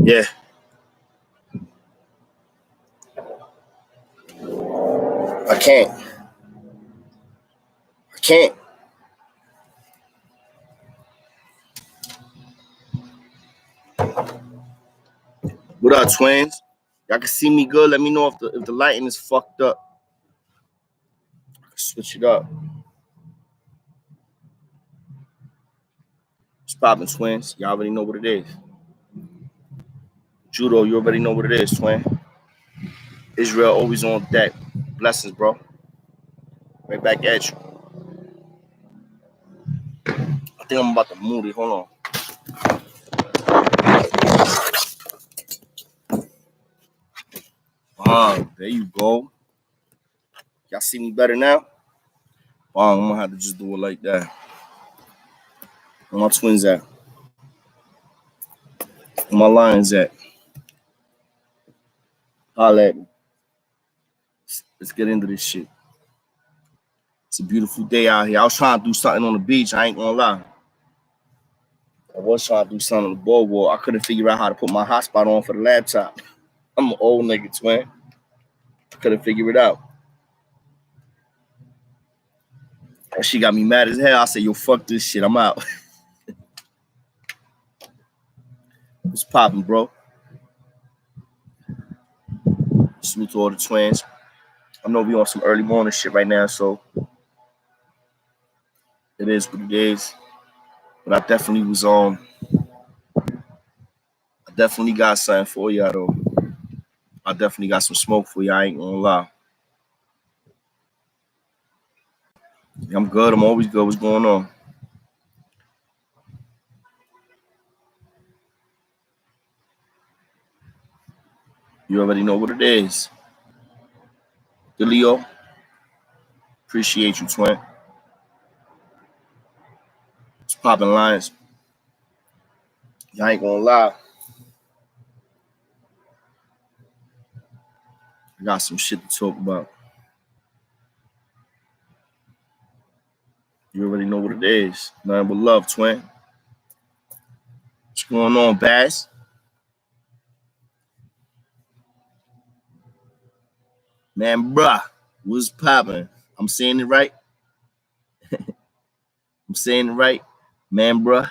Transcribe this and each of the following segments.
Yeah. I can't. I can't. What up, twins? Y'all can see me good. Let me know if the lighting is fucked up. I can switch it up. It's popping, twins. Y'all already know what it is. Judo, you already know what it is, twin. Israel always on deck. Blessings, bro. Right back at you. I think I'm about to move it. Hold on. There you go. Y'all see me better now? I'm gonna have to just do it like that. Where my twins at? Where my lions at? Holla at me. Let's get into this shit. It's a beautiful day out here. I was trying to do something on the beach. I ain't gonna lie. I was trying to do something on the boardwalk. I couldn't figure out how to put my hotspot on for the laptop. I'm an old nigga, twin. I couldn't figure it out. And she got me mad as hell. I said, yo, fuck this shit. I'm out. What's popping, bro? Salute to all the twins. I know we on some early morning shit right now, so it is what it is. But I definitely was on. I definitely got something for y'all though. I definitely got some smoke for you. I ain't gonna lie. I'm good. I'm always good. What's going on? You already know what it is. The Leo. Appreciate you, twin. It's popping lines. Y'all ain't gonna lie. I got some shit to talk about. You already know what it is. Nothing but love, twin. What's going on, Bass? Man, bruh, what's popping? I'm saying it right. I'm saying it right. Man, bruh.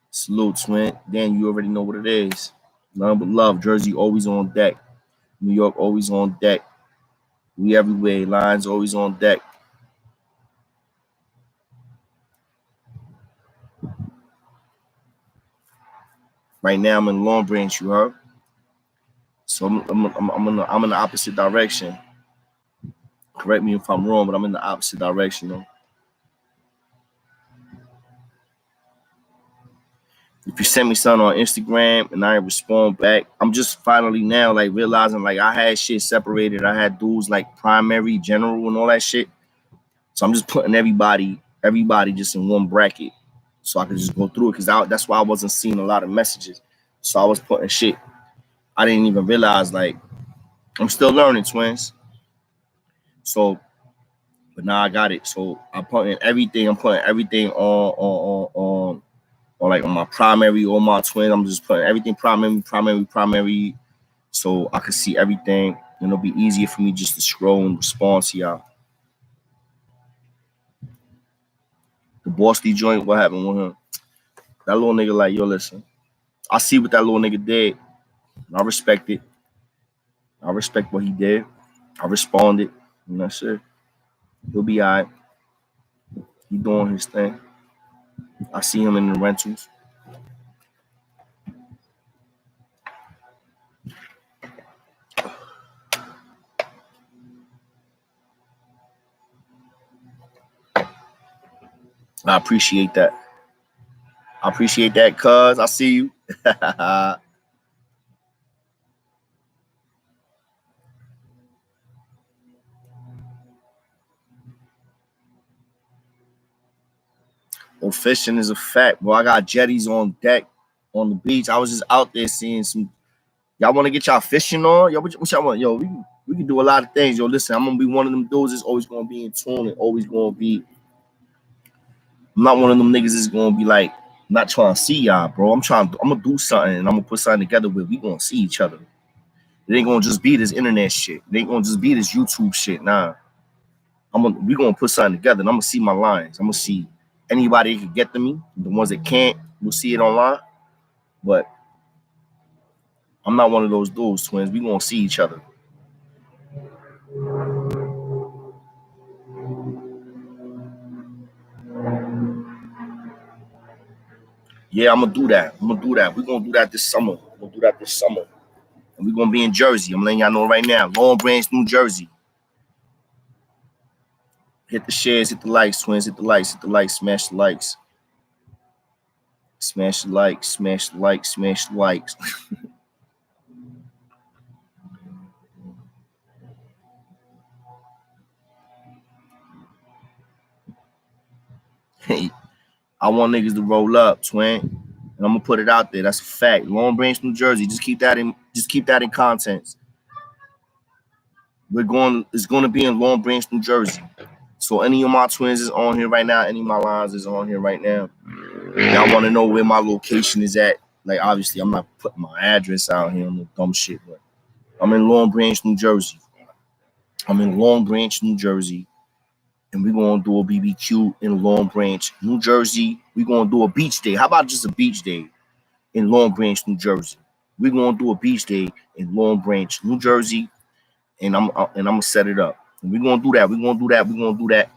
Salute, twin. Dan, you already know what it is. Nothing but love. Jersey always on deck. New York always on deck. We everywhere. Lions always on deck. Right now, I'm in Long Branch, you heard? So I'm in the opposite direction. Correct me if I'm wrong, but I'm in the opposite direction, though. If you send me something on Instagram and I respond back, I'm just finally now like realizing like I had shit separated. I had dudes like primary, general, and all that shit. So I'm just putting everybody just in one bracket, so I could just go through it because that's why I wasn't seeing a lot of messages. So I was putting shit. I didn't even realize like I'm still learning, twins. So, but now I got it. So I'm putting everything. I'm putting everything on like on my primary or my twin. I'm just putting everything primary, so I can see everything, and it'll be easier for me just to scroll and respond to y'all. The Boston joint, what happened with him? That little nigga like, yo, listen, I see what that little nigga did. I respect it. I respect what he did. I responded, and that's it. He'll be all right. He doing his thing. I see him in the rentals. I appreciate that. I appreciate that, cuz. I see you. Well, fishing is a fact. Well, I got jetties on deck on the beach. I was just out there seeing some. Y'all want to get y'all fishing on? Yo, what y'all want? Yo, we can do a lot of things. Yo, listen, I'm gonna be one of them dudes that's always gonna be in tune and always gonna be. I'm not one of them niggas that's gonna be like not trying to see y'all, bro. I'm gonna do something and I'm gonna put something together where we gonna see each other. It ain't gonna just be this internet shit. It ain't gonna just be this YouTube shit. Nah, we gonna put something together. And I'm gonna see my lines. I'm gonna see anybody that can get to me. The ones that can't, we'll see it online. But I'm not one of those dudes, twins. We gonna see each other. Yeah, I'm gonna do that. I'm gonna do that. We're gonna do that this summer. We're gonna do that this summer. And we're gonna be in Jersey. I'm letting y'all know right now. Long Branch, New Jersey. Hit the shares, hit the likes, twins. Hit the likes, hit the likes, smash the likes. Smash the likes, smash the likes, smash the likes. Hey, I want niggas to roll up, twin. And I'm gonna put it out there. That's a fact. Long Branch, New Jersey. Just keep that in contents. It's gonna be in Long Branch, New Jersey. So any of my twins is on here right now, any of my lines is on here right now. Y'all wanna know where my location is at. Like obviously I'm not putting my address out here on no dumb shit, but I'm in Long Branch, New Jersey. I'm in Long Branch, New Jersey. And we're gonna do a BBQ in Long Branch, New Jersey. We're gonna do a beach day. How about just a beach day in Long Branch, New Jersey? We're gonna do a beach day in Long Branch, New Jersey, and I'm gonna set it up. And we're gonna do that. We're gonna do that. We're gonna do that.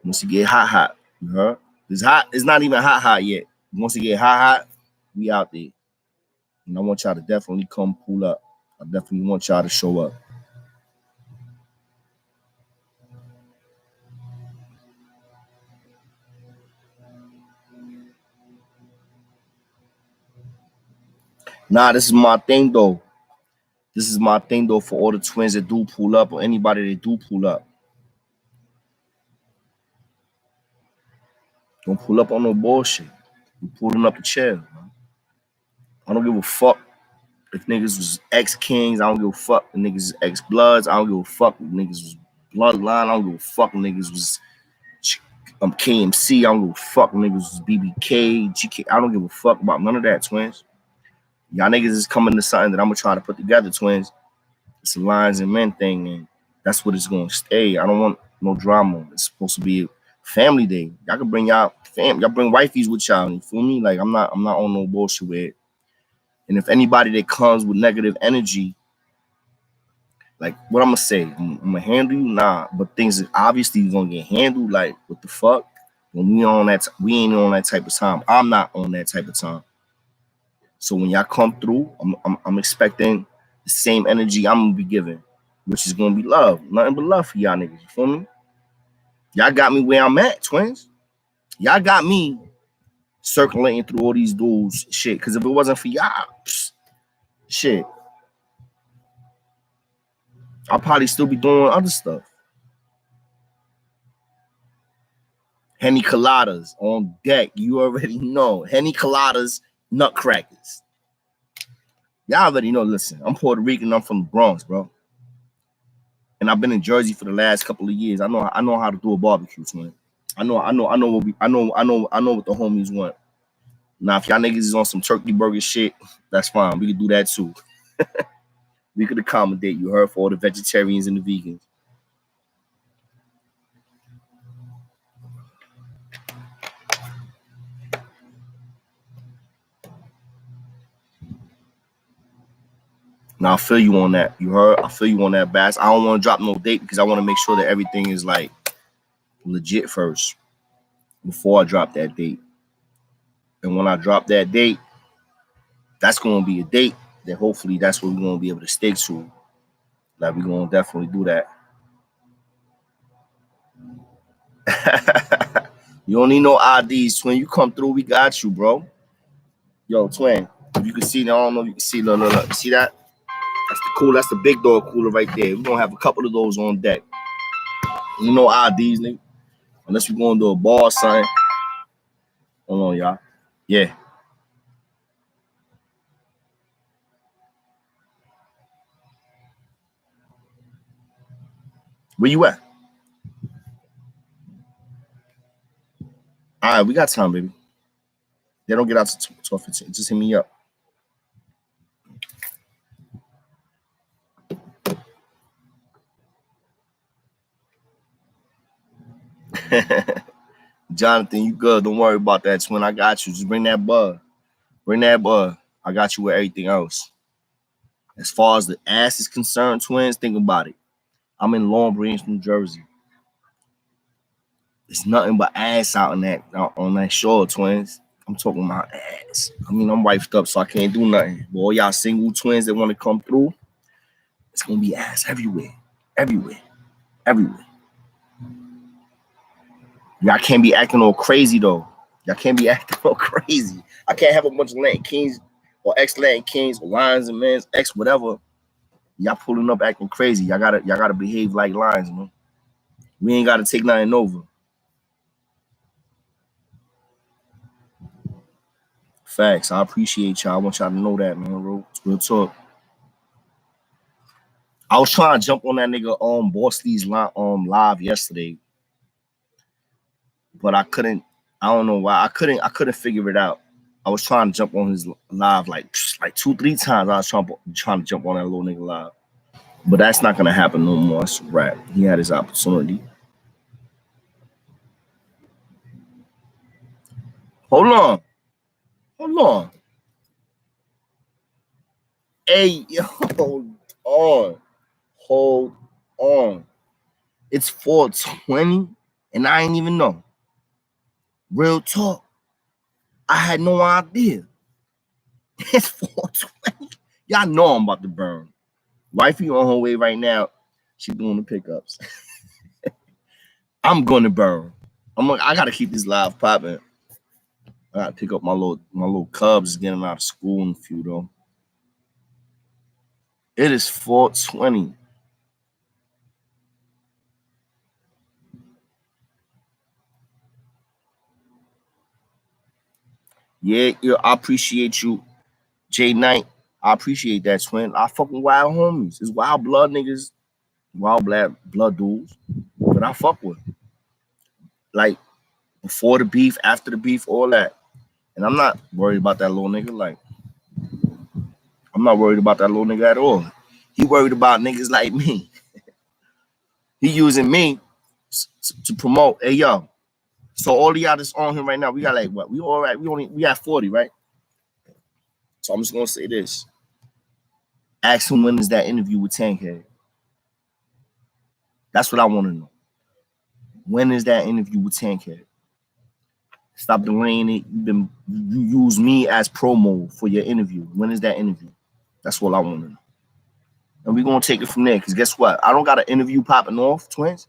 Once it get hot, you heard? It's hot. It's not even hot yet. Once it get hot, we out there. And I want y'all to definitely come pull up. I definitely want y'all to show up. Nah, this is my thing though. This is my thing though for all the twins that do pull up or anybody that do pull up. Don't pull up on no bullshit. You pulling up the chair. Man. I don't give a fuck if niggas was ex-kings. I don't give a fuck if niggas was ex-bloods. I don't give a fuck if niggas was bloodline. I don't give a fuck if niggas was KMC. I don't give a fuck if niggas was BBK, GK. I don't give a fuck about none of that, twins. Y'all niggas is coming to something that I'm gonna try to put together, twins. It's a Lions and Men thing, and that's what it's gonna stay. I don't want no drama. It's supposed to be a family day. Y'all can bring y'all fam. Y'all bring wifeys with y'all. You feel me? Like I'm not on no bullshit with it. And if anybody that comes with negative energy, like what I'm gonna say, I'm gonna handle you, nah. But things that obviously gonna get handled. Like what the fuck? When we ain't on that type of time. I'm not on that type of time. So when y'all come through, I'm expecting the same energy I'm gonna be giving, which is gonna be love. Nothing but love for y'all niggas. You feel me? Y'all got me where I'm at, twins. Y'all got me circulating through all these dudes, shit. Cause if it wasn't for y'all, shit, I'll probably still be doing other stuff. Henny coladas on deck. You already know. Henny coladas, nutcrackers. Y'all already know. Listen, I'm Puerto Rican. I'm from the Bronx, bro. And I've been in Jersey for the last couple of years. I know how to do a barbecue, twin. I know what the homies want. Now, if y'all niggas is on some turkey burger shit, that's fine. We can do that too. We could accommodate, you heard, for all the vegetarians and the vegans. Now I feel you on that. You heard? I feel you on that, Bass. I don't want to drop no date because I want to make sure that everything is like legit first before I drop that date. And when I drop that date, that's gonna be a date that hopefully that's what we're gonna be able to stick to. Like we're gonna definitely do that. You don't need no IDs, twin. You come through, we got you, bro. Yo, twin. If you can see, I don't know if you can see. Look, look, look. See that? That's the cool. That's the big dog cooler right there. We're gonna have a couple of those on deck. You know IDs, nigga. Unless we going to a bar or something. Hold on, y'all. Yeah. Where you at? All right, we got time, baby. They don't get out to 12:15. Just hit me up. Jonathan, you good. Don't worry about that, twin. I got you. Just bring that bud. Bring that bud. I got you with everything else. As far as the ass is concerned, twins, think about it. I'm in Long Branch, New Jersey. It's nothing but ass out on that shore, twins. I'm talking about ass. I mean, I'm wifed up, so I can't do nothing. But all y'all single twins that want to come through, it's gonna be ass everywhere, everywhere, everywhere. Y'all can't be acting all crazy though. Y'all can't be acting all crazy. I can't have a bunch of Latin Kings or ex-Latin Kings or Lions and Men's ex whatever. Y'all pulling up acting crazy. Y'all gotta behave like lions, man. We ain't gotta take nothing over. Facts. I appreciate y'all. I want y'all to know that, man, bro. Real talk. I was trying to jump on that nigga Boss Lee's live yesterday, but I couldn't. I don't know why. I couldn't figure it out. I was trying to jump on his live like 2-3 times. I was trying to jump on that little nigga live. But that's not gonna happen no more. That's a wrap. He had his opportunity. Hold on. Hold on. Hey, yo, hold on. Hold on. It's 4:20 and I ain't even know. Real talk. I had no idea. It's 4:20. Y'all know I'm about to burn. Wifey on her way right now. She doing the pickups. I'm gonna burn. I gotta keep this live popping. I gotta pick up my little cubs getting out of school in a few though. It is 4:20. Yeah, I appreciate you, J Knight. I appreciate that, twin. I fucking wild homies. It's wild blood niggas, wild blood dudes. But I fuck with. Like before the beef, after the beef, all that. And I'm not worried about that little nigga. Like, I'm not worried about that little nigga at all. He worried about niggas like me. He using me to promote. Hey yo. So all of y'all that's on him right now, we got like what? We all right. We got 40, right? So I'm just gonna say this. Ask him when is that interview with Tankhead. That's what I want to know. When is that interview with Tankhead? Stop delaying it. You use me as promo for your interview. When is that interview? That's what I want to know. And we're gonna take it from there. Cause guess what? I don't got an interview popping off, twins,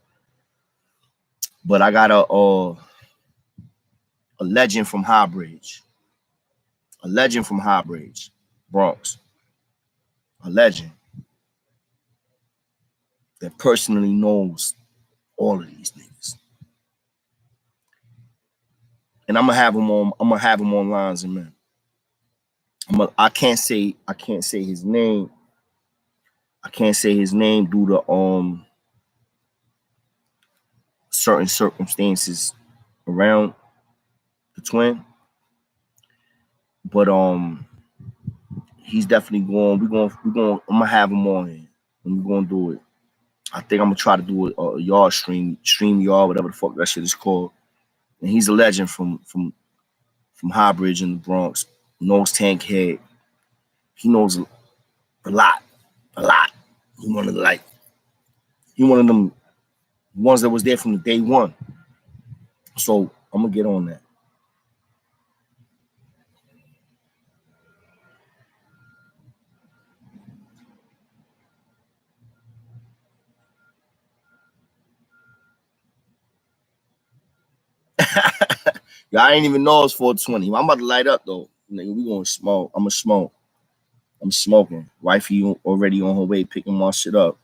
but I got a legend from Highbridge. A legend from Highbridge, Bronx. A legend that personally knows all of these niggas. And I'm gonna have him on Lions and Men. I can't say his name. I can't say his name due to certain circumstances around the twin. But he's definitely going. I'm gonna have him on here, and we're gonna do it. I think I'm gonna try to do a yard stream yard, whatever the fuck that shit is called. And he's a legend from Highbridge in the Bronx. Knows Tankhead. He knows a lot, a lot. He one of the, like he one of them ones that was there from the day one. So I'm gonna get on that. Yeah, I ain't even know it's 420. I'm about to light up though. Nigga, we gonna smoke. I'm smoking. Wifey already on her way picking my shit up.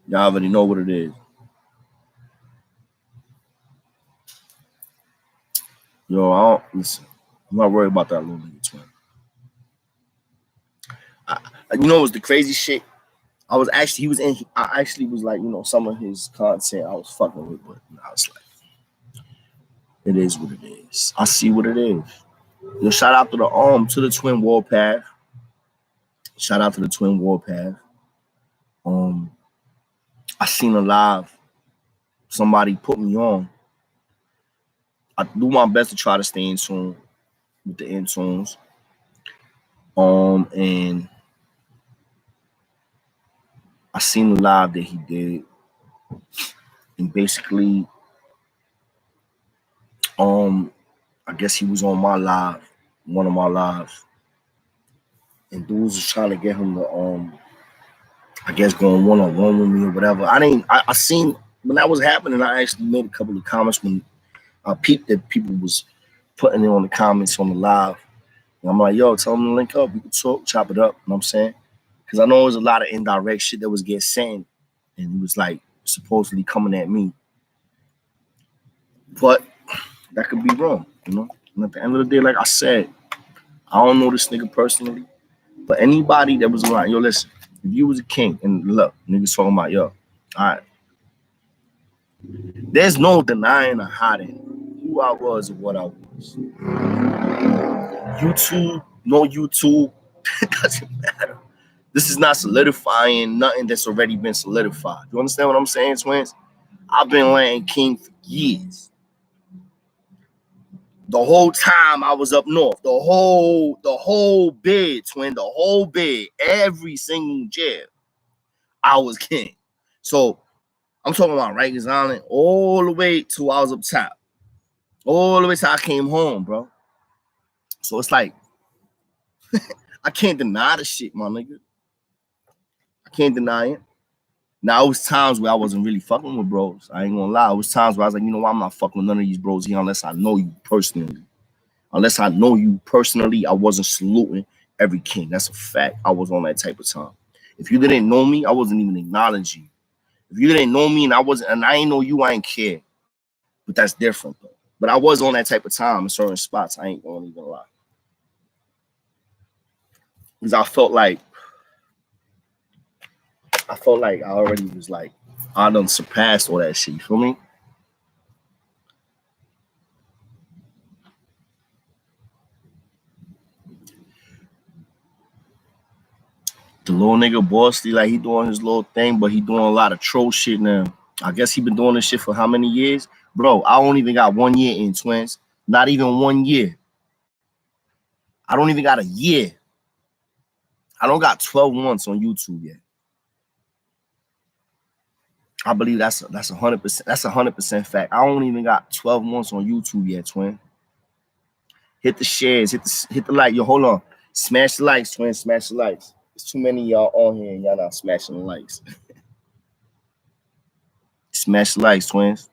Y'all already know what it is. Yo, I don't listen. I'm not worried about that little nigga twin. You know what's the crazy shit? I actually was like, some of his content I was fucking with, but I was like, it is what it is. I see what it is. Yo, shout out to the Twin Warpath. Shout out to the Twin Warpath. I seen a live. Somebody put me on. I do my best to try to stay in tune with the in tunes. And I seen the live that he did, and basically, I guess he was on my live, one of my lives, and dudes was trying to get him to, I guess, going one on one with me or whatever. I seen when that was happening. I actually made a couple of comments when I peeped that people was putting it on the comments on the live. And I'm like, yo, tell them to link up. We can talk, chop it up. You know what I'm saying? Because I know there was a lot of indirect shit that was getting sent, and it was like supposedly coming at me. But that could be wrong, And at the end of the day, like I said, I don't know this nigga personally, but anybody that was around, yo, listen, if you was a king, and look, niggas talking about, yo, all right, there's no denying or hiding who I was or what I was. YouTube, no YouTube, it doesn't matter. This is not solidifying nothing that's already been solidified. You understand what I'm saying, twins? I've been laying king for years. The whole time I was up north, the whole bid, twin, the whole bid, every single jab, I was king. So I'm talking about Rikers Island all the way till I was up top, all the way till I came home, bro. So it's like, I can't deny the shit, my nigga. I can't deny it. Now, it was times where I wasn't really fucking with bros. I ain't gonna lie. It was times where I was like, you know what? I'm not fucking with none of these bros here unless I know you personally. Unless I know you personally, I wasn't saluting every king. That's a fact. I was on that type of time. If you didn't know me, I wasn't even acknowledging you. If you didn't know me and I ain't know you, I ain't care. But that's different though. But I was on that type of time in certain spots. I ain't gonna even lie. Because I felt like I already was like, I done surpassed all that shit. You feel me? The little nigga Bossy, like he doing his little thing, but he doing a lot of troll shit now. I guess he been doing this shit for how many years? Bro, I don't even got 1 year in, twins. Not even 1 year. I don't even got a year. I don't got 12 months on YouTube yet. I believe that's 100%. That's 100% fact. I don't even got 12 months on YouTube yet, twin. Hit the shares, hit the like. Yo, hold on. Smash the likes, twin. Smash the likes. There's too many of y'all on here and y'all not smashing the likes. Smash the likes, twins.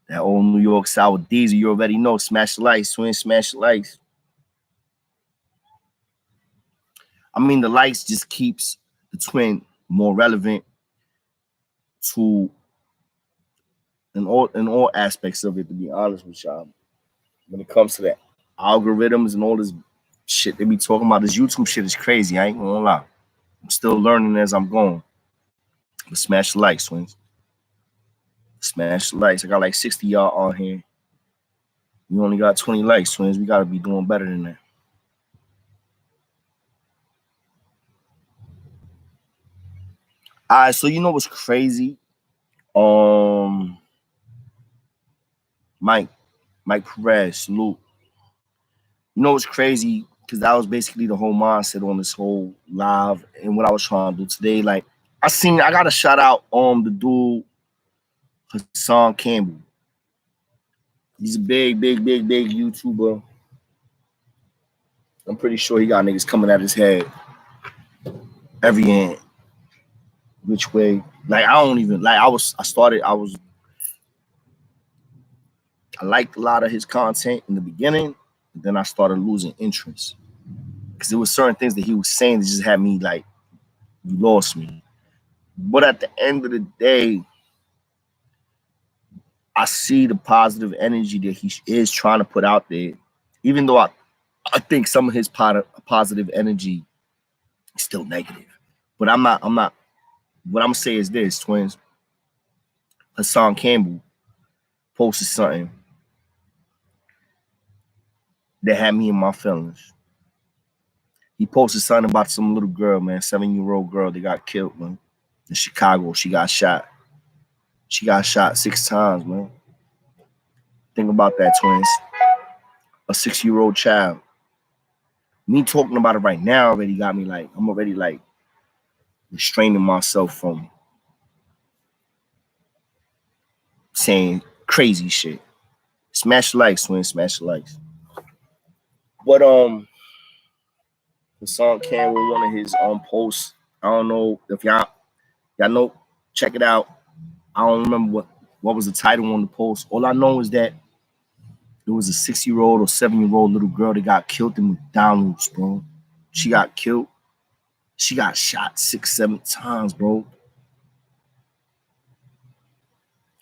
That old New York sour diesel, you already know. Smash the likes, twin. Smash the likes. I mean, the likes just keeps the twin more relevant to in all aspects of it, to be honest with y'all. When it comes to the algorithms and all this shit they be talking about, this YouTube shit is crazy. I ain't gonna lie. I'm still learning as I'm going. But smash the likes, twins. Smash the likes. I got like 60 y'all on here. We only got 20 likes, twins. We gotta be doing better than that. All right, so you know what's crazy? Mike Perez, salute. You know what's crazy? Because that was basically the whole mindset on this whole live and what I was trying to do today. Like, I gotta shout out the dude Hassan Campbell. He's a big YouTuber. I'm pretty sure he got niggas coming at his head. every end, which way. Like I don't even like. I liked a lot of his content in the beginning, and then I started losing interest because there was certain things that he was saying that just had me like, you lost me. But at the end of the day, I see the positive energy that he is trying to put out there, even though I think some of his positive energy is still negative. But I'm not. What I'm gonna say is this, twins. Hassan Campbell posted something that had me in my feelings. He posted something about some little girl, man, 7-year-old girl that got killed, man, in Chicago. She got shot. She got shot 6 times, man. Think about that, twins. A 6-year-old child. Me talking about it right now already got me like, I'm already like restraining myself from saying crazy shit. Smash the likes, twins, smash the likes. But Hassan Campbell, one of his posts. I don't know if y'all know, check it out. I don't remember what was the title on the post. All I know is that there was a 6-year-old or 7-year-old little girl that got killed in McDonald's, bro. She got killed. She got shot 6, 7 times, bro.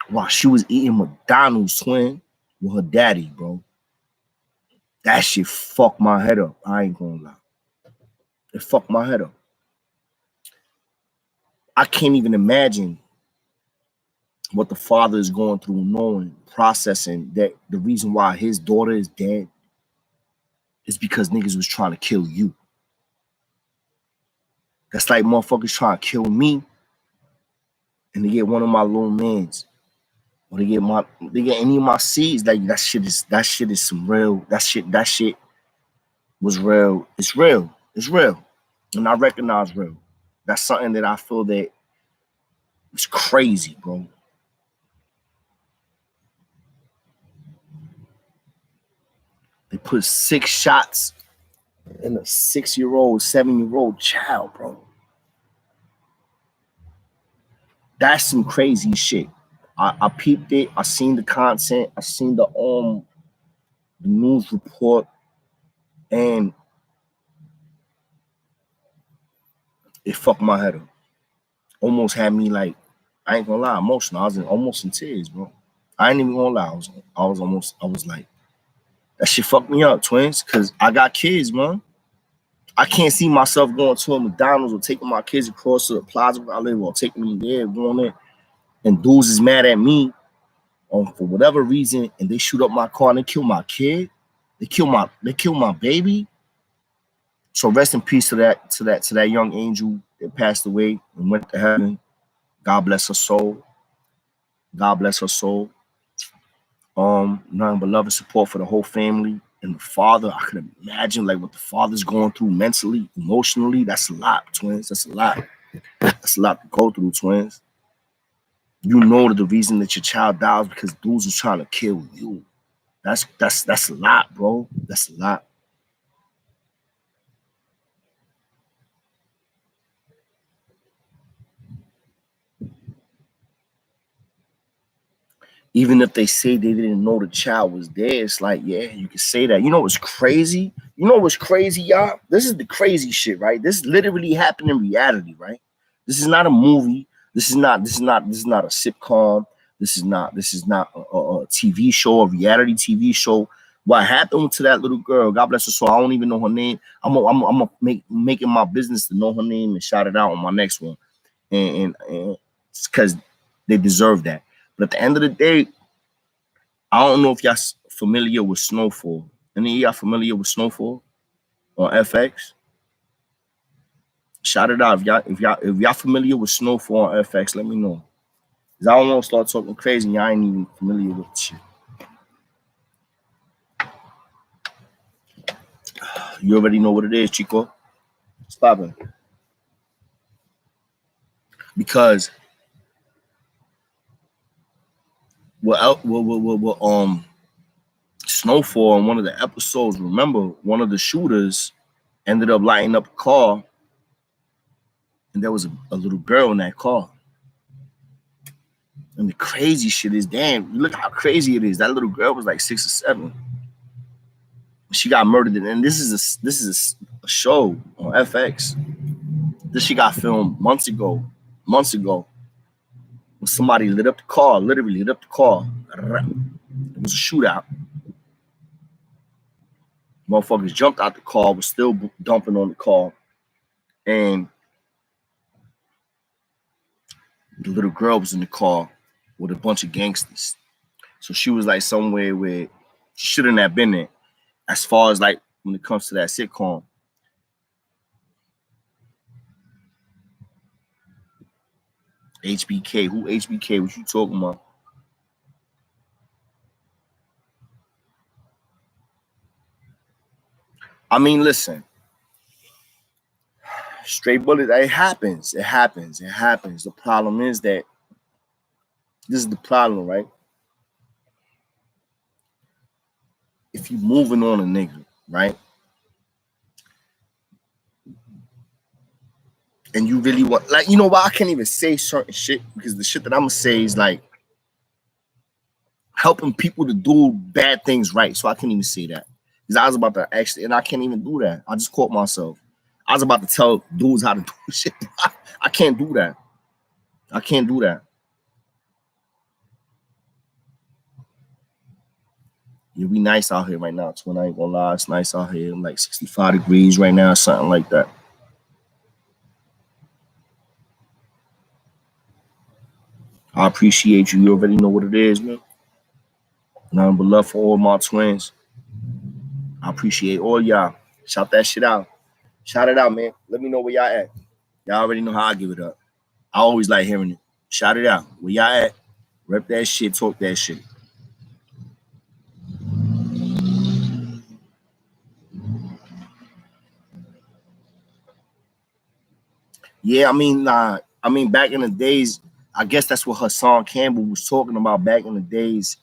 While she was eating McDonald's, twin, with her daddy, bro. That shit fucked my head up. I ain't gonna lie. It fucked my head up. I can't even imagine what the father is going through, knowing, processing that the reason why his daughter is dead is because niggas was trying to kill you. That's like motherfuckers trying to kill me and they get one of my little mans. Or they get any of my seeds. Like that shit is some real. That shit was real. It's real. It's real. And I recognize real. That's something that I feel that is crazy, bro. They put 6 shots in a 6-year-old, 7-year-old child, bro. That's some crazy shit. I peeped it. I seen the content. I seen the news report, and it fucked my head up. Almost had me like, I ain't gonna lie, emotional. I was almost in tears, bro. I ain't even gonna lie. I was like, that shit fucked me up, twins, because I got kids, man. I can't see myself going to a McDonald's or taking my kids across to the plaza where I live or taking them there, going there, and dudes is mad at me for whatever reason, and they shoot up my car and they kill my kid. They kill my baby. So rest in peace to that young angel that passed away and went to heaven. God bless her soul. God bless her soul. Nothing but love and support for the whole family and the father. I could imagine like what the father's going through mentally, emotionally. That's a lot, twins. That's a lot. That's a lot to go through, twins. You know that the reason that your child dies because dudes are trying to kill you. That's a lot, bro. That's a lot. Even if they say they didn't know the child was there, it's like, yeah, you can say that. You know what's crazy? You know what's crazy, y'all? This is the crazy shit, right? This literally happened in reality, right? This is not a movie. This is not a sitcom. This is not a TV show, a reality TV show. What happened to that little girl? God bless her soul. I don't even know her name. I'm making my business to know her name and shout it out on my next one, and it's because they deserve that. But at the end of the day, I don't know if y'all familiar with Snowfall. Any of y'all familiar with Snowfall on FX? Shout it out. If y'all familiar with Snowfall on FX, let me know. Cause I don't want to start talking crazy. Y'all ain't even familiar with the shit. You already know what it is, Chico. Stop it. Because Snowfall in one of the episodes, remember one of the shooters ended up lighting up a car And there was a little girl in that car. And the crazy shit is, damn, look how crazy it is. That little girl was like 6 or 7. She got murdered, and this is a show on FX. This shit got filmed months ago. When somebody lit up the car, literally lit up the car. It was a shootout. Motherfuckers jumped out the car, was still dumping on the car, and the little girl was in the car with a bunch of gangsters. So she was like somewhere where she shouldn't have been there. As far as like when it comes to that sitcom. HBK, who HBK? What you talking about? I mean, listen. Straight bullet, it happens. It happens. It happens. The problem is that this is the problem, right? If you moving on a nigga, right? And you really want, like, you know why I can't even say certain shit? Because the shit that I'm gonna say is like helping people to do bad things right. So I can't even say that. Because I was about to actually, and I can't even do that. I just caught myself. I was about to tell dudes how to do shit. I can't do that. I can't do that. Yeah, we nice out here right now. Twin, I ain't gonna lie, it's nice out here. I'm like 65 degrees right now, something like that. I appreciate you. You already know what it is, man. Nothing but love for all my twins. I appreciate all y'all. Shout that shit out. Shout it out, man. Let me know where y'all at. Y'all already know how I give it up. I always like hearing it. Shout it out. Where y'all at? Rep that shit, talk that shit. Yeah, I mean, back in the days, I guess that's what Hassan Campbell was talking about back in the days.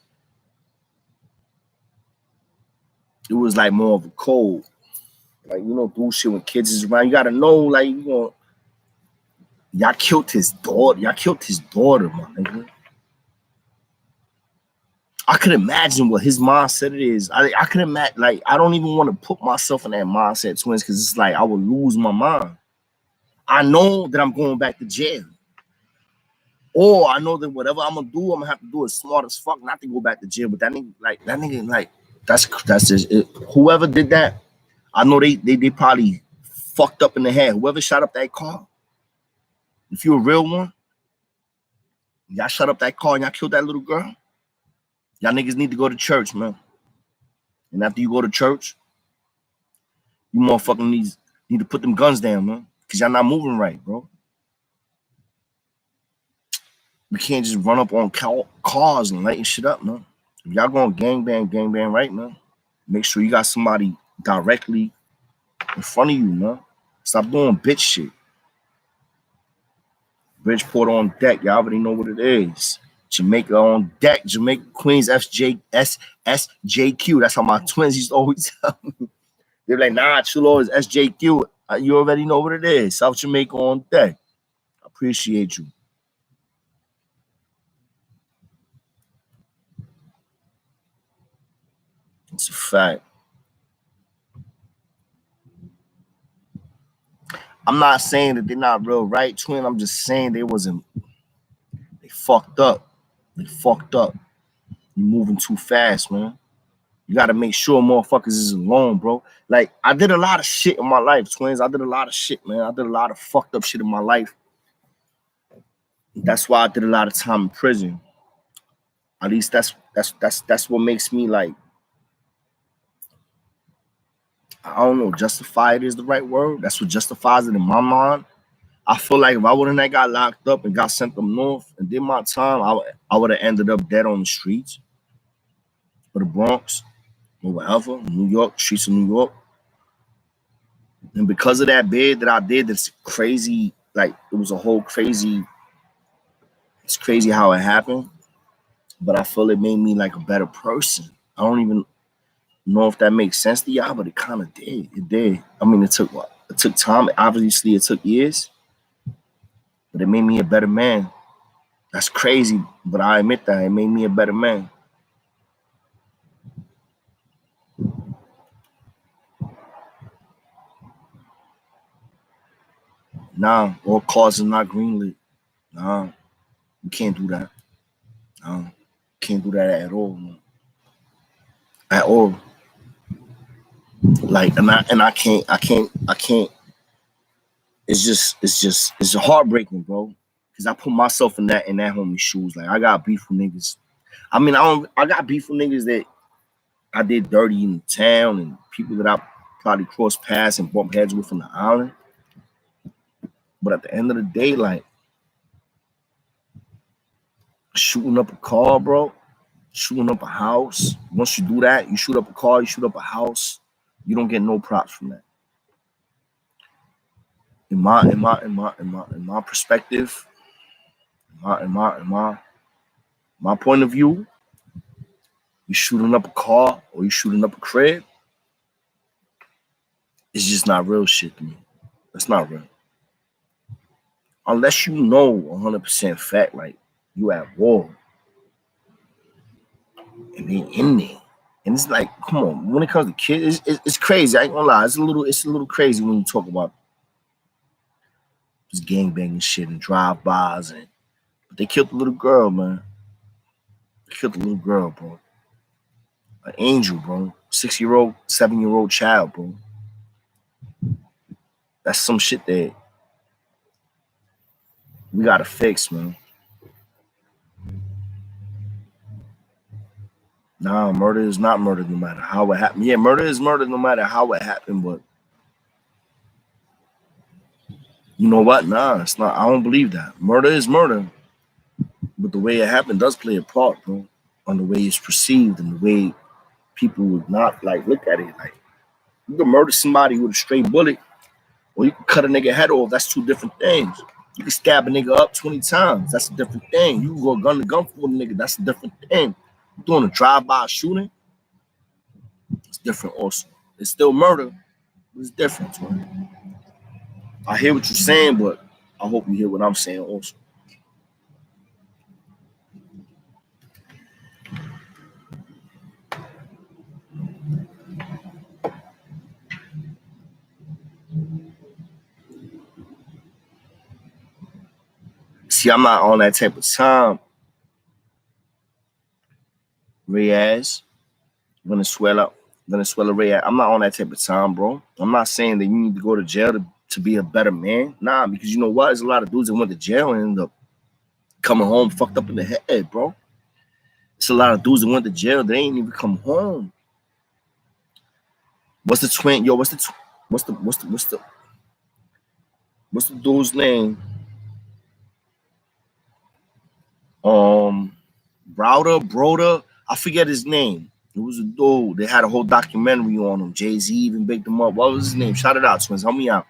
It was like more of a code. Like, you know, do shit when kids is around. You gotta know, like, you know, y'all killed his daughter. Y'all killed his daughter, my nigga. I could imagine what his mindset is. I could imagine, like, I don't even want to put myself in that mindset, twins, because it's like I would lose my mind. I know that I'm going back to jail. Or I know that whatever I'm gonna do, I'm gonna have to do it smart as fuck, not to go back to jail. But that nigga, like, that's just it. Whoever did that, I know they probably fucked up in the head. Whoever shot up that car, if you're a real one, y'all shut up that car and y'all killed that little girl. Y'all niggas need to go to church, man. And after you go to church, you motherfucking need to put them guns down, man. Cause y'all not moving right, bro. We can't just run up on cars and lighting shit up, man. If y'all going gangbang right, man. Make sure you got somebody directly in front of you, man. Stop doing bitch shit. Bridgeport on deck. Y'all already know what it is. Jamaica on deck. Jamaica Queens SJQ. That's how my twins used to always tell me. They're like, nah, Chulo is SJQ. You already know what it is. South Jamaica on deck. I appreciate you. It's a fact. I'm not saying that they're not real right, twin. I'm just saying they fucked up. They fucked up. You're moving too fast, man. You gotta make sure motherfuckers is alone, bro. Like, I did a lot of shit in my life, twins. I did a lot of shit, man. I did a lot of fucked up shit in my life. That's why I did a lot of time in prison. At least that's what makes me, like, I don't know, justified is the right word. That's what justifies it in my mind. I feel like if I wouldn't have got locked up and got sent up north and did my time, I would have ended up dead on the streets of the Bronx or wherever, New York, streets of New York. And because of that bid that I did, that's crazy. Like, it was a whole crazy. It's crazy how it happened, but I feel it made me like a better person. I don't even know if that makes sense to y'all, but it kind of did. It did. I mean, it took what? It took time. Obviously, it took years. but it made me a better man. That's crazy, but I admit that it made me a better man. Nah, all cars are not greenlit. Nah, you can't do that. Nah, can't do that at all, man. At all. Like, I can't. It's heartbreaking, bro. Cause I put myself in that homie's shoes. Like, I got beef with niggas. I mean, I got beef with niggas that I did dirty in town and people that I probably crossed paths and bumped heads with on the island. But at the end of the day, like, shooting up a car, bro, shooting up a house. Once you do that, you shoot up a car, you shoot up a house, you don't get no props from that. In my perspective, my point of view, you shooting up a car or you shooting up a crib, it's just not real shit to me. That's not real. Unless you know 100% fact, like, you at war and they in there. And it's like, come on, when it comes to kids, it's crazy. I ain't gonna lie, it's a little crazy when you talk about this gangbanging shit and drive-bys, but they killed the little girl, man. They killed the little girl, bro. An angel, bro. 6-year-old, 7-year-old child, bro. That's some shit that we gotta fix, man. Nah, murder is not murder no matter how it happened. Yeah, murder is murder no matter how it happened, but you know what? Nah, it's not. I don't believe that. Murder is murder, but the way it happened does play a part, bro, on the way it's perceived and the way people would not, like, look at it. Like, you can murder somebody with a straight bullet, or you can cut a nigga head off. That's two different things. You can stab a nigga up 20 times. That's a different thing. You can go gun to gun for a nigga. That's a different thing. You're doing a drive-by shooting, it's different also. It's still murder, but it's different, man. I hear what you're saying, but I hope you hear what I'm saying also. See, I'm not on that type of time, Reyes, Venezuela, Reyes. I'm not on that type of time, bro. I'm not saying that you need to go to jail to be a better man. Nah, because you know what? There's a lot of dudes that went to jail and end up coming home fucked up in the head, bro. It's a lot of dudes that went to jail. They ain't even come home. What's the twin? Yo, what's the dude's name? Broder. I forget his name. It was a dude. They had a whole documentary on him. Jay-Z even bigged him up. What was his name? Shout it out, twins. Help me out.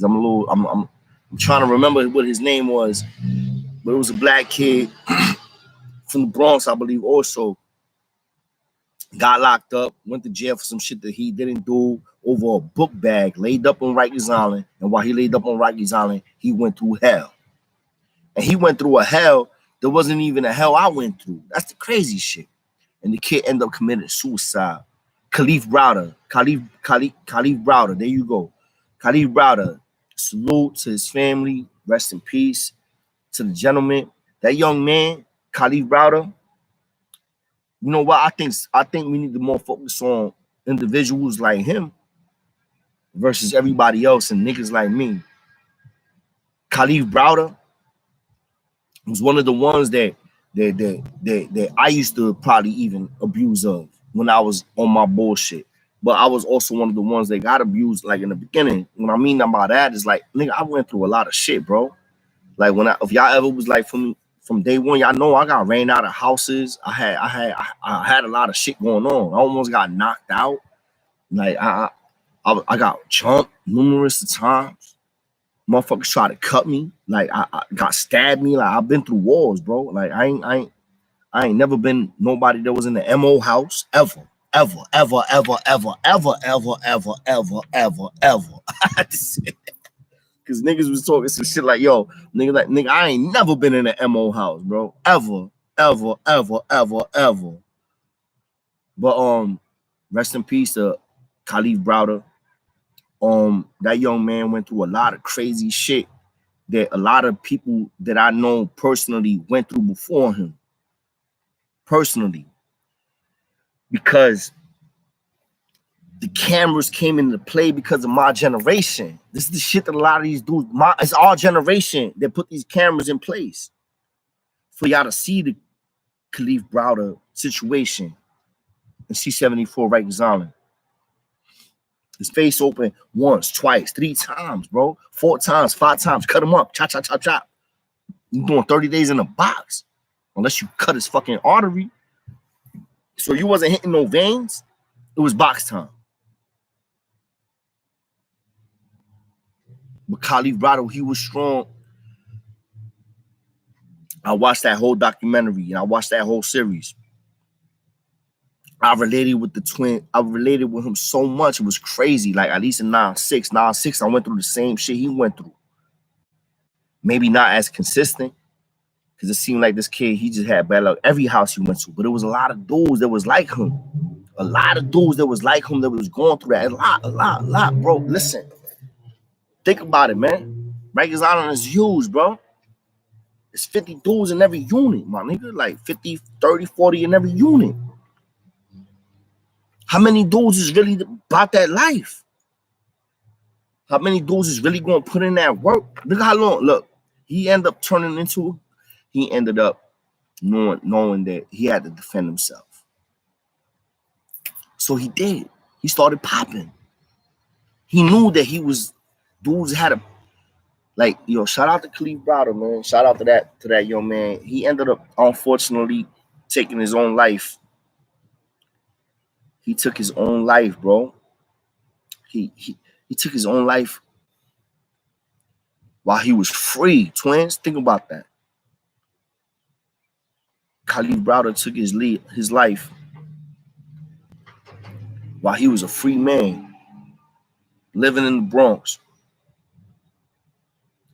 Cause I'm trying to remember what his name was. But it was a black kid from the Bronx, I believe, also. Got locked up, went to jail for some shit that he didn't do over a book bag, laid up on Rikers Island. And while he laid up on Rikers Island, he went through hell. And he went through a hell that wasn't even a hell I went through. That's the crazy shit. And the kid ended up committing suicide. Khalif Browder. There you go. Khalif Browder. Salute to his family. Rest in peace. To the gentleman. That young man, Khalif Browder. You know what? I think we need to more focus on individuals like him versus everybody else and niggas like me. Khalif Browder was one of the ones that I used to probably even abuse of when I was on my bullshit. But I was also one of the ones that got abused, like, in the beginning. What I mean by that is, like, nigga, I went through a lot of shit, bro. Like, if y'all ever was like from day one, y'all know I got ran out of houses. I had a lot of shit going on. I almost got knocked out. Like, I got jumped numerous times. Motherfuckers try to cut me. Like, I got stabbed me. Like, I've been through wars, bro. Like, I ain't never been nobody that was in the MO house ever. Cause niggas was talking some shit like, yo, nigga, I ain't never been in an MO house, bro. Ever. But rest in peace to Khalif Browder. That young man went through a lot of crazy shit that a lot of people that I know personally went through before him. Personally. Because the cameras came into play because of my generation. This is the shit that a lot of these dudes, it's our generation that put these cameras in place for y'all to see the Khalif Browder situation in C-74 Rikers Island. His face open once, twice, 3 times, bro. 4 times, 5 times. Cut him up. Chop, chop, chop, chop. You doing 30 days in a box. Unless you cut his fucking artery. So you wasn't hitting no veins. It was box time. But Khalif Browder, he was strong. I watched that whole documentary and I watched that whole series. I related with the twin. I related with him so much. It was crazy. Like at least in 9-6. 9-6, I went through the same shit he went through. Maybe not as consistent. Because it seemed like this kid, he just had bad luck every house he went to. But it was a lot of dudes that was like him. A lot of dudes that was like him that was going through that. A lot, bro. Listen. Think about it, man. Rikers Island is huge, bro. It's 50 dudes in every unit, my nigga. Like 50, 30, 40 in every unit. How many dudes is really about that life? How many dudes is really going to put in that work? Look how long. Look, he ended up he ended up knowing that he had to defend himself. So he did. He started popping. He knew that dudes had a, like, yo, shout out to Khalif Browder, man. Shout out to that young man. He ended up, unfortunately, taking his own life. He took his own life, bro. He took his own life while he was free. Twins, think about that. Khalif Browder took his life while he was a free man, living in the Bronx.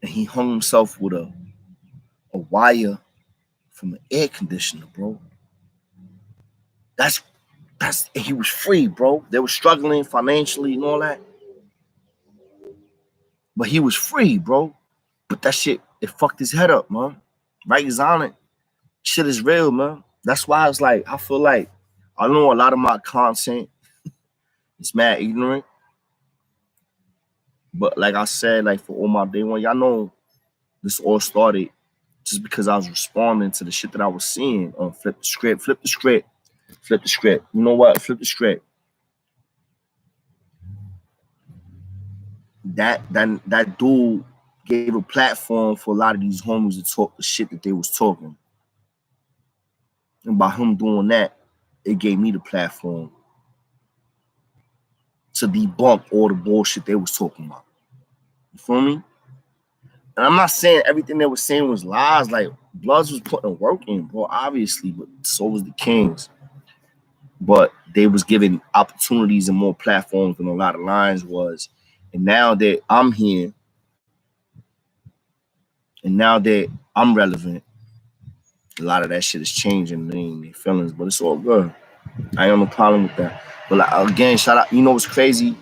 And he hung himself with a wire from an air conditioner, bro. He was free, bro. They were struggling financially and all that. But he was free, bro. But that shit, it fucked his head up, man. Rikers Island, shit is real, man. That's why it's like, I feel like, I know a lot of my content is mad ignorant. But like I said, like for all my day one, y'all know this all started just because I was responding to the shit that I was seeing on Flip the Script. You know what? Flip the script. That dude gave a platform for a lot of these homies to talk the shit that they was talking. And by him doing that, it gave me the platform to debunk all the bullshit they was talking about. You feel me? And I'm not saying everything they were saying was lies. Like, Bloods was putting work in, bro, obviously, but so was the Kings. But they was given opportunities and more platforms than a lot of lines was. And now that I'm here, and now that I'm relevant, a lot of that shit is changing their feelings, but it's all good. I ain't no problem with that. But like, again, shout out. You know what's crazy?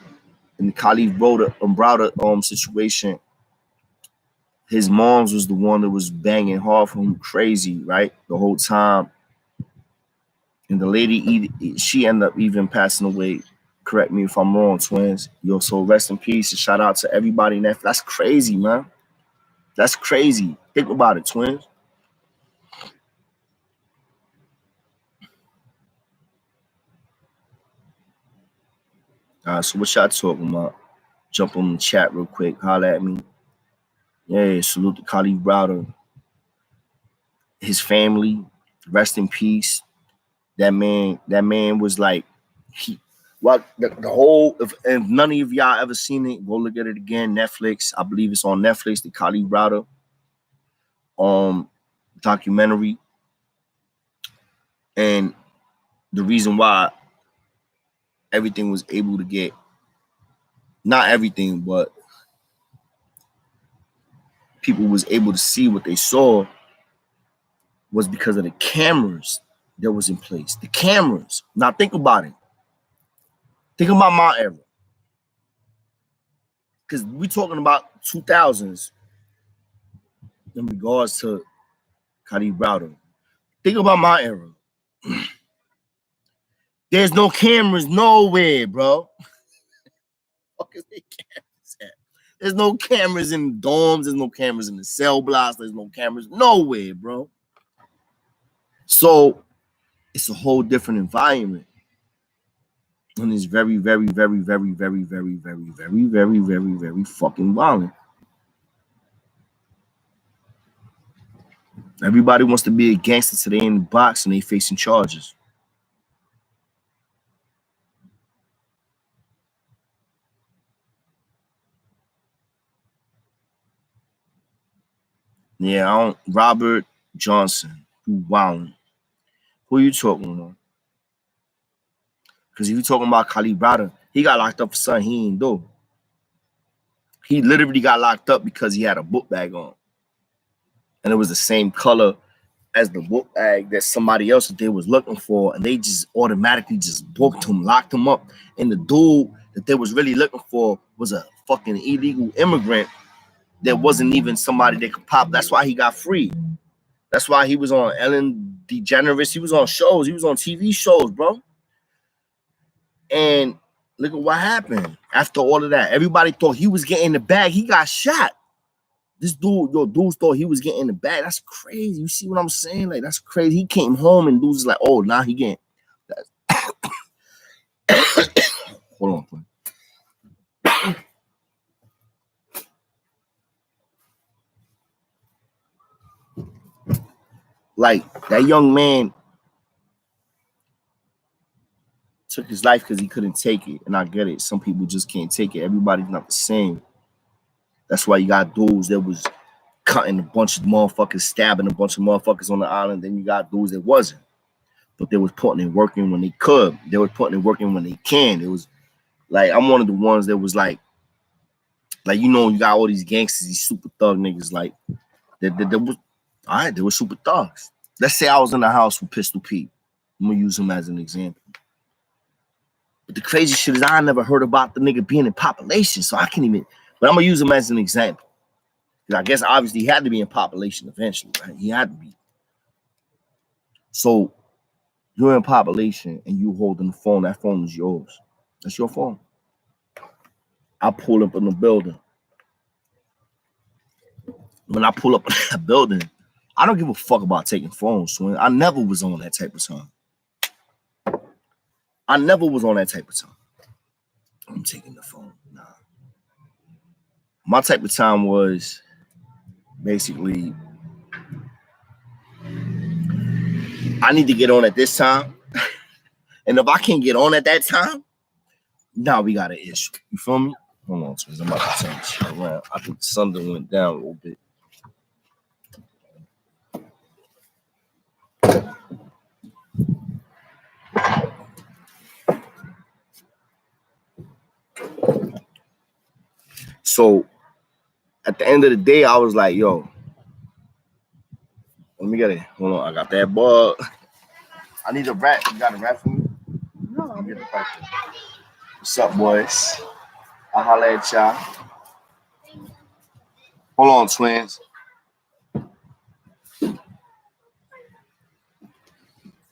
In the Khalif Browder situation, his mom's was the one that was banging hard for him crazy, right? The whole time. And the lady, she ended up even passing away. Correct me if I'm wrong, twins. Yo, so rest in peace and shout out to everybody in that. That's crazy, man. That's crazy. Think about it, twins. So what y'all talking about? Jump on the chat real quick. Holla at me. Yeah, salute to Khalif Browder. His family, rest in peace. That man was like, the whole, if none of y'all ever seen it, go look at it again. Netflix, I believe it's on Netflix, the Khalif Browder documentary. And the reason why everything was able to get, not everything, but people was able to see what they saw was because of the cameras that was in place. The cameras. Now think about it. Think about my era. Because we talking about 2000s in regards to Khalid Browder. Think about my era. There's no cameras nowhere, bro. Fuck is there cameras at? There's no cameras in dorms. There's no cameras in the cell blocks. There's no cameras nowhere, bro. So it's a whole different environment. And it's very, very, very, very, very, very, very, very, very, very, very fucking violent. Everybody wants to be a gangster today in the box and they facing charges. Yeah, Robert Johnson, who wilding. Who you talking about? Because if you talking about Khalid Browder, he got locked up for something he ain't do. He literally got locked up because he had a book bag on. And it was the same color as the book bag that somebody else that they was looking for. And they just automatically just booked him, locked him up. And the dude that they was really looking for was a fucking illegal immigrant that wasn't even somebody that could pop. That's why he got free. That's why he was on Ellen DeGeneres. He was on shows. He was on TV shows, bro. And look at what happened after all of that. Everybody thought he was getting the bag. He got shot. This dude, dudes thought he was getting the bag. That's crazy. You see what I'm saying? Like, that's crazy. He came home and dudes was like, oh, now he getting. Hold on, please. Like, that young man took his life because he couldn't take it. And I get it. Some people just can't take it. Everybody's not the same. That's why you got dudes that was cutting a bunch of motherfuckers, stabbing a bunch of motherfuckers on the island. Then you got dudes that wasn't. But they was putting in working when they could. They were putting in working when they can. It was like, I'm one of the ones that was like, you know, you got all these gangsters, these super thug niggas, like, that was, all right, they were super thugs. Let's say I was in the house with Pistol Pete. I'm going to use him as an example. But the crazy shit is I never heard about the nigga being in population, so I can't even, but I'm going to use him as an example. Because I guess obviously he had to be in population eventually, right? He had to be. So you're in population and you holding the phone. That phone is yours. That's your phone. I pull up in the building. When I pull up in that building, I don't give a fuck about taking phones, Swin. I never was on that type of time. I never was on that type of time. I'm taking the phone. Nah. My type of time was basically, I need to get on at this time. And if I can't get on at that time, now we got an issue. You feel me? Hold on, Twins. I'm about to turn this shit around. I think the sun went down a little bit. So at the end of the day, I was like, yo, let me get it. Hold on, I got that bug. I need a rat. You got a rat for me? No, I'll get it right there. What's up, boys? I'll holler at y'all. Hold on, Twins.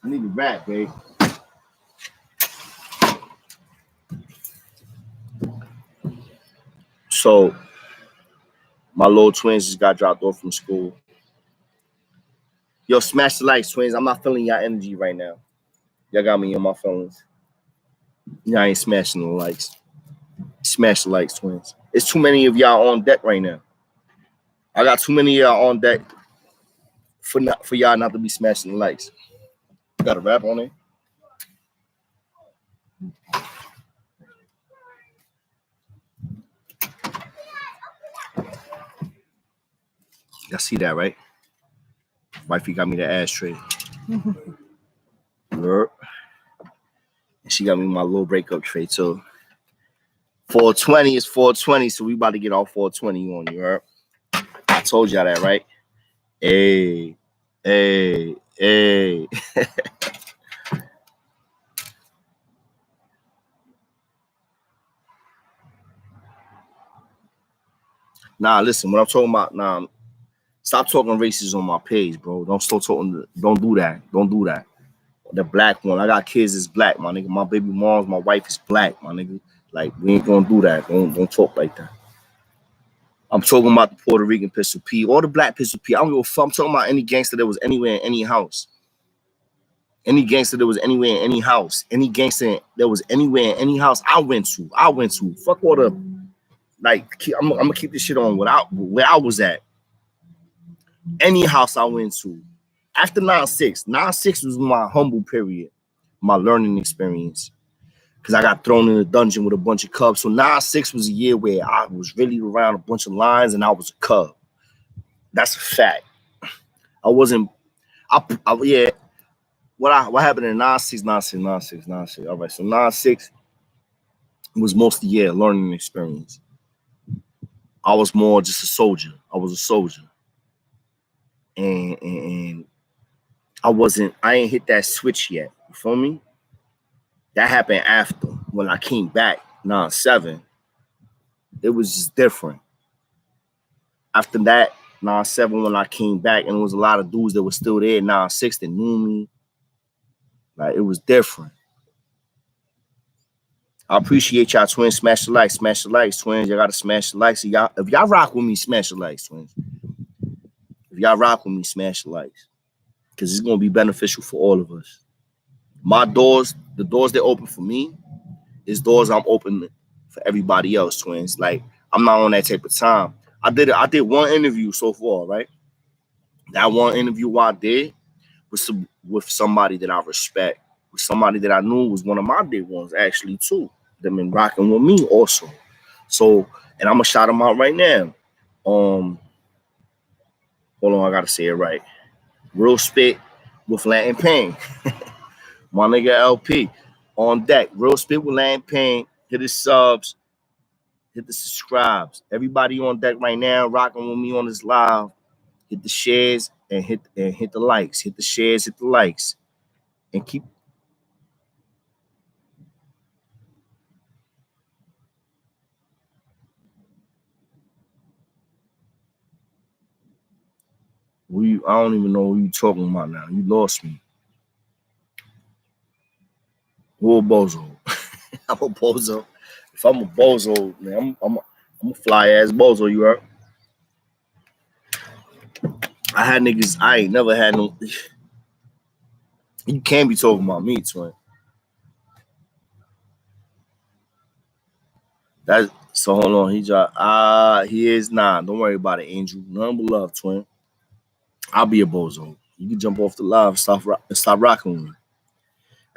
I need a rat, babe. So my little twins just got dropped off from school. Yo, smash the likes, Twins. I'm not feeling y'all energy right now. Y'all got me in my feelings. Y'all ain't smashing the likes. Smash the likes, Twins. It's too many of y'all on deck right now. I got too many of y'all on deck for y'all not to be smashing the likes. You got a rap on it? Y'all see that, right? Wifey got me the ashtray. And she got me my little breakup tray too. 420 is 420, so we about to get all 420 on you, right? I told y'all that, right? Hey, hey. Nah, listen, what I'm talking about, nah, stop talking racist on my page, bro. Don't start talking, don't do that. Don't do that. The black one, I got kids that's black, my nigga. My baby mom's, my wife is black, my nigga. Like, we ain't gonna do that. Don't talk like that. I'm talking about the Puerto Rican Pistol P, or the black Pistol P. I don't give a fuck. I'm talking about any gangster that was anywhere in any house. Any gangster that was anywhere in any house. Any gangster that was anywhere in any house I went to. Fuck all the, like, I'm gonna keep this shit on where I was at. Any house I went to. After 9-6. 9-6 was my humble period. My learning experience. Because I got thrown in a dungeon with a bunch of cubs. So 9-6 was a year where I was really around a bunch of lions and I was a cub. That's a fact. I wasn't, yeah. What happened in 9-6? All right, so 9-6 was mostly, yeah, learning experience. I was more just a soldier. I was a soldier. And I ain't hit that switch yet. You feel me? That happened after. When I came back, 9-7, it was just different. After that, 9-7, when I came back, and there was a lot of dudes that were still there, 9-6, that knew me. Like, it was different. I appreciate y'all, twins. Smash the likes, twins. Y'all gotta smash the likes. If y'all rock with me, smash the likes, twins. If y'all rock with me, smash the likes. Because it's gonna be beneficial for all of us. My doors, the doors that open for me, is doors I'm open for everybody else, twins. Like, I'm not on that type of time. I did one interview so far, right? That one interview I did was with somebody that I respect, with somebody that I knew was one of my big ones, actually, too. They've been rocking with me also. So, and I'm gonna shout them out right now. Hold on, I gotta say it right. Real Spit with Latin Pain. My nigga LP on deck. Real Spit with Latin Pain. Hit the subs, hit the subscribes. Everybody on deck right now, rocking with me on this live. Hit the shares and hit the likes. Hit the shares, hit the likes, and keep. I don't even know who you talking about now. You lost me. Who a bozo? I'm a bozo. If I'm a bozo, man, I'm a fly ass bozo. You heard? I had niggas. I ain't never had no. You can't be talking about me, twin. That so hold on. He is nah. Don't worry about it, Angel. None but love, twin. I'll be a bozo. You can jump off the live, stop rocking with me.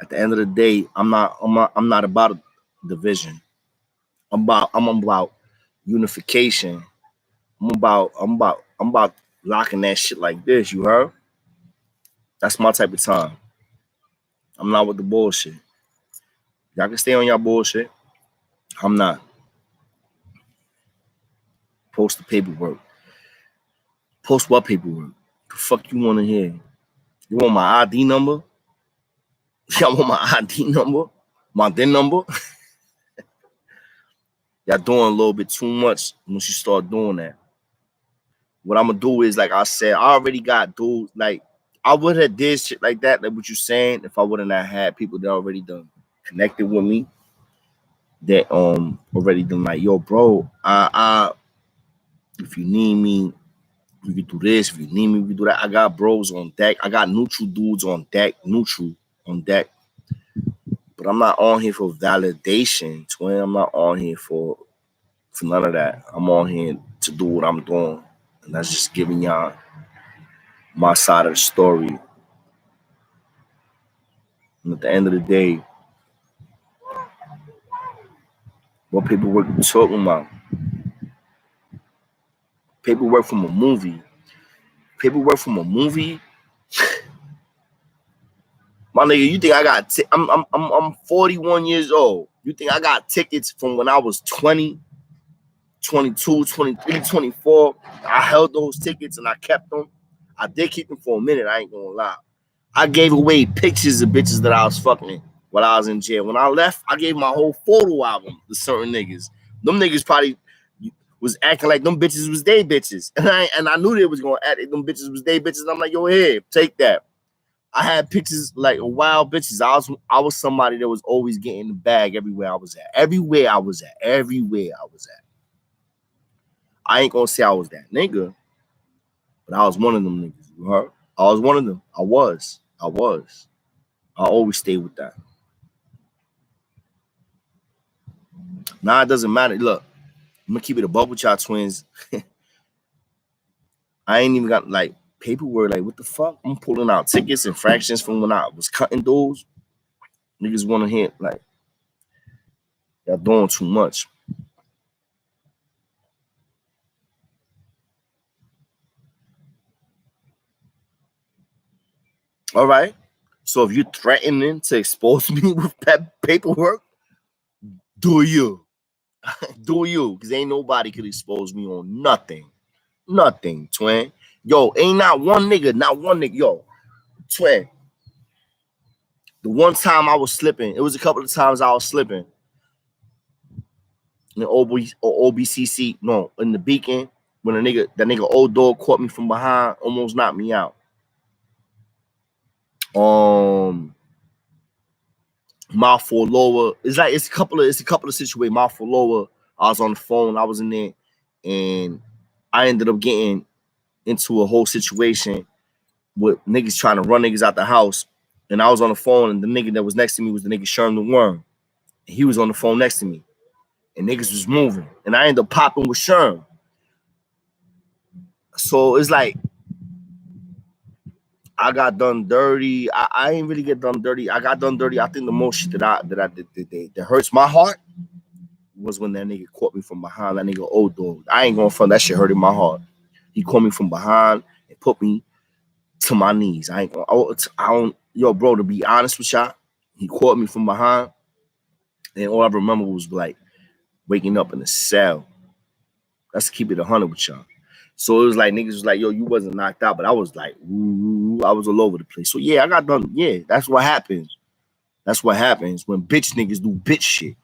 At the end of the day, I'm not about a division. I'm about unification. I'm about locking that shit like this. You heard? That's my type of time. I'm not with the bullshit. Y'all can stay on y'all bullshit. I'm not. Post the paperwork. Post what paperwork? The fuck you want to hear? You want my ID number? Y'all want my ID number? My DIN number? Y'all doing a little bit too much once you start doing that. What I'm gonna do is, like I said, I already got dudes. Like, I would have did shit like that, like what you saying, if I wouldn't have had people that already done connected with me, that already done like, yo, bro, if you need me, we can do this. If you need me, we can do that. I got bros on deck. I got neutral dudes on deck. But I'm not on here for validation, twin. I'm not on here for none of that. I'm on here to do what I'm doing. And that's just giving y'all my side of the story. And at the end of the day, what paperwork we talking about? Paperwork from a movie. Paperwork from a movie. My nigga, you think I got? I'm 41 years old. You think I got tickets from when I was 20 22, 23, 24. I held those tickets and I kept them. I did keep them for a minute. I ain't gonna lie. I gave away pictures of bitches that I was fucking while I was in jail. When I left, I gave my whole photo album to certain niggas. Them niggas probably was acting like them bitches was they bitches. And I knew they was gonna act like them bitches was they bitches. And I'm like, yo, here, take that. I had pictures like wild bitches. I was somebody that was always getting the bag everywhere I was at. Everywhere I was at. I ain't gonna say I was that nigga, but I was one of them niggas. You heard? I was one of them. I was. I always stay with that. Nah, it doesn't matter. Look, I'm gonna keep it above with y'all twins. I ain't even got like paperwork. Like, what the fuck? I'm pulling out tickets and fractions from when I was cutting those. Niggas wanna hear like y'all doing too much. All right. So if you're threatening to expose me with that paperwork, do you? Do you? Because ain't nobody could expose me on nothing. Nothing, twin. Yo, ain't not one nigga. Yo, twin. The one time I was slipping, it was a couple of times I was slipping. In OBCC, no, in the Beacon, when that nigga old dog caught me from behind, almost knocked me out. Mouthful lower. It's a couple of situations. Mouthful lower. I was on the phone. I was in there, and I ended up getting into a whole situation with niggas trying to run niggas out the house. And I was on the phone, and the nigga that was next to me was the nigga Sherm the Worm. And he was on the phone next to me, and niggas was moving, and I ended up popping with Sherm. So it's like I got done dirty. I ain't really get done dirty. I got done dirty. I think the most shit that I did that hurts my heart was when that nigga caught me from behind. That nigga old dog. I ain't gonna front. That shit hurted my heart. He caught me from behind and put me to my knees. I don't. Yo, bro. To be honest with y'all, he caught me from behind, and all I remember was like waking up in a cell. Let's keep it 100 with y'all. So it was like niggas was like, yo, you wasn't knocked out, but I was like, ooh, I was all over the place. So yeah, I got done. Yeah, that's what happens. That's what happens when bitch niggas do bitch shit.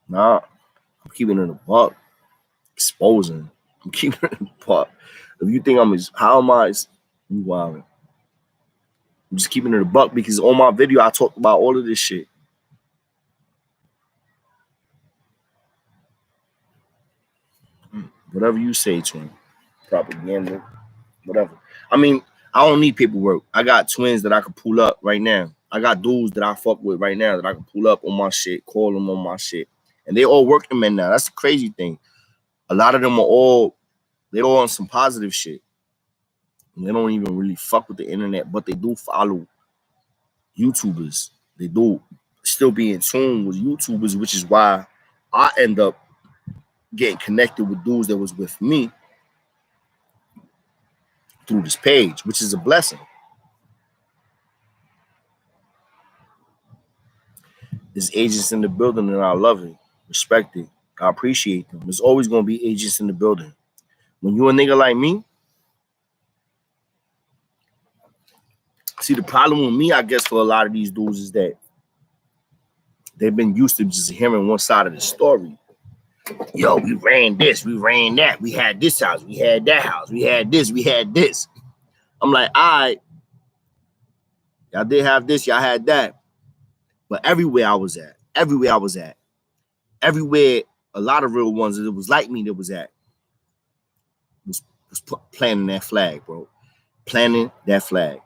Nah, I'm keeping it in the buck. Exposing. I'm keeping it in the buck. If you think how am I? You wildin'. I'm just keeping it in the buck because on my video I talked about all of this shit. Whatever you say, twin. Propaganda. Whatever. I mean, I don't need paperwork. I got twins that I can pull up right now. I got dudes that I fuck with right now that I can pull up on my shit, call them on my shit. And they all working men now. That's the crazy thing. A lot of them they're all on some positive shit. And they don't even really fuck with the internet, but they do follow YouTubers. They do still be in tune with YouTubers, which is why I end up getting connected with dudes that was with me through this page, which is a blessing. There's agents in the building and I love it, respect it, I appreciate them. There's always gonna be agents in the building. When you a nigga like me, see the problem with me, I guess for a lot of these dudes is that they've been used to just hearing one side of the story. Yo, we ran this, we ran that, we had this house, we had that house, we had this, we had this. I'm like, all right, y'all did have this, y'all had that. But everywhere I was at, everywhere a lot of real ones that was like me that was at, was planting that flag, bro. Planting that flag.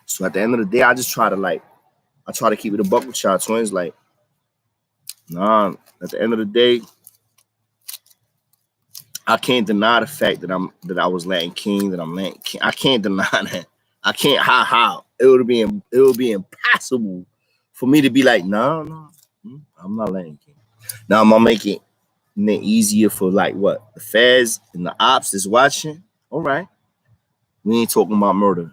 So at the end of the day, I try to keep it a buck with y'all twins. Like, nah, at the end of the day, I can't deny the fact that I was Latin King, that I'm Latin King. I can't deny that. I can't how. It would be impossible for me to be like, no, I'm not Latin King. Now I'm gonna make it easier for like what? The feds and the ops is watching. All right. We ain't talking about murder.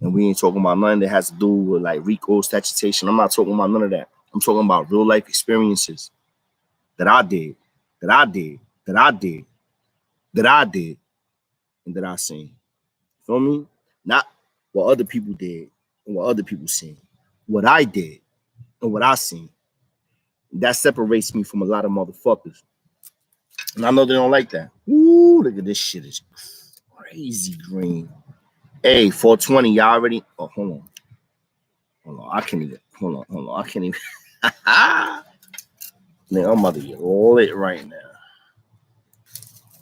And we ain't talking about nothing that has to do with like RICO statutation. I'm not talking about none of that. I'm talking about real life experiences that I did, that I did, that I did, that I did, and that I seen. Feel me? Not what other people did and what other people seen. What I did and what I seen. That separates me from a lot of motherfuckers. And I know they don't like that. Ooh, look at this shit. It's crazy green. Hey, 420, y'all already. Oh, hold on. Hold on. I can't even. Hold on. I can't even. Man, I'm about to get lit right now.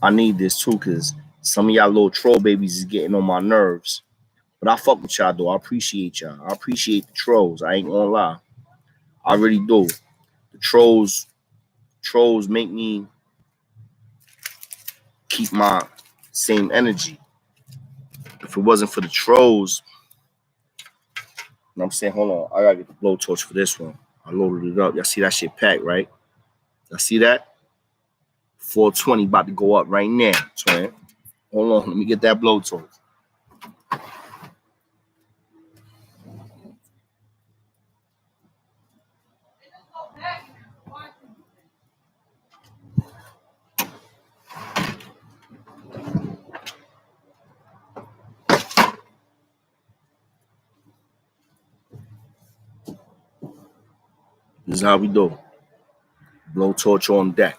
I need this too, because some of y'all little troll babies is getting on my nerves. But I fuck with y'all, though. I appreciate y'all. I appreciate the trolls. I ain't gonna lie. I really do. The trolls make me keep my same energy. If it wasn't for the trolls, I'm saying, hold on, I gotta get the blowtorch for this one. I loaded it up. Y'all see that shit packed, right? Y'all see that? 420 about to go up right now, twin. Hold on, let me get that blowtorch. This is how we do. Blowtorch on deck.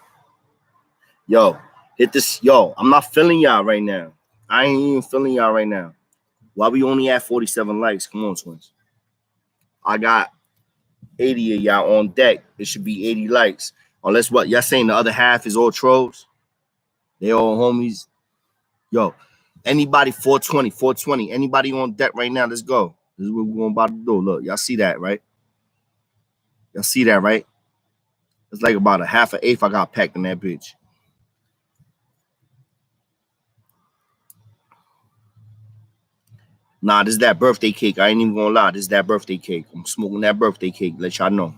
Yo, hit this. Yo, I'm not feeling y'all right now. I ain't even feeling y'all right now. Why we only at 47 likes? Come on, twins. I got 80 of y'all on deck. It should be 80 likes. Unless what? Y'all saying the other half is all trolls? They all homies. Yo, anybody 420. Anybody on deck right now? Let's go. This is what we're about to do. Look, y'all see that, right? Y'all see that, right? It's like about a half an eighth I got packed in that bitch. Nah, this is that birthday cake. I ain't even gonna lie. This is that birthday cake. I'm smoking that birthday cake. Let y'all know.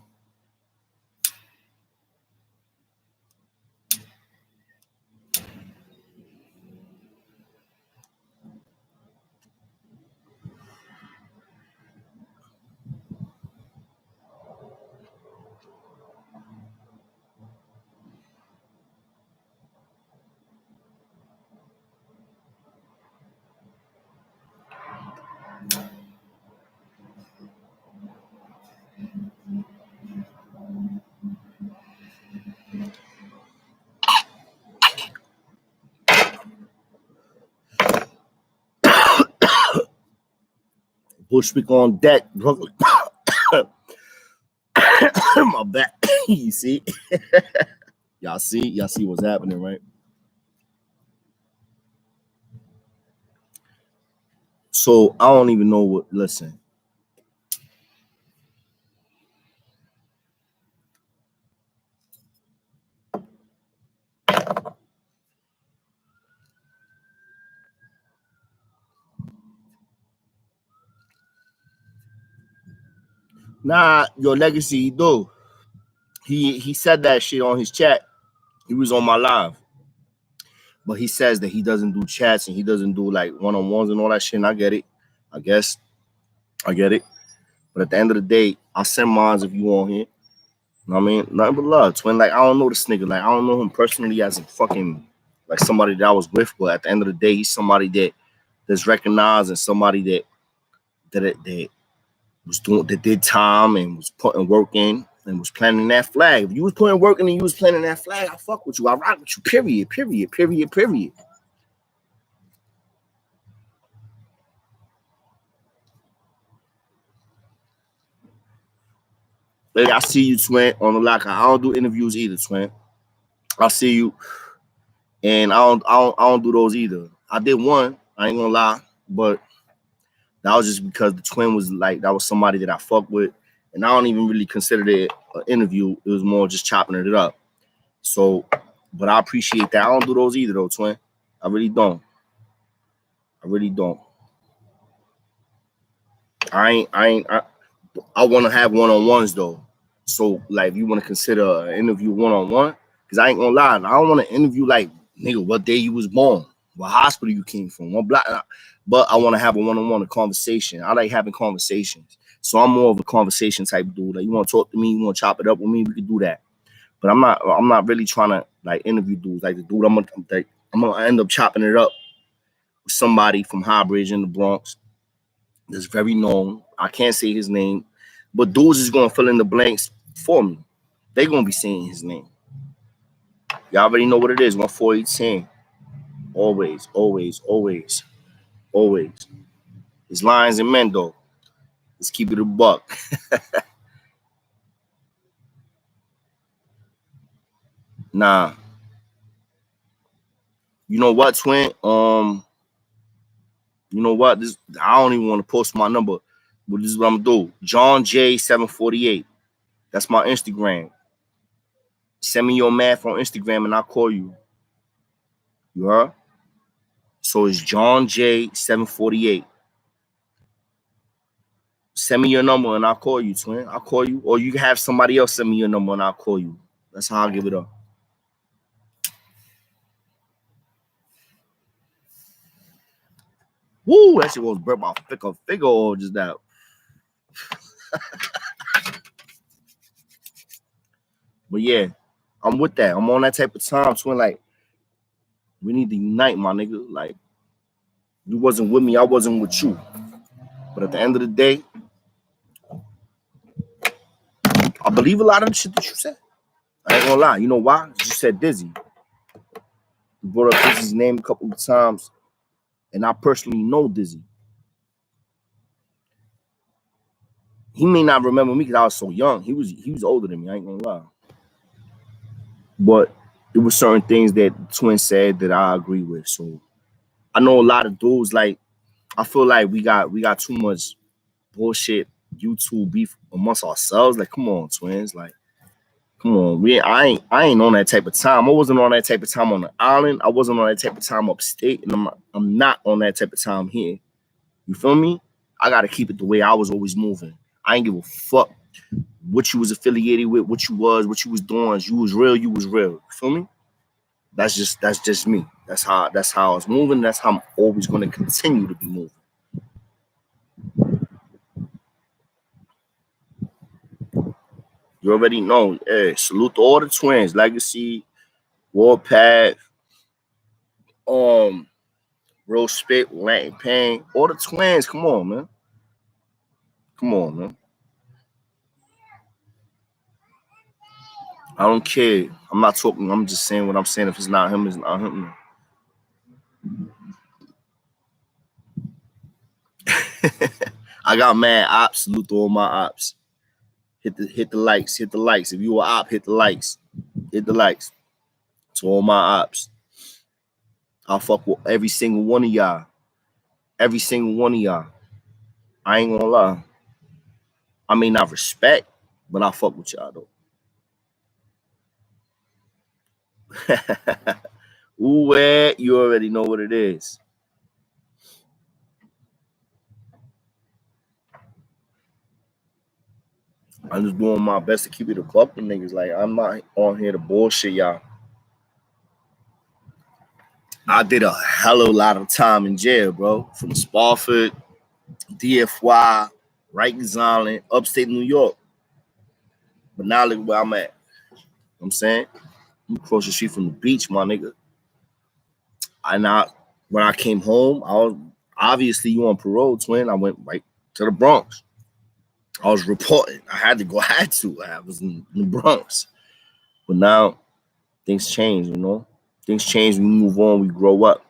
Bushwick on deck, Brooklyn. My back. You see? Y'all see what's happening, right? So I don't even know what. Listen. Nah, your legacy, he do. He said that shit on his chat. He was on my live. But he says that he doesn't do chats and he doesn't do like one-on-ones and all that shit. And I get it. I guess. I get it. But at the end of the day, I'll send mines if you want here. You know what I mean? Nothing but love, twin. Like, I don't know this nigga. Like, I don't know him personally as a fucking, like, somebody that I was with. But at the end of the day, he's somebody that's recognized and somebody that was doing, that did time and was putting work in and was planting that flag. If you was putting work in and you was planting that flag, I fuck with you. I rock with you, period. Lady, I see you, twin, on the locker. I don't do interviews either, twin. I see you, and I don't do those either. I did one, I ain't gonna lie, but that was just because the twin was like, that was somebody that I fuck with, and I don't even really consider it an interview. It was more just chopping it up. So, but I appreciate that. I don't do those either, though, twin. I really don't. I want to have one-on-ones though. So like, if you want to consider an interview one-on-one, because I ain't gonna lie, I don't want to interview like, nigga, what day you was born, what hospital you came from, what block. But I want to have a one-on-one conversation. I like having conversations. So I'm more of a conversation type dude. Like, you want to talk to me, you want to chop it up with me, we can do that. But I'm not really trying to like interview dudes. Like the dude I'm gonna end up chopping it up with somebody from Highbridge in the Bronx that's very known. I can't say his name, but dudes is gonna fill in the blanks for me. They gonna be saying his name. Y'all already know what it is. 14810. Always, always, always, always. It's Lions and Men though. Let's keep it a buck. Nah. You know what, twin? You know what? This I don't even want to post my number, but this is what I'm gonna do. John J748. That's my Instagram. Send me your math on Instagram and I'll call you. You heard? So it's John J748. Send me your number and I'll call you, twin. I'll call you. Or you can have somebody else send me your number and I'll call you. That's how I'll give it up. Woo, that shit was burnt my figure or just that. But yeah, I'm with that. I'm on that type of time, twin. Like, we need to unite, my nigga. Like, you wasn't with me, I wasn't with you. But at the end of the day, I believe a lot of the shit that you said. I ain't gonna lie. You know why? You said Dizzy. You brought up Dizzy's name a couple of times, and I personally know Dizzy. He may not remember me because I was so young. He was older than me. I ain't gonna lie. But there were certain things that Twin said that I agree with. So I know a lot of dudes. Like, I feel like we got too much bullshit YouTube beef amongst ourselves. Like, come on, twins. Like, come on. I ain't on that type of time. I wasn't on that type of time on the island. I wasn't on that type of time upstate, and I'm not on that type of time here. You feel me? I gotta keep it the way I was always moving. I ain't give a fuck what you was affiliated with, what you was doing. You was real, you was real. You feel me? That's just me. That's how I was moving. That's how I'm always gonna continue to be moving. You already know. Hey, salute to all the twins. Legacy, Warpath, Real Spit, Latin Pain, all the twins. Come on, man. Come on, man. I don't care. I'm not talking. I'm just saying what I'm saying. If it's not him, it's not him. I got mad ops. Salute to all my ops. Hit the likes. Hit the likes. If you a op, hit the likes. Hit the likes. To all my ops. I'll fuck with every single one of y'all. Every single one of y'all. I ain't gonna lie. I may not respect, but I fuck with y'all though. Ooh, you already know what it is. I'm just doing my best to keep it a buck with niggas. Like, I'm not on here to bullshit y'all. I did a hell of a lot of time in jail, bro. From Spofford, DFY, Rikers Island, upstate New York. But now look where I'm at. You know what I'm saying? I'm across the street from the beach, my nigga. When I came home, I was obviously you on parole, twin. I went right to the Bronx. I was reporting. I had to go. I was in the Bronx. But now things change, you know. Things change. We move on. We grow up.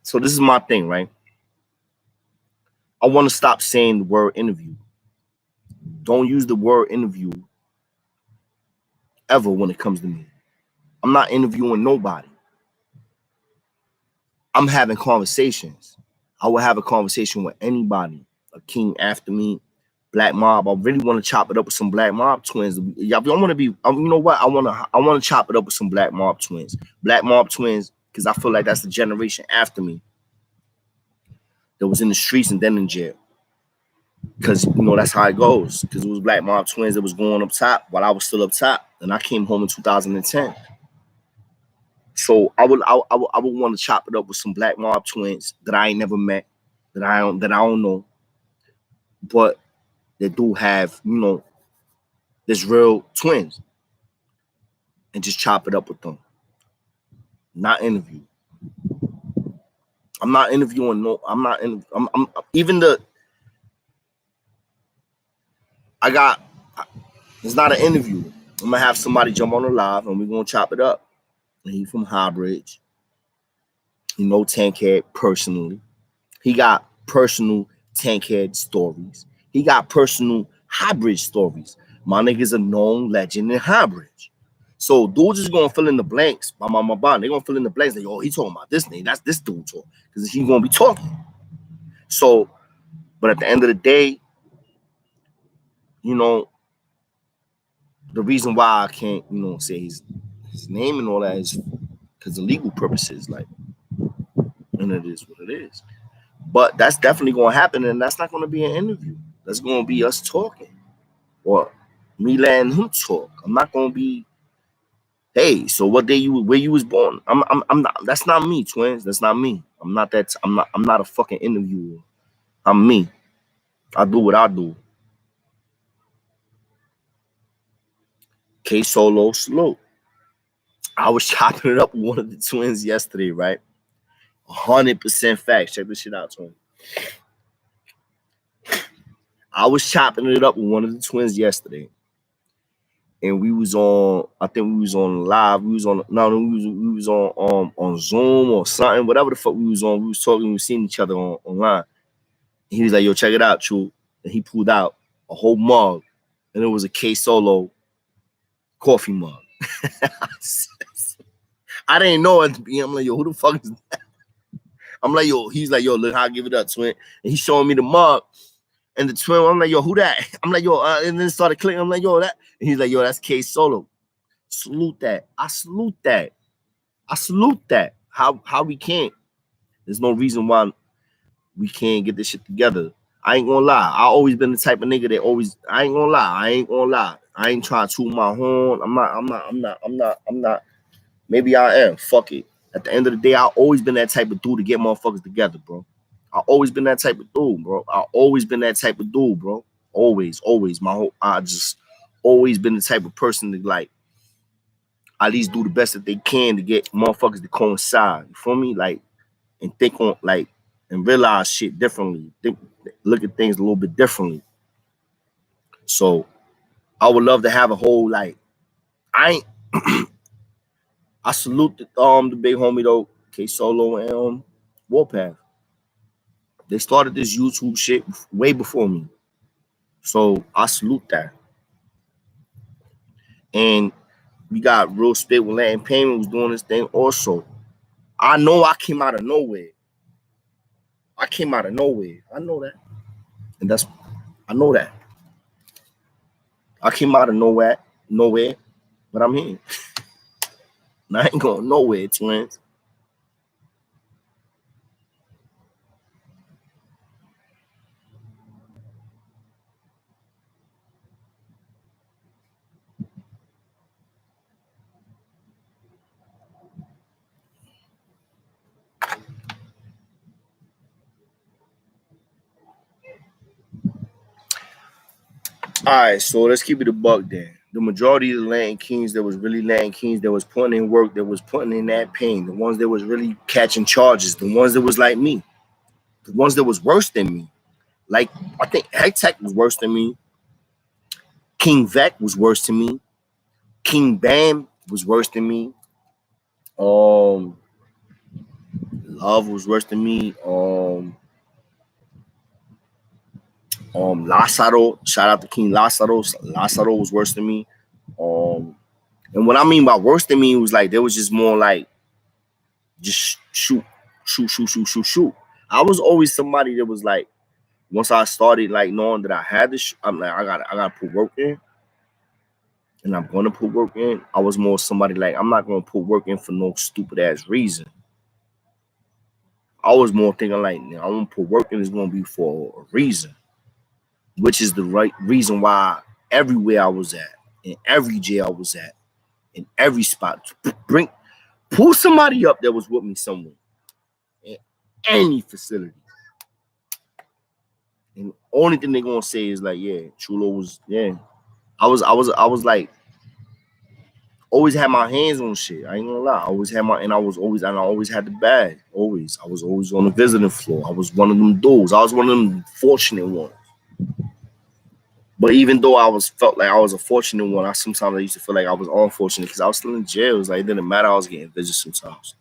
So this is my thing, right? I want to stop saying the word interview. Don't use the word interview ever when it comes to me. I'm not interviewing nobody. I'm having conversations. I will have a conversation with anybody. A king after me, Black Mob. I really want to chop it up with some Black Mob twins. Y'all want to be. You know what? I want to chop it up with some Black Mob twins. Black Mob twins, because I feel like that's the generation after me that was in the streets and then in jail. Because, you know, that's how it goes. Because it was Black Mob Twins that was going up top while I was still up top. And I came home in 2010. So I would want to chop it up with some Black Mob Twins that I ain't never met, that I don't know, but that do have, you know, this real twins, and just chop it up with them. Not interview. I'm not interviewing. No, I'm not. I'm even the. I got. It's not an interview. I'm gonna have somebody jump on the live, and we're gonna chop it up. And he from Highbridge. He know Tankhead personally. He got personal Tankhead stories. He got personal Highbridge stories. My nigga's a known legend in Highbridge. So dudes is gonna fill in the blanks. They're gonna fill in the blanks. Like, oh, he talking about this name. That's this dude talk. Because he's gonna be talking. So, but at the end of the day, you know, the reason why I can't, you know, say his name and all that is because of legal purposes, like, and it is what it is. But that's definitely gonna happen, and that's not gonna be an interview. That's gonna be us talking. Or me letting him talk. I'm not gonna be, hey, so what day where you was born? I'm not, that's not me, twins. That's not me. I'm not a fucking interviewer. I'm me. I do what I do. K Solo salute. I was chopping it up with one of the twins yesterday, right? 100% facts. Check this shit out, twin. I was chopping it up with one of the twins yesterday. And we was on, I think we was on live. We was on on Zoom or something, whatever the fuck we was on. We was talking, we was seeing each other online. And he was like, yo, check it out, Chu. And he pulled out a whole mug. And it was a K Solo coffee mug. I didn't know it. I'm like, yo, who the fuck is that? I'm like, yo, he's like, yo, look how I give it up, twin. And he's showing me the mug. And the twin, I'm like, yo, who that? I'm like, yo, and then started clicking. I'm like, yo, that. And he's like, yo, that's K Solo. Salute that. I salute that. I salute that. How we can't. There's no reason why we can't get this shit together. I ain't gonna lie. I always been the type of nigga that always. I ain't gonna lie. I ain't trying to toot my horn. I'm not. Maybe I am. Fuck it. At the end of the day, I always been that type of dude to get motherfuckers together, bro. I always been that type of dude, bro. I always been that type of dude, bro. Always. I just always been the type of person that, like, at least do the best that they can to get motherfuckers to coincide. You feel me? Like, and think on, like, and realize shit differently. Look at things a little bit differently. So I would love to have a whole, like, I salute the big homie though, K Solo and Warpath. They started this YouTube shit way before me. So I salute that. And we got Real Spit with Latin Payment was doing this thing also. I know I came out of nowhere. I know that. And I know that. I came out of nowhere, but I'm here. And I ain't going nowhere, twins. All right, so let's keep it a buck then. The majority of the Latin Kings that was really Latin Kings that was putting in work, that was putting in that pain, the ones that was really catching charges, the ones that was like me, the ones that was worse than me. Like, I think Hectech was worse than me. King Vec was worse than me. King Bam was worse than me. Love was worse than me. Lazaro, shout out to King Lazaro. Lazaro was worse than me. And what I mean by worse than me was like there was just more like just shoot. I was always somebody that was like, once I started like knowing that I had this, I'm like, I gotta put work in. And I'm gonna put work in. I was more somebody like, I'm not gonna put work in for no stupid ass reason. I was more thinking like, I'm gonna put work in is gonna be for a reason. which is the right reason why everywhere I was at, in every jail I was at, in every spot, pull somebody up that was with me somewhere, in any facility. And the only thing they're gonna say is like, yeah, Chulo was, yeah. I was like, always had my hands on shit. I ain't gonna lie. I always had my, and I always had the bag. Always. I was always on the visiting floor. I was one of them dudes. I was one of them fortunate ones. But even though felt like I was a fortunate one, sometimes I used to feel like I was unfortunate because I was still in jail. It was like, it didn't matter. I was getting visits sometimes.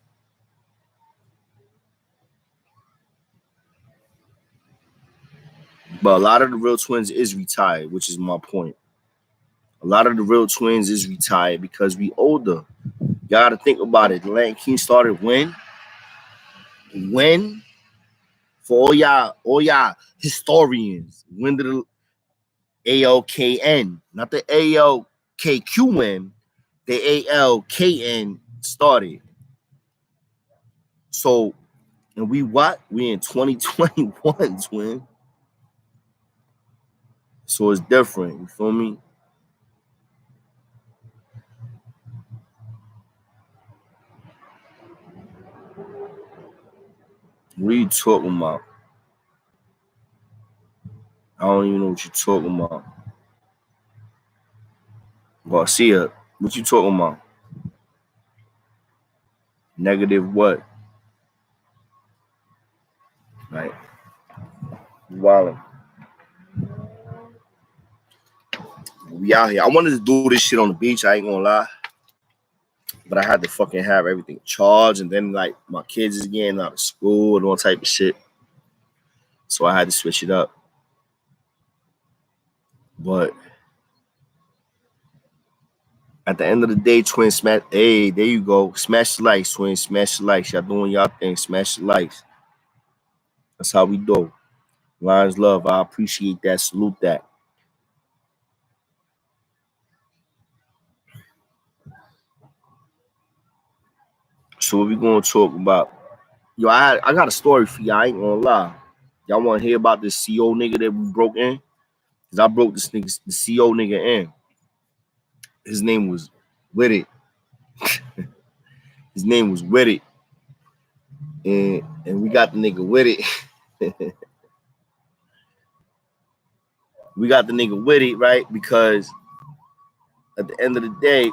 But a lot of the real twins is retired, which is my point. A lot of the real twins is retired because we older. You gotta think about it. The Latin King started when? When? For all y'all historians, when did the ALKN, not the ALKQN, the ALKN started? So, and we what? We in 2021, twin. So it's different. You feel me? What are you talking about? I don't even know what you're talking about. Garcia, what you talking about? Negative what? Right? Wildin'. We out here. I wanted to do this shit on the beach. I ain't gonna lie. But I had to fucking have everything charged, and then like my kids is getting out of school and all type of shit. So I had to switch it up. But at the end of the day, twin, smash. Hey, there you go. Smash the likes, twin. Smash the likes. Y'all doing y'all thing. Smash the likes. That's how we do. Lions love. I appreciate that. Salute that. So what we gonna talk about? Yo, I got a story for y'all. I ain't gonna lie. Y'all wanna hear about this CO nigga that we broke in? Cause I broke this nigga, the CO nigga in. His name was With It. His name was With It. And we got the nigga with it. We got the nigga with it, right? Because at the end of the day,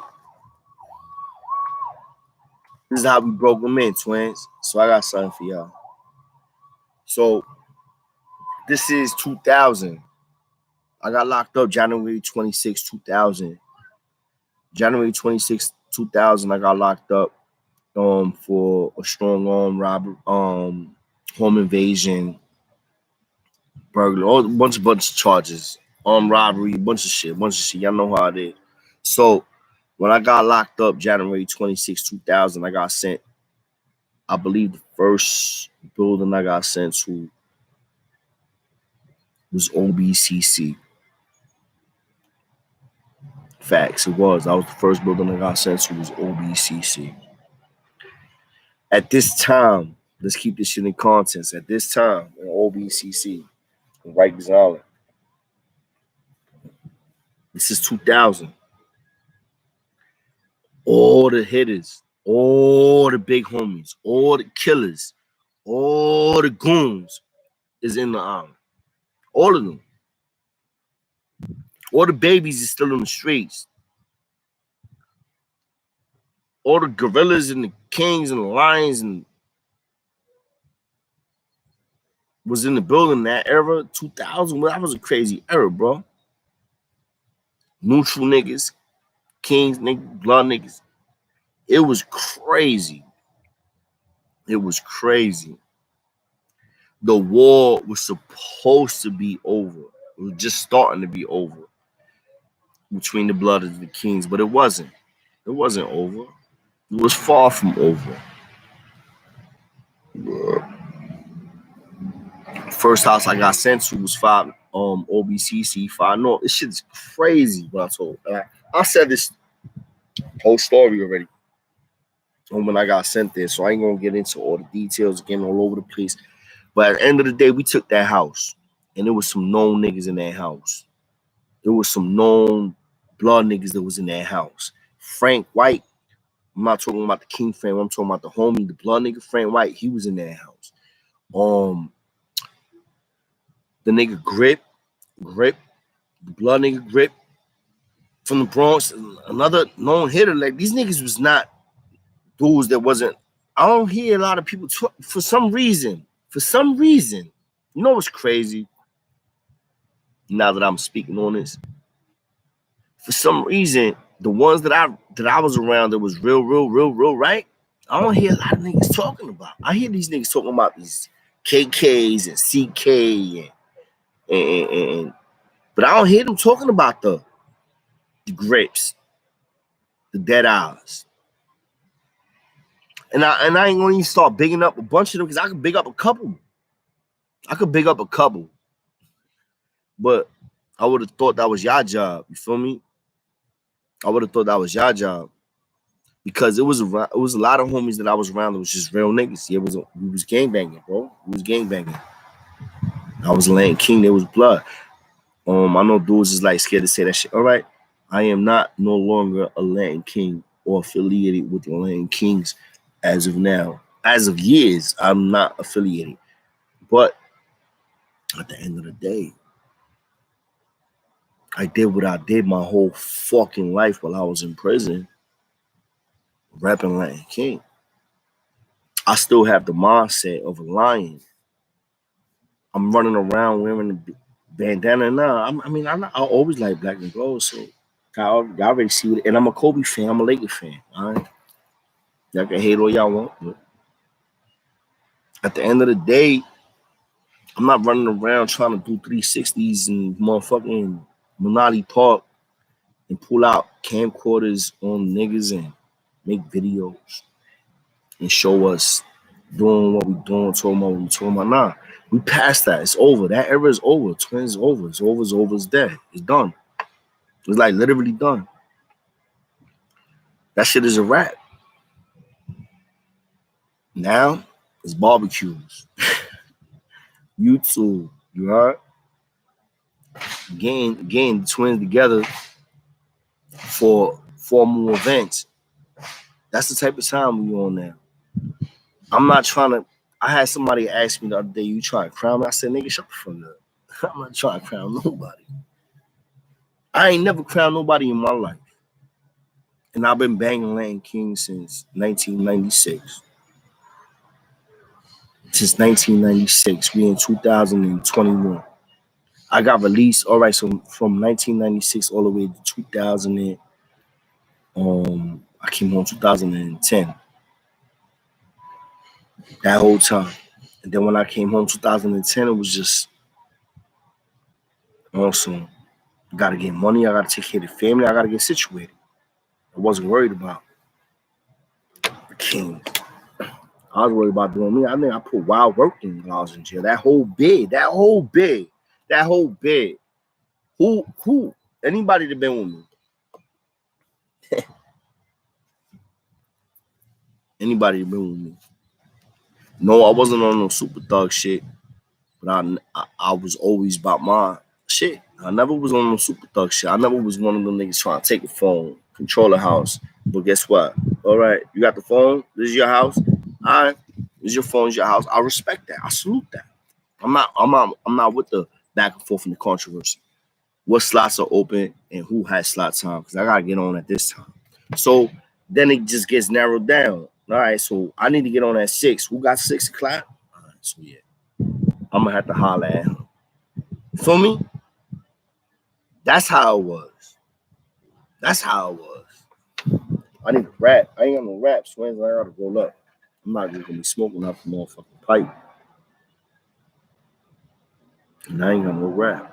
this is how we broke them in, twins. So I got something for y'all. So this is 2000. I got locked up January 26, 2000. January 26, 2000, I got locked up for a strong arm robbery, home invasion, burglary, all a bunch of charges, armed robbery, a bunch of shit. Y'all know how it is. So when I got locked up January 26, 2000, I got sent. I believe the first building I got sent to was obcc. Facts, it was. That was the first building I got sent to was obcc. At this time, let's keep this shit in context. At this time, in obcc, in Rikers Island, this is 2000. All the hitters, all the big homies, all the killers, all the goons is in the island. All of them. All the babies is still in the streets. All the gorillas and the kings and the lions and was in the building that era. 2000, well, that was a crazy era, bro. Neutral niggas, kings, niggas, blood niggas. It was crazy. It was crazy. The war was supposed to be over. It was just starting to be over between the blood of the kings, but it wasn't. It wasn't over. It was far from over. First house I got sent to was 5 OBCC 5 North. This shit's crazy. What I told. I said this whole story already when I got sent there, so I ain't gonna get into all the details again all over the place. But at the end of the day, we took that house. and there was some known niggas in that house. There was some known blood niggas that was in that house. Frank White, I'm not talking about the King family, I'm talking about the homie, the blood nigga Frank White, he was in that house. The nigga Grip, the blood nigga Grip from the Bronx, another known hitter. Like these niggas was not dudes that wasn't. I don't hear a lot of people talk for some reason. For some reason, you know what's crazy? Now that I'm speaking on this, for some reason, the ones that I was around that was real, right? I don't hear a lot of niggas talking about. I hear these niggas talking about these KKs and CK and but I don't hear them talking about the Grips, the Dead Eyes. And I ain't gonna even start bigging up a bunch of them because I could big up a couple. But I would have thought that was your job. You feel me? I would have thought that was your job because it was a lot of homies that I was around that was just real niggas. Yeah, we was gangbanging, bro. We was gangbanging. I was Land King. There was blood. I know dudes is like scared to say that shit. All right, I am not no longer a Latin King or affiliated with the Latin Kings as of now. As of years, I'm not affiliated. But at the end of the day, I did what I did my whole fucking life while I was in prison, rapping Latin King. I still have the mindset of a lion. I'm running around wearing a bandana now. I always like black and gold, so y'all already see it. And I'm a Kobe fan. I'm a Lakers fan. All right, y'all can hate all y'all want, but at the end of the day, I'm not running around trying to do 360s and motherfucking Monati Park and pull out camcorders on niggas and make videos and show us doing what we doing, talking about what we talking about. Nah, we passed that. It's over. That era is over. Twins is over. It's over. It's over. It's dead. It's done. It's like literally done. That shit is a wrap. Now it's barbecues. YouTube. You heard? Getting the twins together for formal events. That's the type of time we on now. I'm not trying to. I had somebody ask me the other day, "You trying to crown me?" I said, "Nigga, shut the fuck up. I'm not trying to crown nobody. I ain't never crowned nobody in my life, and I've been banging Latin King since 1996. Since 1996, we in 2021. I got released. All right, so from 1996 all the way to 2000 and I came home 2010. That whole time, and then when I came home 2010, it was just awesome. I gotta get money. I gotta take care of the family. I gotta get situated. I wasn't worried about the king. I was worried about doing me. I think I put wild work in when I was in jail. That whole bid. Who? Anybody that been with me? Anybody that been with me? No, I wasn't on no super thug shit, but I was always about my shit. I never was on no super thug shit. I never was one of them niggas trying to take a phone, control the house. But guess what? All right, you got the phone. This is your house. All right, this is your phone. This is your house. I respect that. I salute that. I'm not with the back and forth in the controversy. What slots are open and who has slot time? Because I gotta get on at this time. So then it just gets narrowed down. All right, so I need to get on at 6. Who got 6 o'clock? All right, so yeah, I'm gonna have to holler at him. You feel me? That's how it was. That's how it was. I need to rap. I ain't got no rap. Swings, I gotta roll up. I'm not just gonna be smoking up the motherfucking pipe. And I ain't got no rap.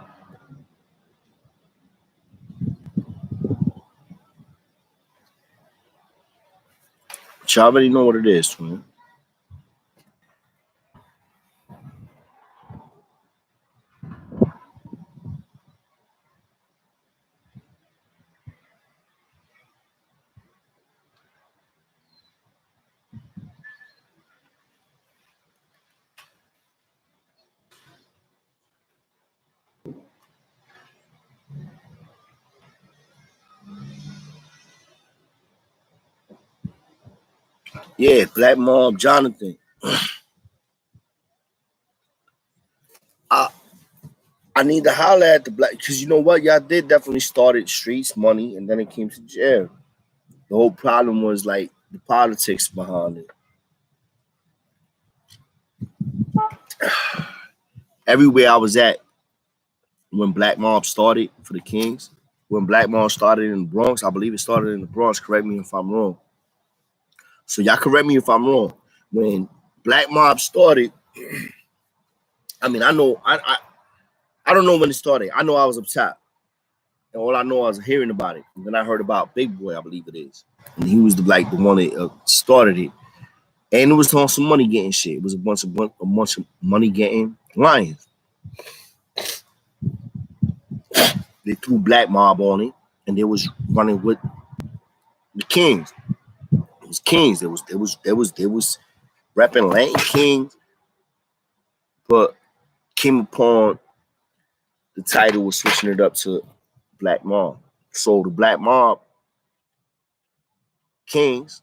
But y'all already know what it is, man. Yeah, Black Mob Jonathan. I I need to holler at the black because you know what, y'all did definitely started streets money and then it came to jail. The whole problem was like the politics behind it. Everywhere I was at when Black Mob started for the Kings, when Black Mob started in the Bronx, I believe it started in the Bronx. Correct me if I'm wrong. So y'all correct me if I'm wrong. When Black Mob started, I mean I don't know when it started. I know I was up top. And all I know I was hearing about it. And then I heard about Big Boy, I believe it is. And he was the one that started it. And it was on some money getting shit. It was a bunch of money getting lions. They threw Black Mob on it, and they was running with the Kings. It was Kings. There was rapping Latin Kings, but came upon the title was switching it up to Black Mob. So the Black Mob Kings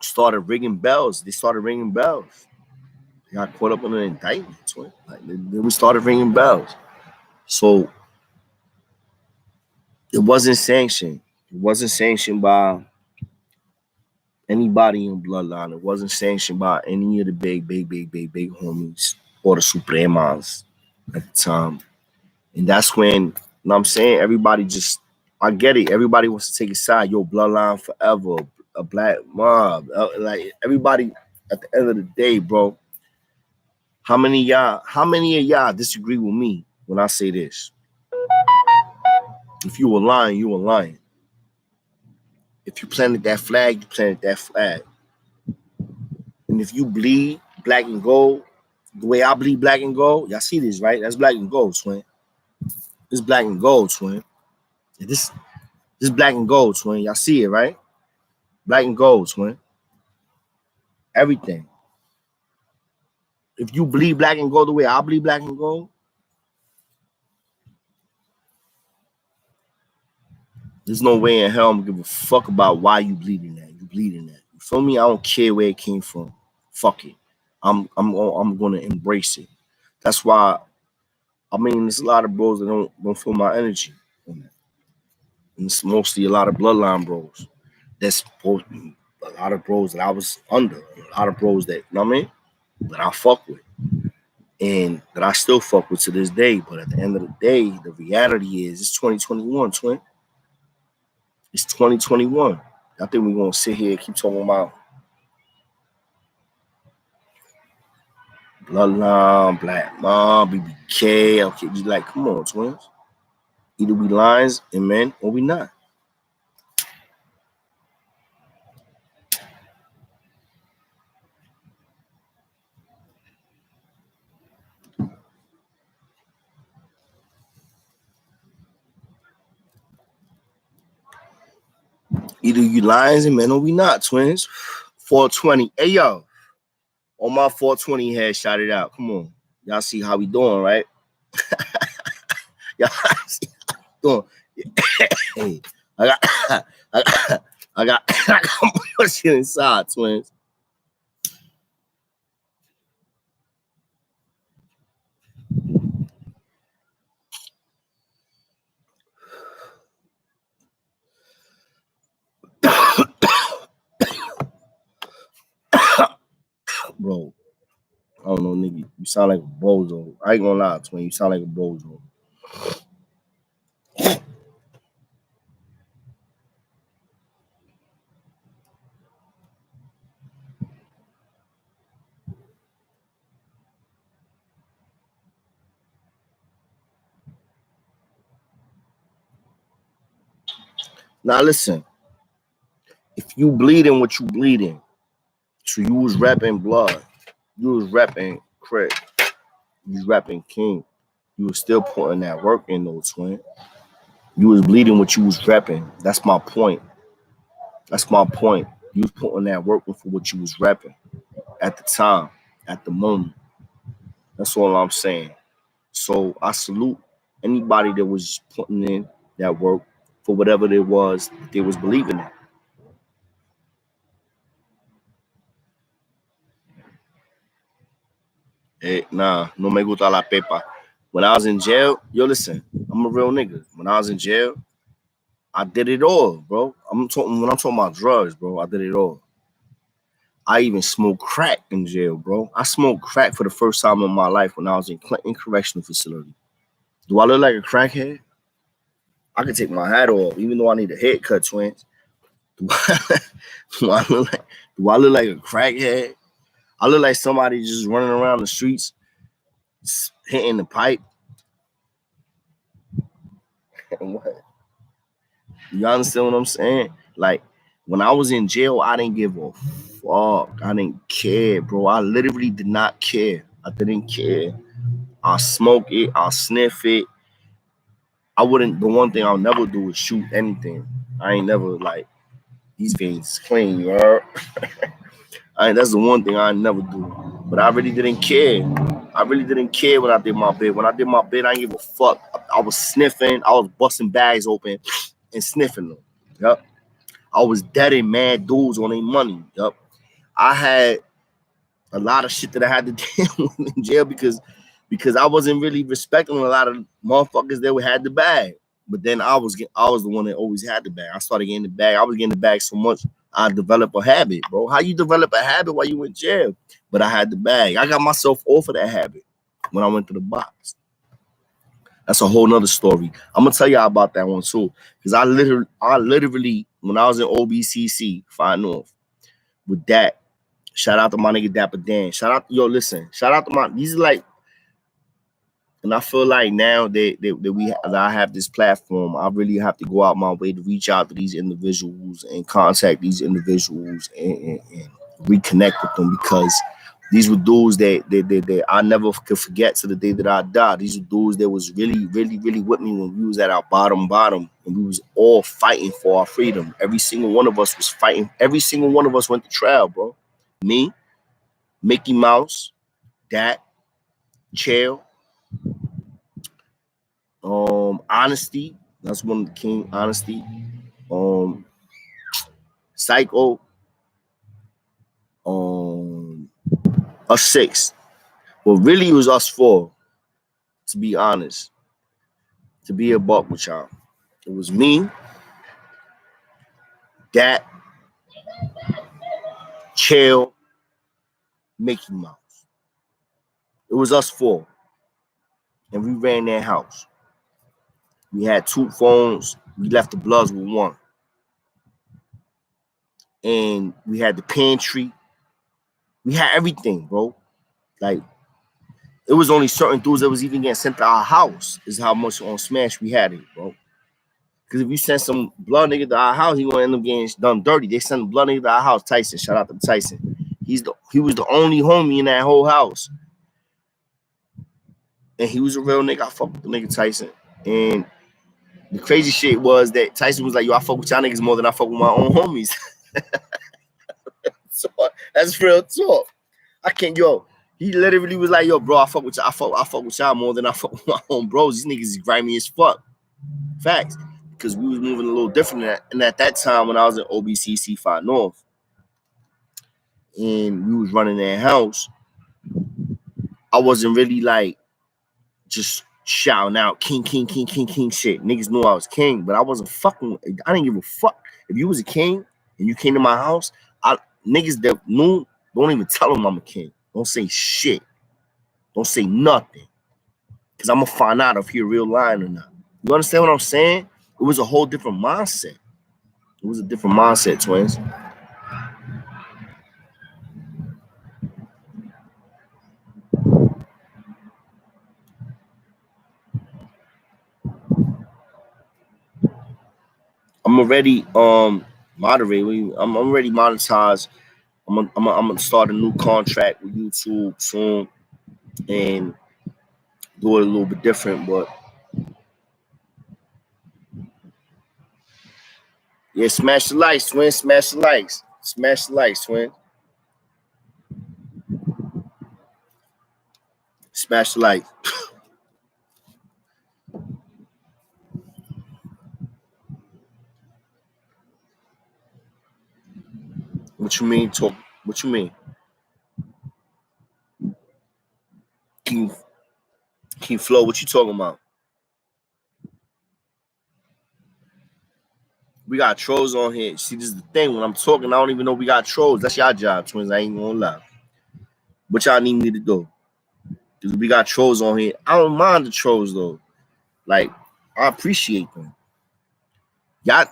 started ringing bells. They started ringing bells. They got caught up in an indictment. Like they started ringing bells. So it wasn't sanctioned. It wasn't sanctioned by anybody in Bloodline. It wasn't sanctioned by any of the big homies or the Supremas at the time. And that's when, you know what I'm saying, everybody just, I get it. Everybody wants to take a side. Yo, Bloodline forever, a Black Mob. Like everybody at the end of the day, bro, how many of y'all disagree with me when I say this? If you were lying, you were lying. If you planted that flag, you planted that flag. And if you bleed black and gold, the way I bleed black and gold, y'all see this, right? That's black and gold, twin. This black and gold, twin. This black and gold, twin. Y'all see it, right? Black and gold, twin. Everything. If you bleed black and gold the way I bleed black and gold, there's no way in hell I'm gonna give a fuck about why you bleeding that. You bleeding that. You feel me? I don't care where it came from. Fuck it. I'm gonna embrace it. That's why I mean there's a lot of bros that don't feel my energy. And it's mostly a lot of bloodline bros. That's supposed to be a lot of bros that I was under. A lot of bros that, you know what I mean? That I fuck with. And that I still fuck with to this day. But at the end of the day, the reality is it's 2021, twin. It's 2021. I think we're gonna sit here and keep talking about Bloodline, Black Mom, BBK. Okay, just like, come on, twins. Either we lions and men or we not. Either you lions and men or we not, twins. 420. Hey yo, on my 420 head, shout it out. Come on. Y'all see how we doing, right? Y'all see how we doing. Hey, I got I got more shit inside, twins. Bro, I don't know, nigga. You sound like a bozo. I ain't gonna lie, twin. You sound like a bozo. Now listen, if you bleeding what you bleeding, so you was rapping blood, you was rapping Craig, you was rapping King, you was still putting that work in though, twin. You was bleeding what you was rapping. That's my point. That's my point. You was putting that work in for what you was rapping at the time, at the moment. That's all I'm saying. So I salute anybody that was putting in that work for whatever it was that they was believing in. Nah, no me gusta la pepa. When I was in jail, yo, listen, I'm a real nigga. When I was in jail, I did it all, bro. When I'm talking about drugs, bro, I did it all. I even smoked crack in jail, bro. I smoked crack for the first time in my life when I was in Clinton Correctional Facility. Do I look like a crackhead? I can take my hat off, even though I need a haircut, twins. Do I, do I look like a crackhead? I look like somebody just running around the streets, hitting the pipe. What? You understand what I'm saying? Like, when I was in jail, I didn't give a fuck. I didn't care, bro. I literally did not care. I didn't care. I'll smoke it. I'll sniff it. I wouldn't. The one thing I'll never do is shoot anything. I ain't never like these things clean, you heard? That's the one thing I never do. But I really didn't care. I really didn't care when I did my bid. When I did my bid, I didn't give a fuck. I was sniffing. I was busting bags open and sniffing them. Yep. I was deading mad dudes on their money. Yep. I had a lot of shit that I had to deal with in jail because I wasn't really respecting a lot of motherfuckers that had the bag. But then I was the one that always had the bag. I started getting the bag. I was getting the bag so much I developed a habit, bro. How you develop a habit while you in jail? But I had the bag. I got myself off of that habit when I went to the box. That's a whole nother story. I'm gonna tell y'all about that one too. Because I literally, when I was in OBCC, Far North, with that, shout out to my nigga Dapper Dan. Shout out, yo, listen, shout out to these are like, and I feel like now that I have this platform, I really have to go out my way to reach out to these individuals and contact these individuals and reconnect with them, because these were dudes that I never could forget to the day that I died. These were dudes that was really, really, really with me when we was at our bottom, and we was all fighting for our freedom. Every single one of us was fighting. Every single one of us went to trial, bro. Me, Mickey Mouse, Dat, Chael, Honesty. That's one of the king. Honesty. Psycho. Us six. Well, really, it was us four. To be honest, to be a buck with y'all, it was me, Dat, Chael, Mickey Mouse. It was us four, and we ran their house. We had 2 phones. We left the Bloods with 1. And we had the pantry. We had everything, bro. Like, it was only certain dudes that was even getting sent to our house is how much on Smash we had it, bro. Because if you send some blood nigga to our house, he gonna end up getting done dirty. They send the blood nigga to our house. Tyson, shout out to Tyson. He was the only homie in that whole house. And he was a real nigga. I fuck with the nigga Tyson. And the crazy shit was that Tyson was like, yo, I fuck with y'all niggas more than I fuck with my own homies. So that's real talk. I can't, yo. He literally was like, yo, bro, I fuck with y'all. I fuck with y'all more than I fuck with my own bros. These niggas is grimy as fuck. Facts. Because we was moving a little different and at that time when I was in OBCC 5 North and we was running that house, I wasn't really like just shouting out king shit. Niggas knew I was king, but I wasn't fucking. I didn't give a fuck. If you was a king and you came to my house, niggas that knew, don't even tell them I'm a king. Don't say shit. Don't say nothing. Because I'm going to find out if you're a real lion or not. You understand what I'm saying? It was a whole different mindset. It was a different mindset, twins. I'm already moderating. I'm already monetized. I'm gonna start a new contract with YouTube soon and do it a little bit different, but yeah, smash the likes, twin. Smash the likes. Smash the likes, twin. Smash the like. What you mean? Talk. What you mean? Can Keep flow. What you talking about? We got trolls on here. See, this is the thing. When I'm talking, I don't even know we got trolls. That's y'all job, twins. I ain't gonna lie. What y'all need me to do? Because we got trolls on here. I don't mind the trolls though. Like, I appreciate them. Y'all,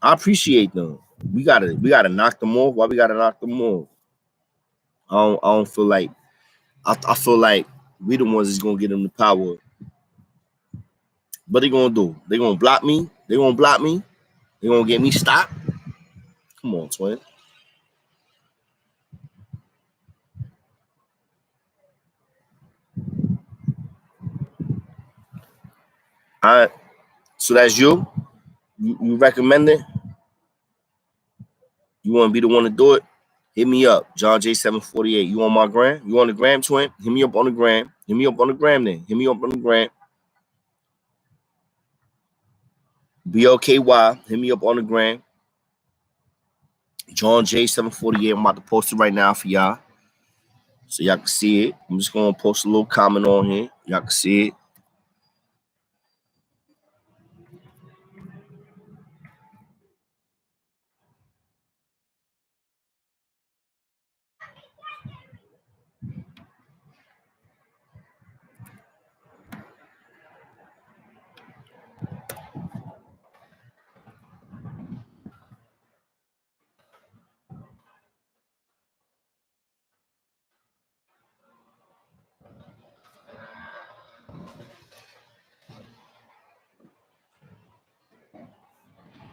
I appreciate them. We gotta knock them off. Why we gotta knock them off? I don't feel like I feel like we the ones that's gonna get them the power. What they gonna do? They gonna block me? They gonna block me? They gonna get me stopped? Come on, twin. All right. So that's you. You recommend it? You want to be the one to do it? Hit me up, John J748. You on my gram? You on the gram, twin? Hit me up on the gram. Hit me up on the gram then. Hit me up on the gram. BOKY. Hit me up on the gram. John J748. I'm about to post it right now for y'all. So y'all can see it. I'm just gonna post a little comment on here. Y'all can see it.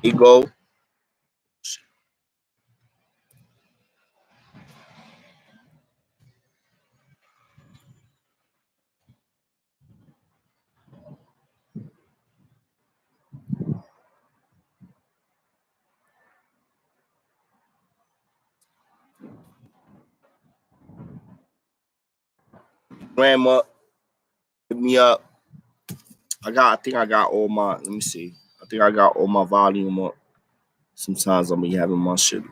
Here you go. Grandma, hit me up. I think I got all my, let me see. I think I got all my volume up. Sometimes I'm be having my shit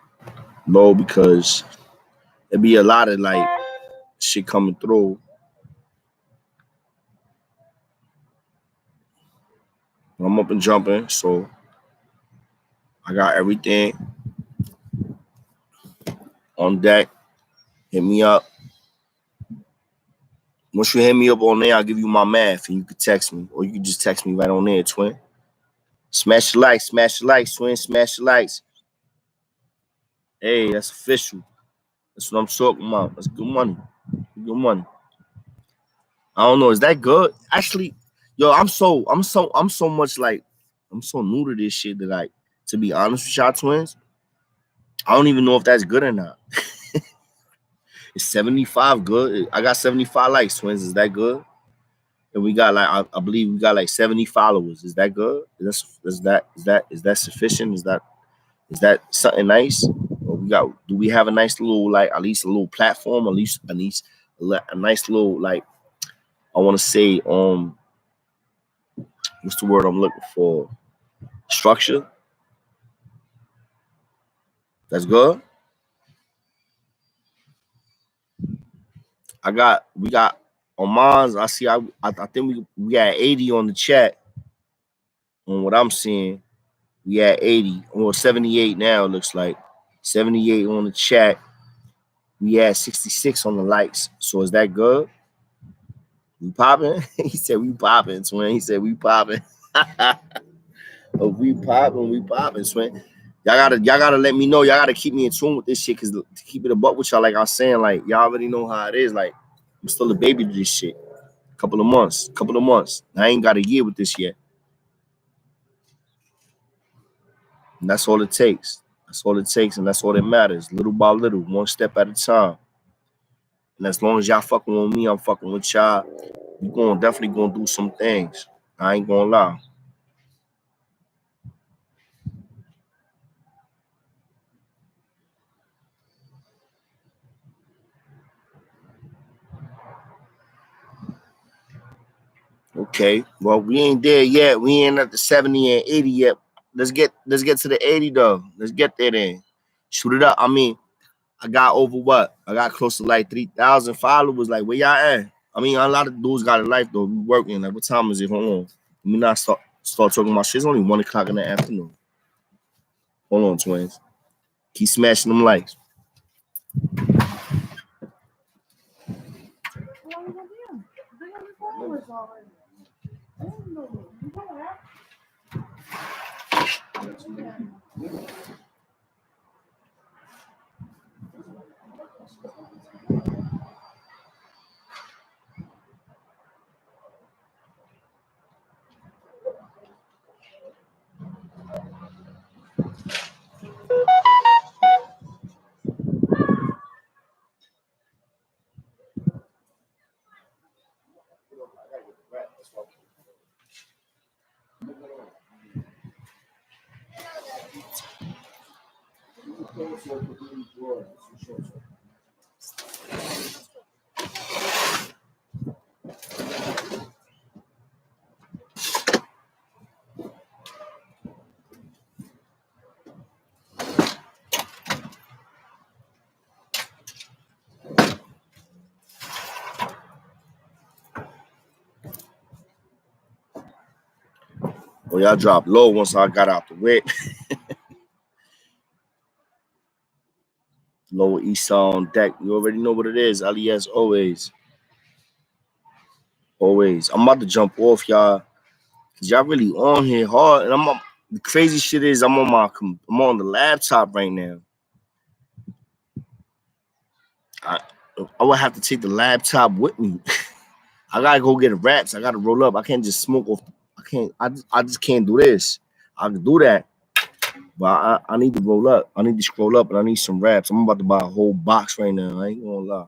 low because it be a lot of like shit coming through. I'm up and jumping, so I got everything on deck. Hit me up. Once you hit me up on there, I'll give you my math and you can text me. Or you can just text me right on there, twin. Smash the likes, twin. Smash the likes. Hey, that's official. That's what I'm talking about. That's good money. Good money. I don't know. Is that good? Actually, yo, I'm so much like I'm so new to this shit that like to be honest with y'all twins, I don't even know if that's good or not. Is 75 good? I got 75 likes, twins. Is that good? And we got like I believe we got like 70 followers. Is that good? Is that sufficient? Is that something nice? Or do we have a nice little like at least a little platform, at least a nice little like I want to say what's the word I'm looking for? Structure. That's good. We got on mines. I see. I think we got 80 on the chat. On what I'm seeing, we at 80 or 78 now. It looks like 78 on the chat. We had 66 on the likes. So is that good? We popping? He said we popping, twin. He said we popping. We popping, twin. Y'all gotta let me know. Y'all gotta keep me in tune with this shit, cause to keep it a buck with y'all, like I was saying, like y'all already know how it is. Like I'm still a baby to this shit. Couple of months. I ain't got a year with this yet. And that's all it takes. That's all it takes, and that's all that matters. Little by little, one step at a time. And as long as y'all fucking with me, I'm fucking with y'all. We definitely gonna do some things. I ain't gonna lie. Okay. Well, we ain't there yet. We ain't at the 70 and 80 yet. Let's get to the 80 though. Let's get there then. Shoot it up. I mean, I got over what? I got close to like 3,000 followers. Like where y'all at? I mean, a lot of dudes got a life though. We working. Like, what time is it? Hold on. Let me not start talking about shit. It's only 1 o'clock in the afternoon. Hold on, twins. Keep smashing them lights. Well, y'all dropped low once I got out the whip. Lower East Side on deck. You already know what it is. LES always. Always. I'm about to jump off, y'all. Cause y'all really on here hard. And the crazy shit is I'm on the laptop right now. I would have to take the laptop with me. I gotta go get a wraps. I gotta roll up. I can't just smoke off. I just can't do this. I can do that. But I need to roll up. I need to scroll up and I need some wraps. I'm about to buy a whole box right now. I ain't gonna lie.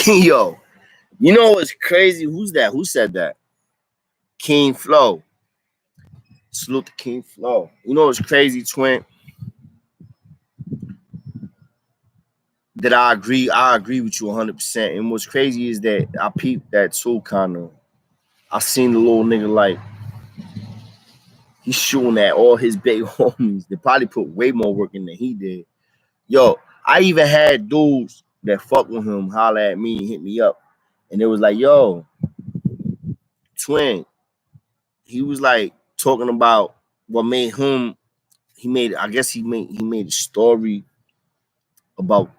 Yo, you know what's crazy? Who's that? Who said that? King Flow. Salute to King Flow. You know what's crazy, twin? That I agree with you 100%. And what's crazy is that I peeped that too, kind of. I seen the little nigga like he's shooting at all his big homies. They probably put way more work in than he did. Yo, I even had dudes that fuck with him holler at me and hit me up. And it was like, yo, twin. He was like talking about what made him. I guess he made a story about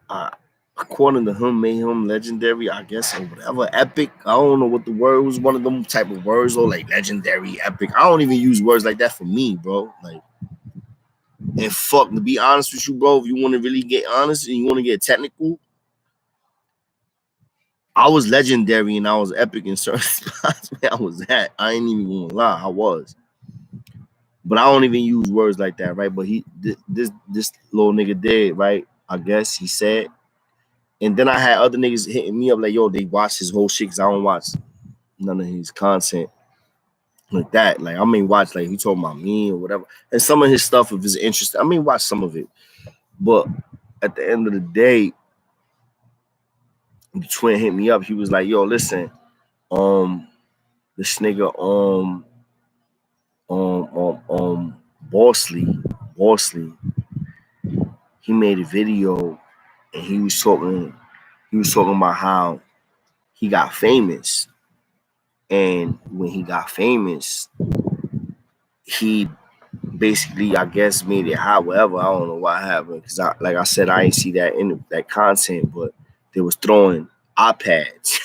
according to him, made him legendary, I guess, or whatever. Epic. I don't know what the word was, one of them type of words, or like legendary, epic. I don't even use words like that for me, bro. Like, and fuck, to be honest with you, bro, if you want to really get honest and you want to get technical, I was legendary and I was epic in certain spots where I was at. I ain't even gonna lie, I was. But I don't even use words like that, right? But this little nigga did, right? I guess he said. And then I had other niggas hitting me up like, yo, they watch his whole shit because I don't watch none of his content like that. Like, I mean, watch, like, he talking about me or whatever. And some of his stuff, if it's interesting, I mean, watch some of it. But at the end of the day, the twin hit me up. He was like, yo, listen, this nigga, Bosley, he made a video and he was talking about how he got famous. And when he got famous, he basically, I guess, made it hot, whatever. I don't know what happened. Because like I said, I ain't see that in that content, but they was throwing iPads.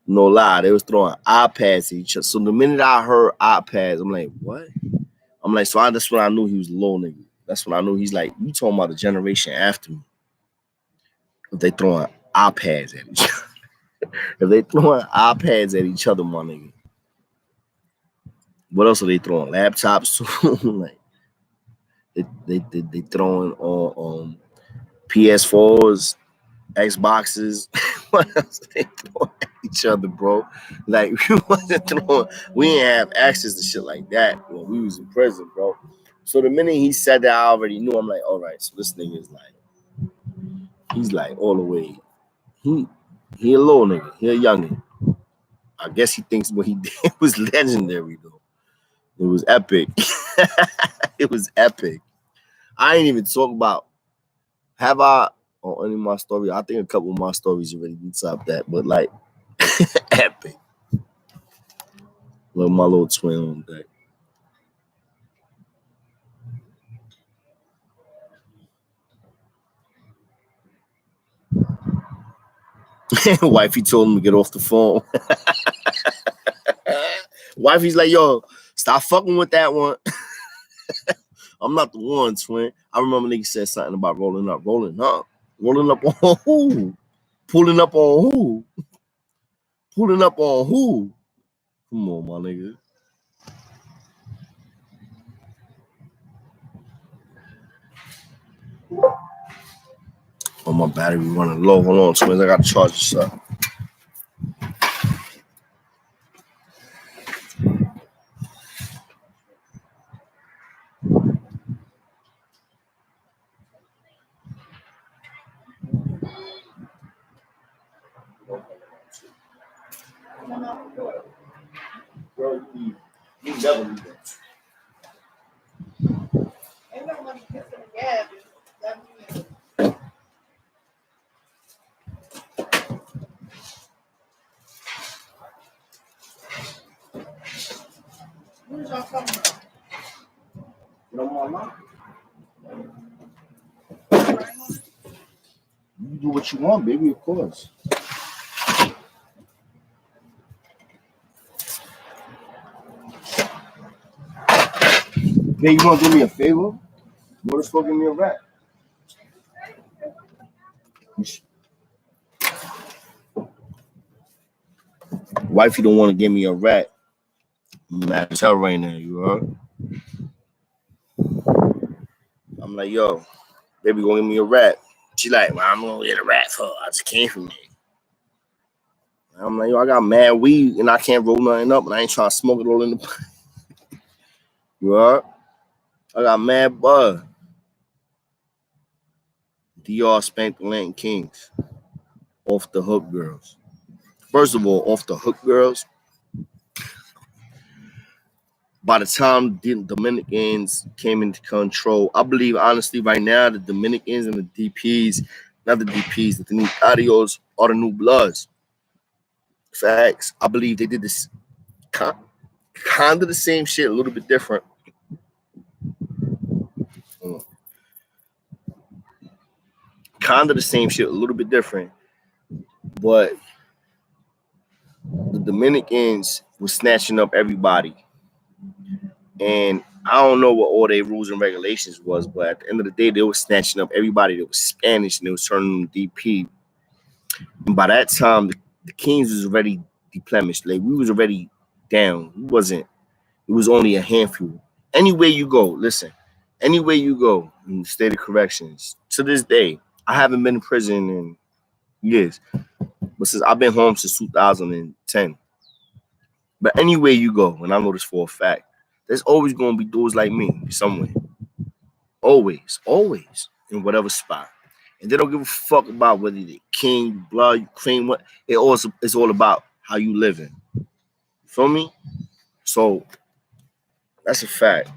No lie, they was throwing iPads at each other. So the minute I heard iPads, I'm like, what? I'm like, so that's when I knew he was a little nigga. That's when I knew he's like, you talking about the generation after me. If they throwing iPads at each other. If they throwing iPads at each other, my nigga. What else are they throwing? Laptops too? Like they throwing on PS4s, Xboxes. What else are they throwing at each other, bro? Like we wasn't throwing, we didn't have access to shit like that when we was in prison, bro. So the minute he said that, I already knew. I'm like, all right, so this nigga is like, he's like all the way. He a little nigga. He a youngin'. I guess he thinks what he did was legendary though. It was epic. It was epic. I ain't even talk about have I on any of my stories. I think a couple of my stories already beats up that, but like epic. Love my little twin on deck. Wifey told him to get off the phone. Wifey's like, yo, stop fucking with that one. I'm not the one, twin. I remember nigga said something about rolling up on who? Pulling up on who? Pulling up on who? Come on, my nigga. Oh, my battery running low. Hold on, twins. I gotta charge this up. You never do that. You do what you want, baby, of course. Hey, you wanna do me a favor? You wanna still give me a rap? Wifey don't want to give me a rat. I'm mad as hell right now, you heard? I'm like, yo, baby gonna give me a rat. She like, well, I'm gonna get a rat for her. I just came from there. I'm like, yo, I got mad weed and I can't roll nothing up, and I ain't trying to smoke it all in the. You heard? I got mad bud. DR spanked the Latin Kings. Off the hook girls. First of all, off the hook girls. By the time the Dominicans came into control, I believe honestly right now the Dominicans and the DPs, not the DPs, the Adios are the new bloods. Facts. I believe they did this kind of the same shit, a little bit different. Kind of the same shit, a little bit different. But the Dominicans were snatching up everybody. And I don't know what all their rules and regulations was, but at the end of the day, they were snatching up everybody that was Spanish and they was turning them DP. And by that time, the Kings was already deplenished. Like we was already down. It was only a handful. Anywhere you go, listen, anywhere you go in the state of corrections, to this day, I haven't been in prison in years. But since I've been home since 2010. But anywhere you go, and I know this for a fact, there's always gonna be dudes like me somewhere. Always, always in whatever spot. And they don't give a fuck about whether they king, blood, you cream, what it's all about how you living. You feel me? So that's a fact.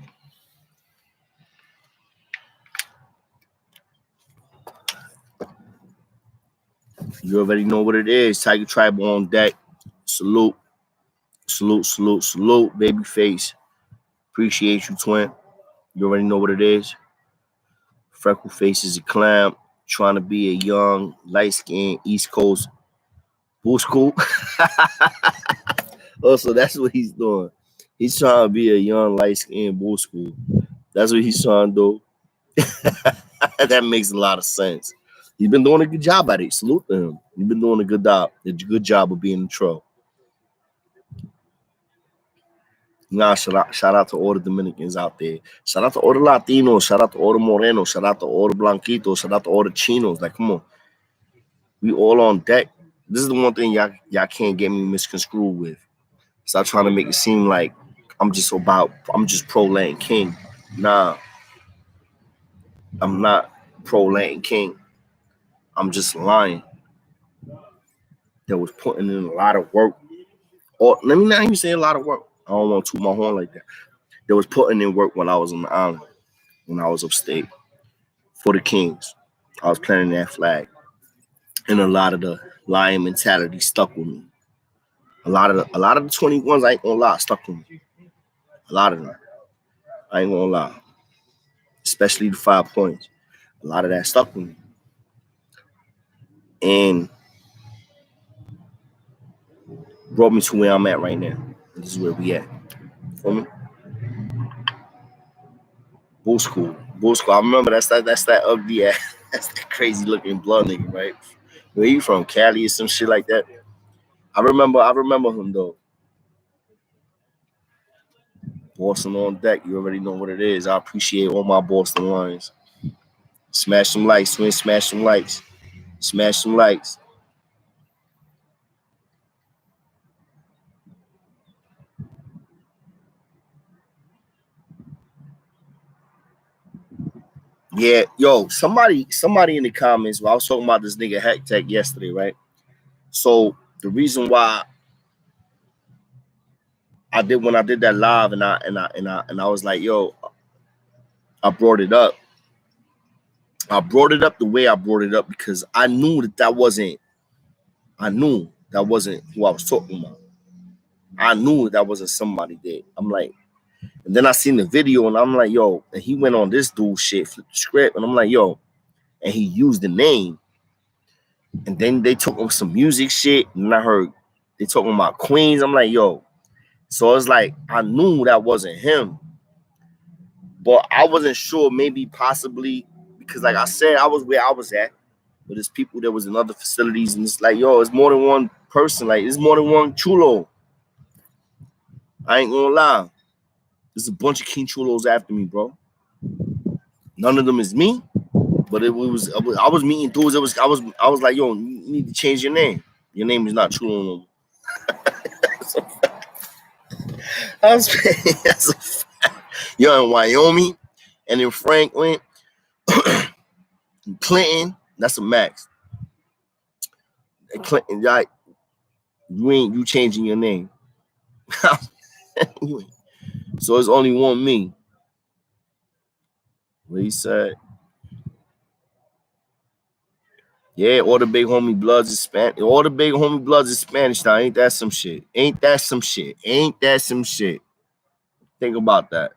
You already know what it is. Tiger Tribe on deck. Salute. Salute, salute, salute, baby face. Appreciate you, twin. You already know what it is. Freckle face is a clown. Trying to be a young, light-skinned East Coast bull school. Oh, so that's what he's doing. He's trying to be a young, light-skinned bull school. That's what he's trying to do. That makes a lot of sense. He's been doing a good job at it. Salute to him. He's been doing a good job of being in trouble. Nah, shout out to all the Dominicans out there. Shout out to all the Latinos. Shout out to all the Morenos. Shout out to all the Blanquitos. Shout out to all the Chinos. Like, come on. We all on deck. This is the one thing y'all can't get me misconstrued with. Stop trying to make it seem like I'm just pro Latin King. Nah, I'm not pro Latin King. I'm just lying. that was putting in a lot of work. Or let me not even say a lot of work. I don't want to toot my horn like that. That was putting in work when I was on the island, when I was upstate for the Kings. I was planting that flag, and a lot of the lion mentality stuck with me. A lot of the 21s, I ain't gonna lie, stuck with me. A lot of them, I ain't gonna lie, especially the 5 points. A lot of that stuck with me, and brought me to where I'm at right now. This is where we at. For me, Bull School, Bull School. I remember that's that ugly ass, that's that crazy looking blood nigga, right? Where you from? Cali or some shit like that. I remember him though. Boston on deck. You already know what it is. I appreciate all my Boston Lions. Smash some lights, twin. Smash some lights. Smash some lights. Yeah, yo, somebody in the comments. Well, I was talking about this nigga Hack Tech yesterday, right? So the reason why I did that live and I was like, yo, I brought it up. I brought it up the way I brought it up because I knew that wasn't. I knew that wasn't who I was talking about. I knew that wasn't somebody there. I'm like, and then I seen the video and I'm like, yo, and he went on this dude shit, flipped the script, and I'm like, yo, and he used the name. And then they took on some music shit, and I heard they talking about Queens. I'm like, yo. So it's like I knew that wasn't him, but I wasn't sure. Maybe possibly because, like I said, I was where I was at, but there's people that was in other facilities, and it's like, yo, it's more than one person. Like it's more than one chulo. I ain't gonna lie. There's a bunch of King chulos after me, bro. None of them is me, but I was meeting dudes. I was like, yo, you need to change your name. Your name is not chulo no more. I was that's a fact. Yo, in Wyoming and in Franklin, Clinton, that's a max. And Clinton, like you changing your name. So it's only one me. What he said. Yeah, all the big homie bloods is Spanish. All the big homie bloods is Spanish now. Ain't that some shit? Ain't that some shit? Ain't that some shit? Think about that.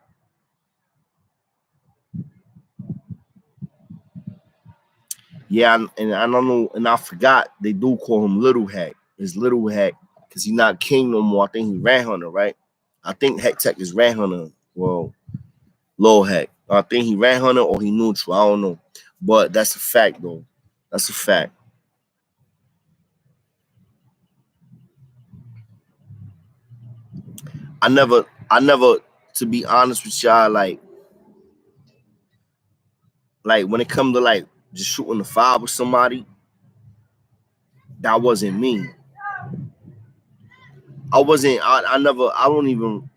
Yeah, and I don't know, and I forgot they do call him Little Hack. It's Little Hack because he's not king no more. I think he Rat Hunter, right? I think Hack Tech is Rat Hunter. Well, Low Hack. I think he Rat Hunter or he neutral. I don't know, but that's a fact though. That's a fact. I never, to be honest with y'all, like when it comes to like just shooting the five with somebody, that wasn't me. I wasn't. I never. I don't even.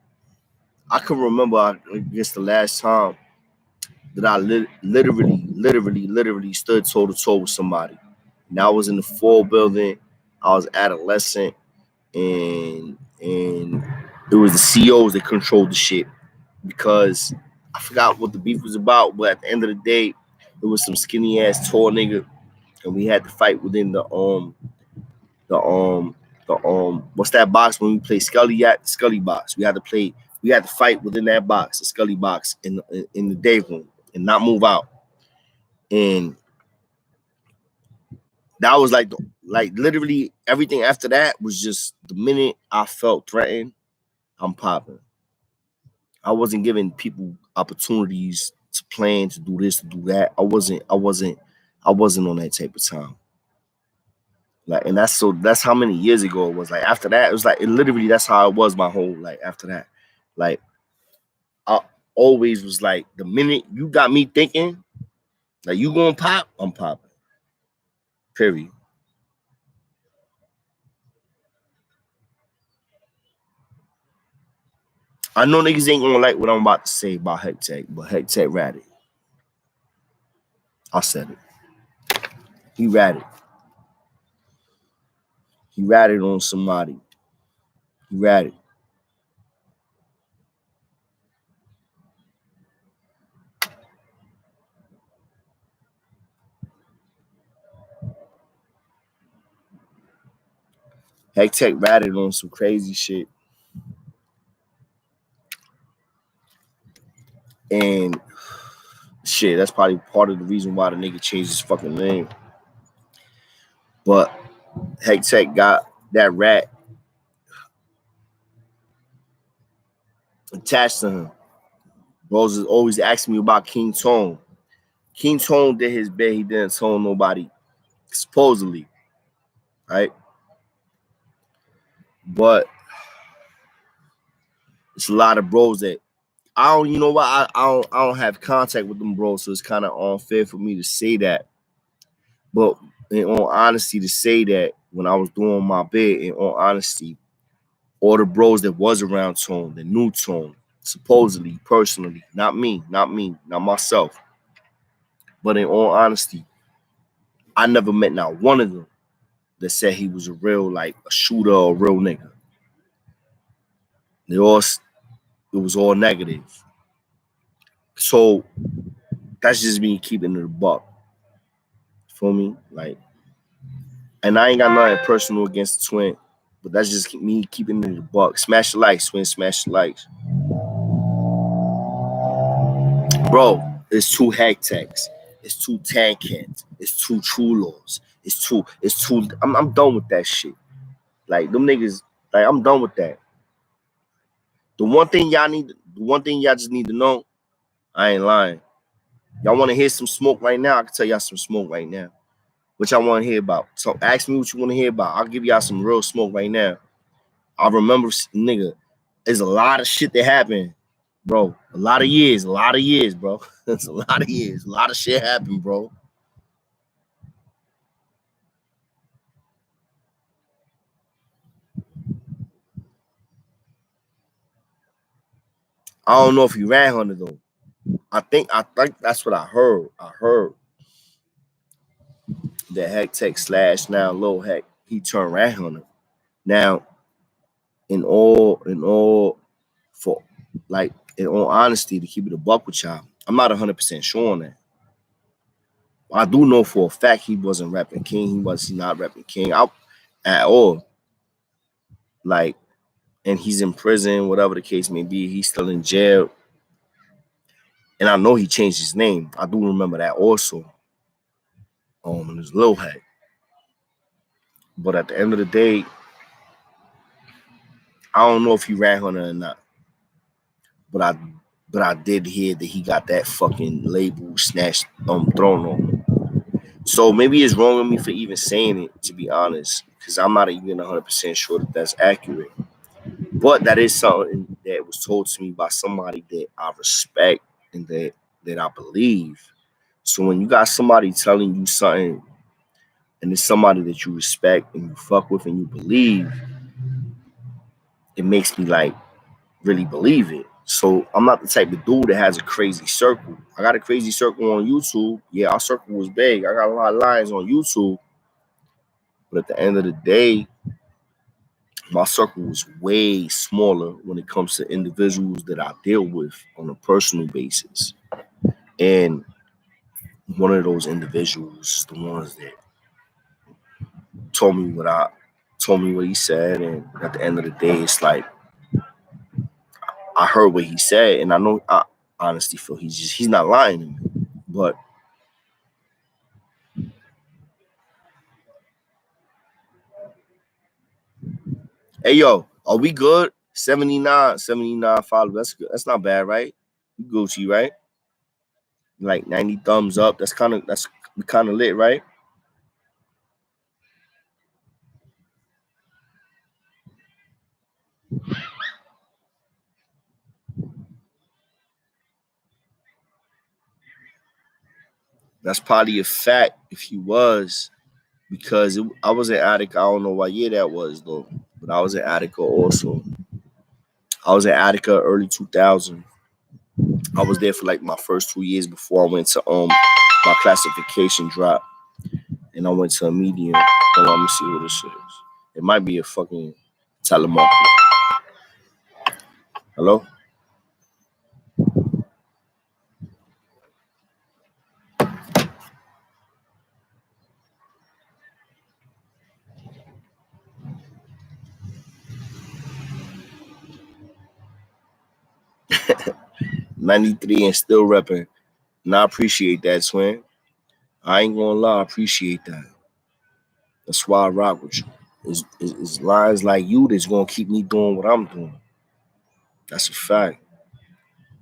I can remember. I guess the last time that I literally stood toe to toe with somebody. And I was in the fall building. I was adolescent, and it was the COs that controlled the shit because I forgot what the beef was about. But at the end of the day, it was some skinny ass tall nigga, and we had to fight within the what's that box when we play Scully at Scully box. We had to fight within that box, the Scully box in the day room and not move out. And that was like literally everything after that was just the minute I felt threatened, I'm popping. I wasn't giving people opportunities to plan, to do this, to do that. I wasn't on that type of time. Like, and that's how many years ago it was. Like after that, it was like it literally that's how it was my whole like after that. Like I always was like the minute you got me thinking like you gonna pop, I'm popping. Period. I know niggas ain't gonna like what I'm about to say about Heck Tech, but Heck Tech ratted. I said it. He ratted. He ratted on somebody. He ratted. Heck Tech ratted on some crazy shit. And shit, that's probably part of the reason why the nigga changed his fucking name. But Heck Tech got that rat attached to him. Bros is always asking me about King Tone. King Tone did his bit. He didn't tell nobody, supposedly, right? But it's a lot of bros that I don't. You know what? I don't have contact with them bros, so it's kind of unfair for me to say that. But in all honesty, to say that when I was doing my bit, in all honesty, all the bros that was around Tone, the new Tone, supposedly, personally, not me, not myself. But in all honesty, I never met not one of them that said he was a real, like, a shooter or a real nigga. It was all negative. So that's just me keeping it a buck. Feel me? Like, and I ain't got nothing personal against the twin, but that's just me keeping it a buck. Smash the likes, twin, smash the likes. Bro, it's 2 Heck Techs. It's 2 Tankins. It's 2 Chulos. It's two. I'm done with that shit. Like, them niggas, like, I'm done with that. The one thing y'all just need to know, I ain't lying. Y'all want to hear some smoke right now? I can tell y'all some smoke right now. What y'all want to hear about? So ask me what you want to hear about. I'll give y'all some real smoke right now. I remember, nigga, there's a lot of shit that happened, bro. A lot of years, bro. It's a lot of years. A lot of shit happened, bro. I don't know if he ran hunter though. I think that's what I heard. I heard that Heck Tech / now Lil Heck, he turned rat hunter. Now, in all for like in all honesty, to keep it a buck with y'all, I'm not 100% sure on that. I do know for a fact he wasn't repping King. He not repping King out at all. Like, and he's in prison, whatever the case may be. He's still in jail. And I know he changed his name. I do remember that also. And it's Lil Heck. But at the end of the day, I don't know if he ran hunter or not. But I did hear that he got that fucking label snatched thrown on him. So maybe it's wrong of me for even saying it, to be honest, because I'm not even 100% sure that that's accurate. But that is something that was told to me by somebody that I respect and that I believe. So when you got somebody telling you something, and it's somebody that you respect and you fuck with and you believe, it makes me like really believe it. So I'm not the type of dude that has a crazy circle. I got a crazy circle on YouTube. Yeah, our circle was big. I got a lot of lines on YouTube. But at the end of the day, my circle was way smaller when it comes to individuals that I deal with on a personal basis. And one of those individuals, the ones that told me what he said, and at the end of the day, it's like I heard what he said, and I honestly feel he's not lying to me. But hey, yo, are we good? 79 followers. That's good. That's not bad, right? You Gucci, right? Like 90 thumbs up. That's kind of lit, right? That's probably a fact if he was, because I was in Attica. I don't know what year that was though, but I was in Attica also. I was in Attica early 2000. I was there for like my first 2 years before I went to my classification drop, and I went to a medium. Hold on, let me see what this is. It might be a fucking telemarketer. Hello? '93 and still repping. And I appreciate that, twin. I ain't gonna lie, I appreciate that. That's why I rock with you. It's lines like you that's gonna keep me doing what I'm doing. That's a fact.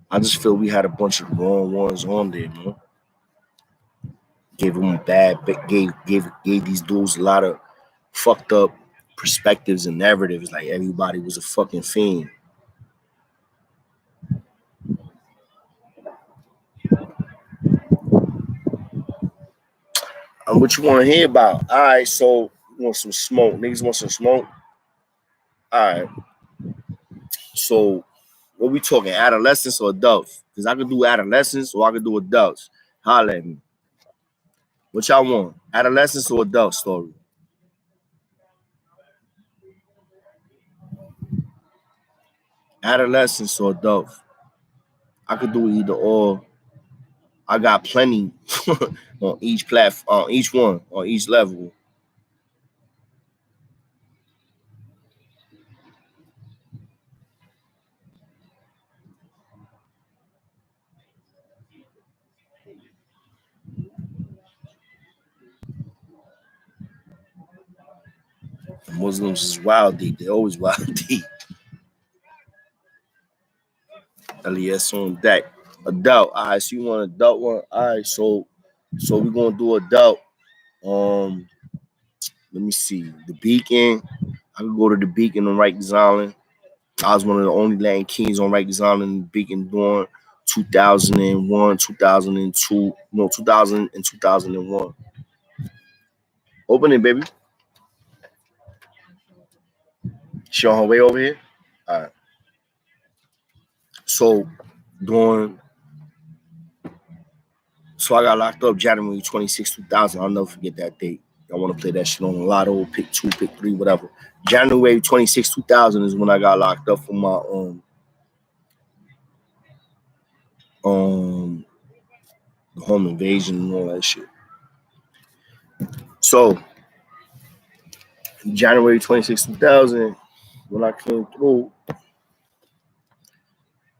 I just feel we had a bunch of wrong ones on there, man. Gave them gave these dudes a lot of fucked up perspectives and narratives. Like everybody was a fucking fiend. What you want to hear about? All right, so you want some smoke? Niggas want some smoke? All right. So what we talking? Adolescents or adults? Because I could do adolescents or I could do adults. Holla at me. What y'all want? Adolescents or adult story? Adolescents or adults? I could do either or. I got plenty on each platform, on each one, on each level. The Muslims is wild deep. They always wild deep. LES on deck. Adult. All right, so you want adult one? All right, so we're gonna do adult. Um, let me see. The Beacon. I could go to the Beacon on Rikers Island. I was one of the only Latin Kings on Rikers Island. The Beacon during 2001, 2002, no, 2000 and 2001. Open it, baby. She on her way over here. All right. So during So I got locked up January 26, 2000. I'll never forget that date. I want to play that shit on a lotto, pick 2, pick 3, whatever. January 26, 2000 is when I got locked up for my the home invasion and all that shit. So January 26, 2000, when I came through,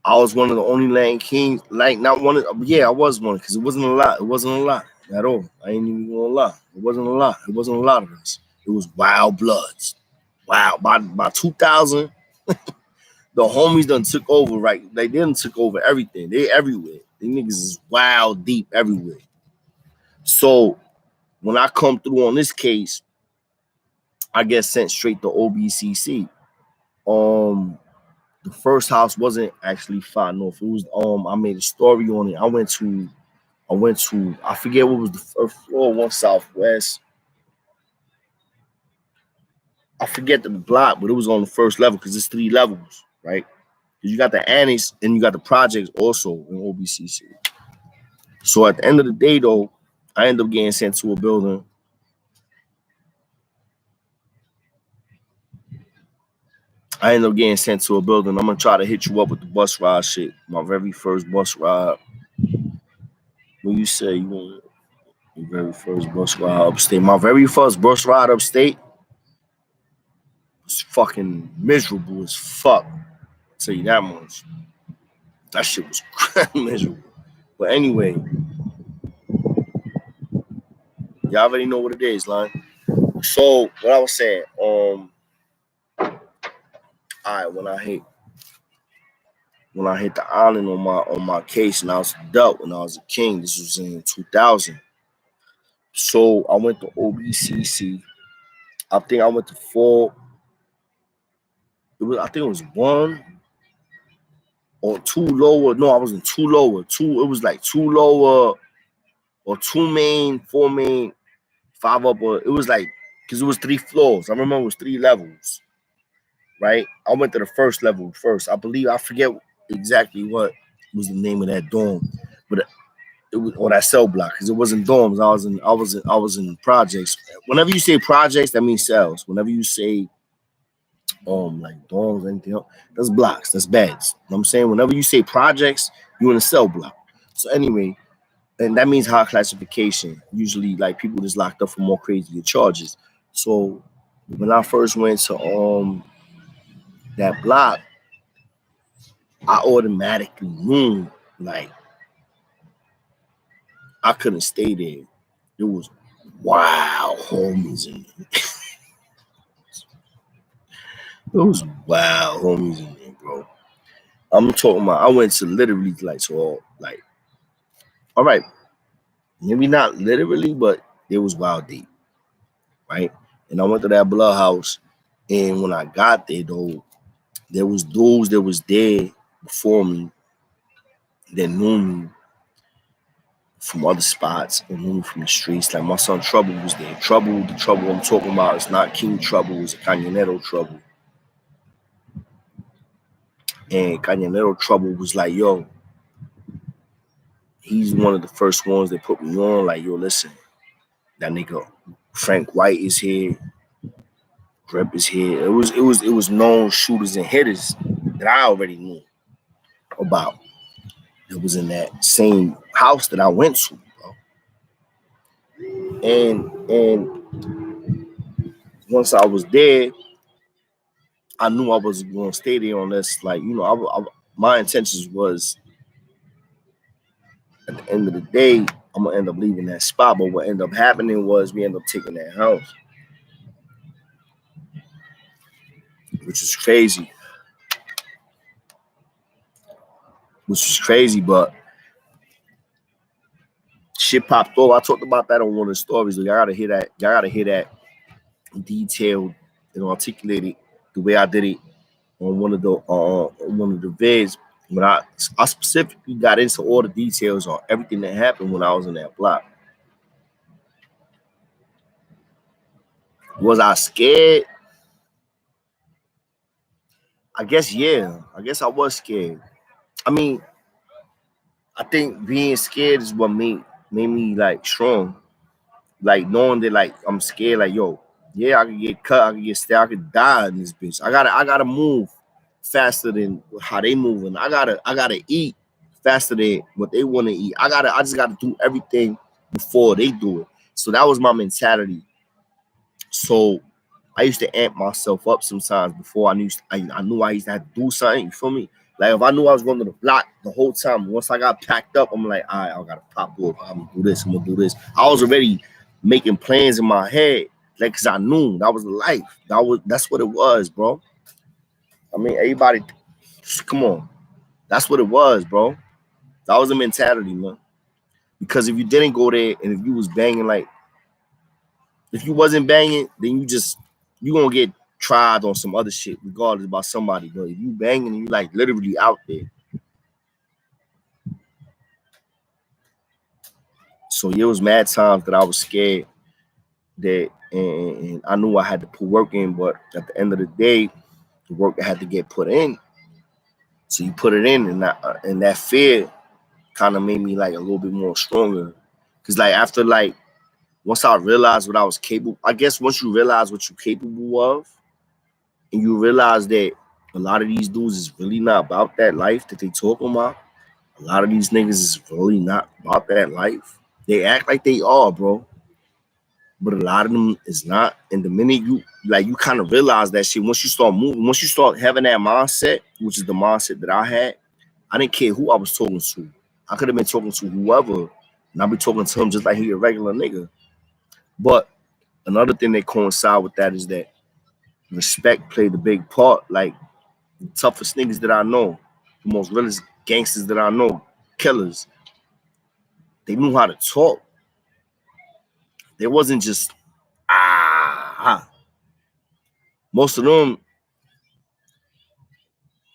I was one of the only Latin Kings. Like not one of, yeah, I was one because it wasn't a lot. It wasn't a lot at all. I ain't even gonna lie. It wasn't a lot. It wasn't a lot of us. It was wild bloods. Wow. By 2000, the homies done took over, right? They didn't took over everything. They everywhere. These niggas is wild deep everywhere. So when I come through on this case, I get sent straight to obcc. The first house wasn't actually far north. It was I made a story on it. I forget what was the first floor, one southwest. I forget the block, but it was on the first level because it's 3 levels, right? Because you got the annex and you got the projects also in OBCC. So at the end of the day, though, I ended up getting sent to a building. I'm gonna try to hit you up with the bus ride shit. My very first bus ride. When you say you want your very first bus ride upstate, my very first bus ride upstate was fucking miserable as fuck. I'll tell you that much. That shit was miserable. But anyway, y'all already know what it is, line. So what I was saying, all right, when I hit the island on my case and I was adult when I was a king, this was in 2000. So I went to OBCC. I think I went to 4. I think it was 1 or 2 lower. No, I wasn't 2 lower. It was like 2 lower or 2 main, 4 main, 5 upper. It was like because it was 3 floors. I remember it was 3 levels. Right? I went to the first level first. I forget exactly what was the name of that dorm, but it was or that cell block because it wasn't dorms. I was in projects. Whenever you say projects, that means cells. Whenever you say like dorms, anything else, that's blocks, that's beds. You know what I'm saying? Whenever you say projects, you're in a cell block. So anyway, and that means high classification. Usually like people just locked up for more crazier charges. So when I first went to that block, I automatically knew like I couldn't stay there. It was wow homies in there. It was wow homies in there, bro. I'm talking about I went to literally like all right, maybe not literally, but it was wild deep, right? And I went to that blood house, and when I got there though, there was dudes that was there before me that knew me from other spots and knew me from the streets. Like my son Trouble was there. The trouble I'm talking about is not King Trouble, it's Cañonero Trouble. And Cañonero Trouble was like, yo, he's one of the first ones that put me on. Like, yo, listen, that nigga Frank White is here, Grip is here. It was known shooters and hitters that I already knew about. It was in that same house that I went to, bro. And once I was there, I knew I was going to stay there unless, like, you know, my intentions was at the end of the day, I'm gonna end up leaving that spot. But what ended up happening was we ended up taking that house, which was crazy. But shit popped off. I talked about that on one of the stories. Y'all gotta hear that. Y'all gotta hear that detailed and articulated the way I did it on one of the vids. When I specifically got into all the details on everything that happened when I was in that block. Was I scared? I guess yeah. I guess I was scared. I mean, I think being scared is what made me like strong. Like knowing that like I'm scared, like yo, yeah, I could get cut, I could get stabbed, I could die in this bitch. I gotta move faster than how they moving. I gotta eat faster than what they want to eat. I just gotta do everything before they do it. So that was my mentality. So I used to amp myself up sometimes before I knew I used to have to do something. You feel me? Like if I knew I was going to the block the whole time, once I got packed up, I'm like, all right, I gotta pop up. I'm gonna do this. I'm gonna do this. I was already making plans in my head, like, cause I knew that was the life. That's what it was, bro. I mean, everybody, come on, that's what it was, bro. That was the mentality, man. Because if you didn't go there and if you was banging like if you wasn't banging, then you gonna get tried on some other shit, regardless about somebody. But if you banging, you like literally out there. So it was mad times that I was scared that, and I knew I had to put work in, but at the end of the day, the work had to get put in. So you put it in, and that fear kind of made me like a little bit more stronger. Cause like after like once I realized what I was capable, I guess once you realize what you're capable of, and you realize that a lot of these dudes is really not about that life that they talking about. A lot of these niggas is really not about that life. They act like they are, bro, but a lot of them is not. And the minute you kind of realize that shit, once you start moving, once you start having that mindset, which is the mindset that I had, I didn't care who I was talking to. I could have been talking to whoever, and I'd be talking to him just like he a regular nigga. But another thing that coincide with that is that respect played a big part. Like the toughest niggas that I know, the most realest gangsters that I know, killers, they knew how to talk. They wasn't just most of them,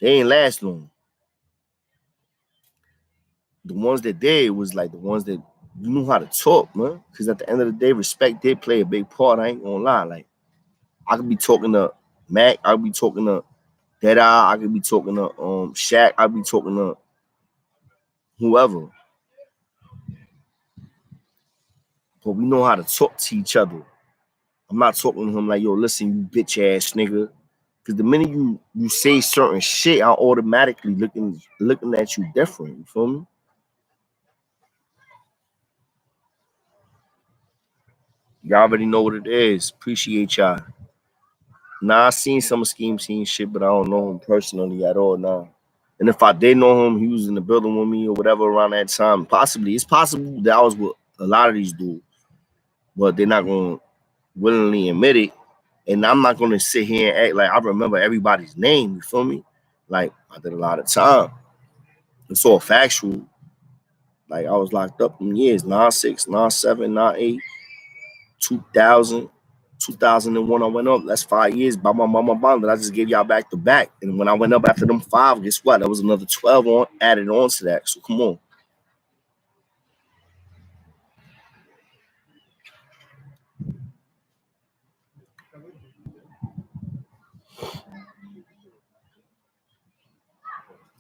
they ain't last long. The ones that did was like the ones that you knew how to talk, man. Because at the end of the day, respect did play a big part. I ain't gonna lie. Like I could be talking to Mac, I could be talking to Deadeye, I could be talking to Shaq, I could be talking to whoever. but we know how to talk to each other. I'm not talking to him like, yo, listen, you bitch ass nigga. Because the minute you say certain shit, I'm automatically looking at you different. You feel me? Y'all already know what it is. Appreciate y'all. Nah, I seen some scheme scene shit, but I don't know him personally at all now. And if I did know him, he was in the building with me or whatever around that time. Possibly, it's possible that I was with a lot of these dudes, but they're not gonna willingly admit it. And I'm not gonna sit here and act like I remember everybody's name. You feel me? Like I did a lot of time. It's all factual. Like I was locked up in years, 96, 97, 98, 2000, 2001. I went up. That's 5 years. Bam. That I just gave y'all back to back. And when I went up after them 5, guess what? There was another 12 on added on to that. So come on.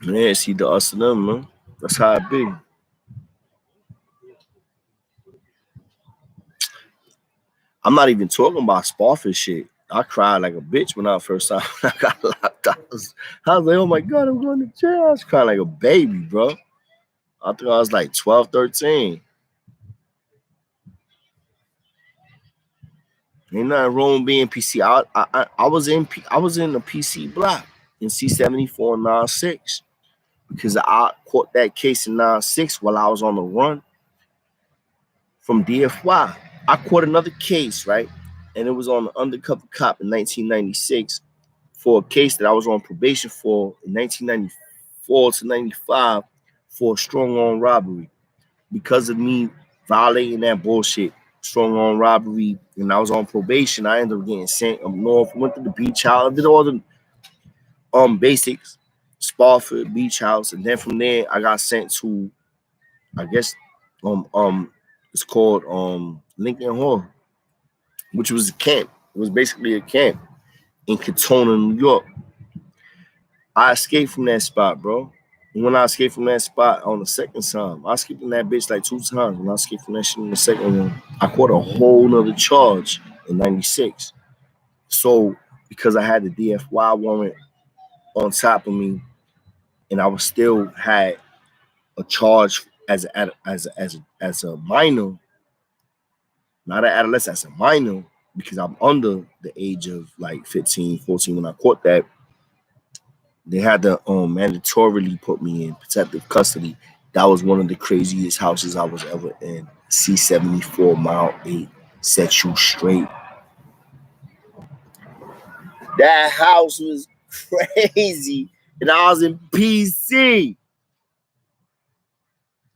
Yeah, see the us and them, man. That's how it be. I'm not even talking about Spofford shit. I cried like a bitch when I first time I got locked up. I was like, oh my God, I'm going to jail. I was crying like a baby, bro. I think I was like 12, 13. Ain't nothing wrong being PC. I was in the PC block in C74 96 because I caught that case in 96 while I was on the run from DFY. I caught another case, right? And it was on the undercover cop in 1996 for a case that I was on probation for in 1994 to 95 for a strong arm robbery. Because of me violating that bullshit, strong arm robbery, and I was on probation, I ended up getting sent up north, went to the beach house, did all the basics, Spofford beach house, and then from there I got sent to, I guess, it's called Lincoln Hall, which was a camp. It was basically a camp in Katona, New York. I escaped from that spot, bro. And when I escaped from that spot on the second time, I escaped from that bitch like 2 times. When I escaped from that shit in the second one, I caught a whole nother charge in 96. So because I had the DFY warrant on top of me, and I was still had a charge as a minor, not an adolescent, as a minor, because I'm under the age of like 15, 14 when I caught that. They had to mandatorily put me in protective custody. That was one of the craziest houses I was ever in. C74 Mile 8 set you straight. That house was crazy. And I was in PC.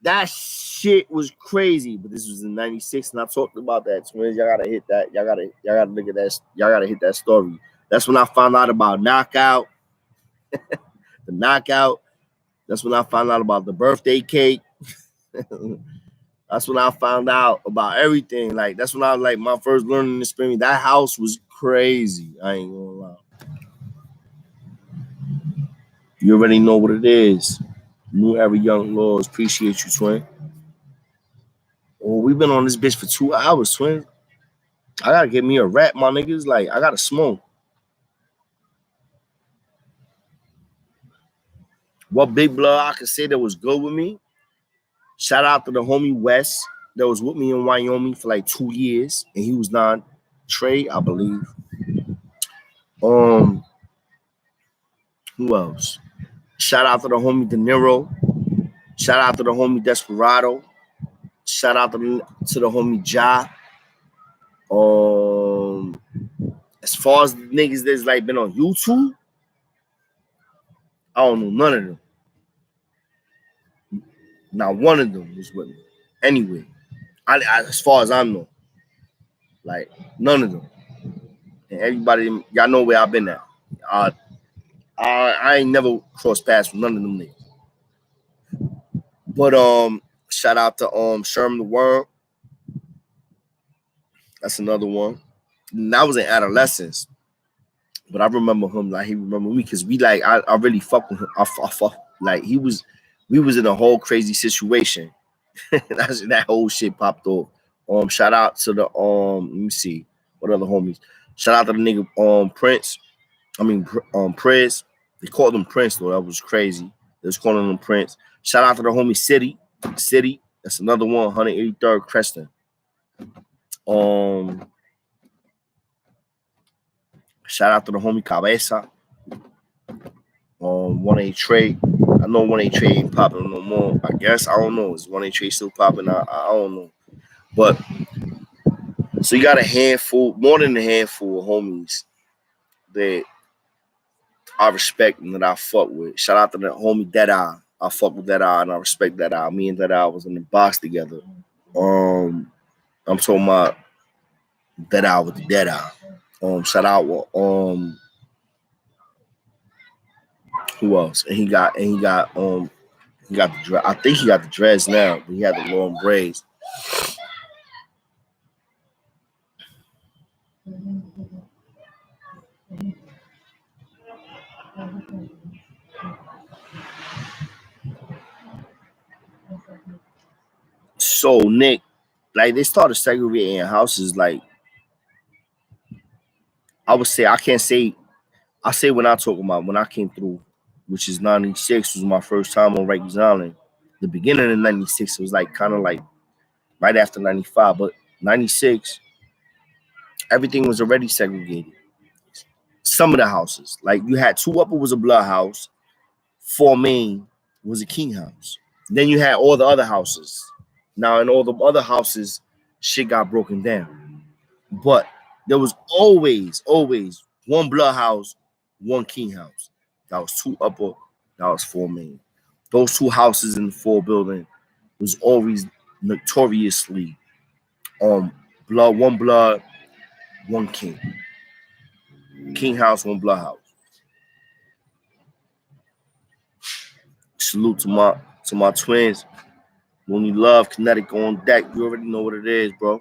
That shit was crazy. But this was in 96, and I talked about that. Twins, y'all gotta hit that. Y'all gotta look at that. Y'all gotta hit that story. That's when I found out about Knockout. The Knockout. That's when I found out about the birthday cake. That's when I found out about everything. Like, that's when I was like my first learning experience. That house was crazy. I ain't gonna lie. You already know what it is. New Era Young Lords. Appreciate you, twin. Oh, we've been on this bitch for 2 hours, twin. I gotta get me a rap, my niggas. Like, I gotta smoke. What big blood I could say that was good with me? Shout out to the homie West that was with me in Wyoming for like 2 years, and he was not Trey, I believe. Who else? Shout out to the homie De Niro. Shout out to the homie Desperado. Shout out to the homie Ja. As far as the niggas that's like been on YouTube, I don't know none of them. Not one of them was with me. Anyway, as far as I know, like none of them. And everybody, y'all know where I've been at. I ain't never crossed paths with none of them niggas. But shout out to Sherman the Worm. That's another one. And that was in adolescence. But I remember him like he remember me because we like I really fuck with him. I fuck like we was in a whole crazy situation. That whole shit popped off Shout out to the let me see what other homies. Shout out to the nigga Prince. I mean Prez. They called him Prince though. That was crazy. They was calling him Prince. Shout out to the homie City. City. That's another one. 183rd Creston. Shout out to the homie Cabeza. 1A Trade. I know 1A Trade ain't popping no more. I guess I don't know. Is 1A Trade still popping? I don't know. But so you got a handful, more than a handful of homies that I respect and that I fuck with. Shout out to the homie Deadeye. I fuck with Deadeye and I respect Deadeye. Me and Deadeye was in the box together. I'm talking about Deadeye with the Deadeye. Shout out who else? And he got the I think he got the dreads now, but he had the long braids. So Nick, like they started segregating houses. Like I would say, I say when I talk about when I came through, which is '96 was my first time on Rikers Island. The beginning of '96 was like kind of like right after '95, but '96 everything was already segregated. Some of the houses, like you had 2 Upper was a blood house, 4 Main was a king house. Then you had all the other houses. Now in all the other houses, shit got broken down. But there was always one blood house, one king house. That was 2 Upper, that was 4 Main. Those 2 houses in the 4 building was always notoriously blood, one king. King house, one blood house. Salute to my twins. When you love Kinetic on deck, you already know what it is, bro.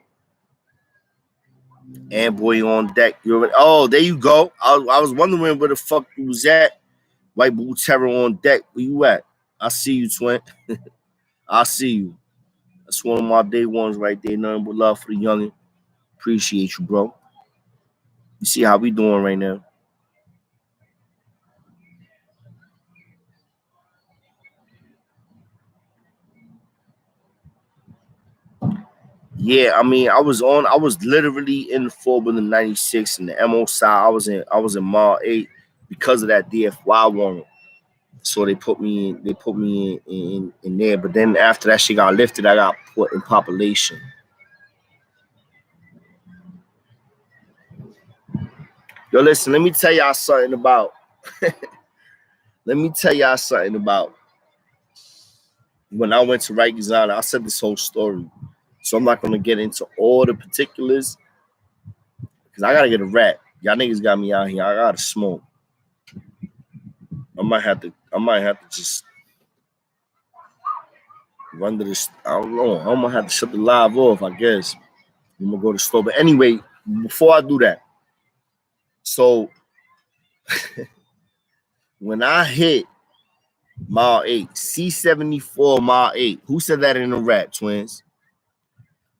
And boy on deck, you already. Oh, there you go. I was wondering where the fuck you was at. White Bull Terror on deck. Where you at? I see you, twin. I see you. That's one of my day ones right there. Nothing but love for the youngin'. Appreciate you, bro. You see how we doing right now. Yeah, I mean, I was literally in the 4 building '96 in the MO side. I was in Mall 8 because of that DFY warrant. So they put me in there. But then after that shit got lifted, I got put in population. Yo, listen, let me tell y'all something about when I went to Rikers Island. I said this whole story. So I'm not gonna get into all the particulars because I gotta get a rat. Y'all niggas got me out here. I gotta smoke. I might have to just run to this. I don't know. I'm gonna have to shut the live off, I guess. I'm gonna go to the store. But anyway, before I do that, so when I hit Mile 8, C74 Mile 8, who said that in the rap, twins?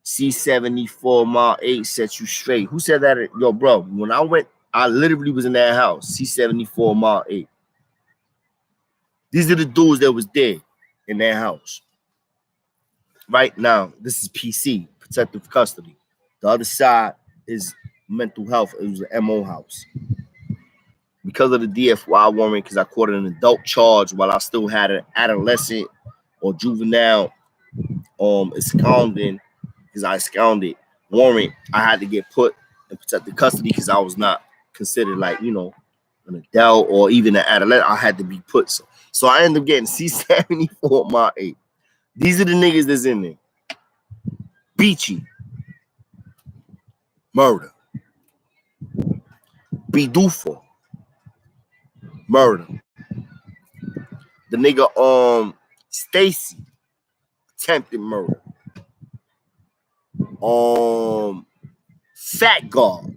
C74 Mile 8 set you straight. Who said that? Yo, bro, when I went, I literally was in that house, C74 Mile 8. These are the dudes that was there in that house. Right now, this is PC, protective custody. The other side is mental health. It was an MO house. Because of the DFY warrant, because I caught an adult charge while I still had an adolescent or juvenile absconding, because I absconded warrant, I had to get put in protective custody because I was not considered like, you know, an adult or even an adolescent. I had to be put. So I ended up getting C74 my 8. These are the niggas that's in there. Beachy. Murder. Bidufo. Murder. The nigga Stacy, attempted murder. Fat guard,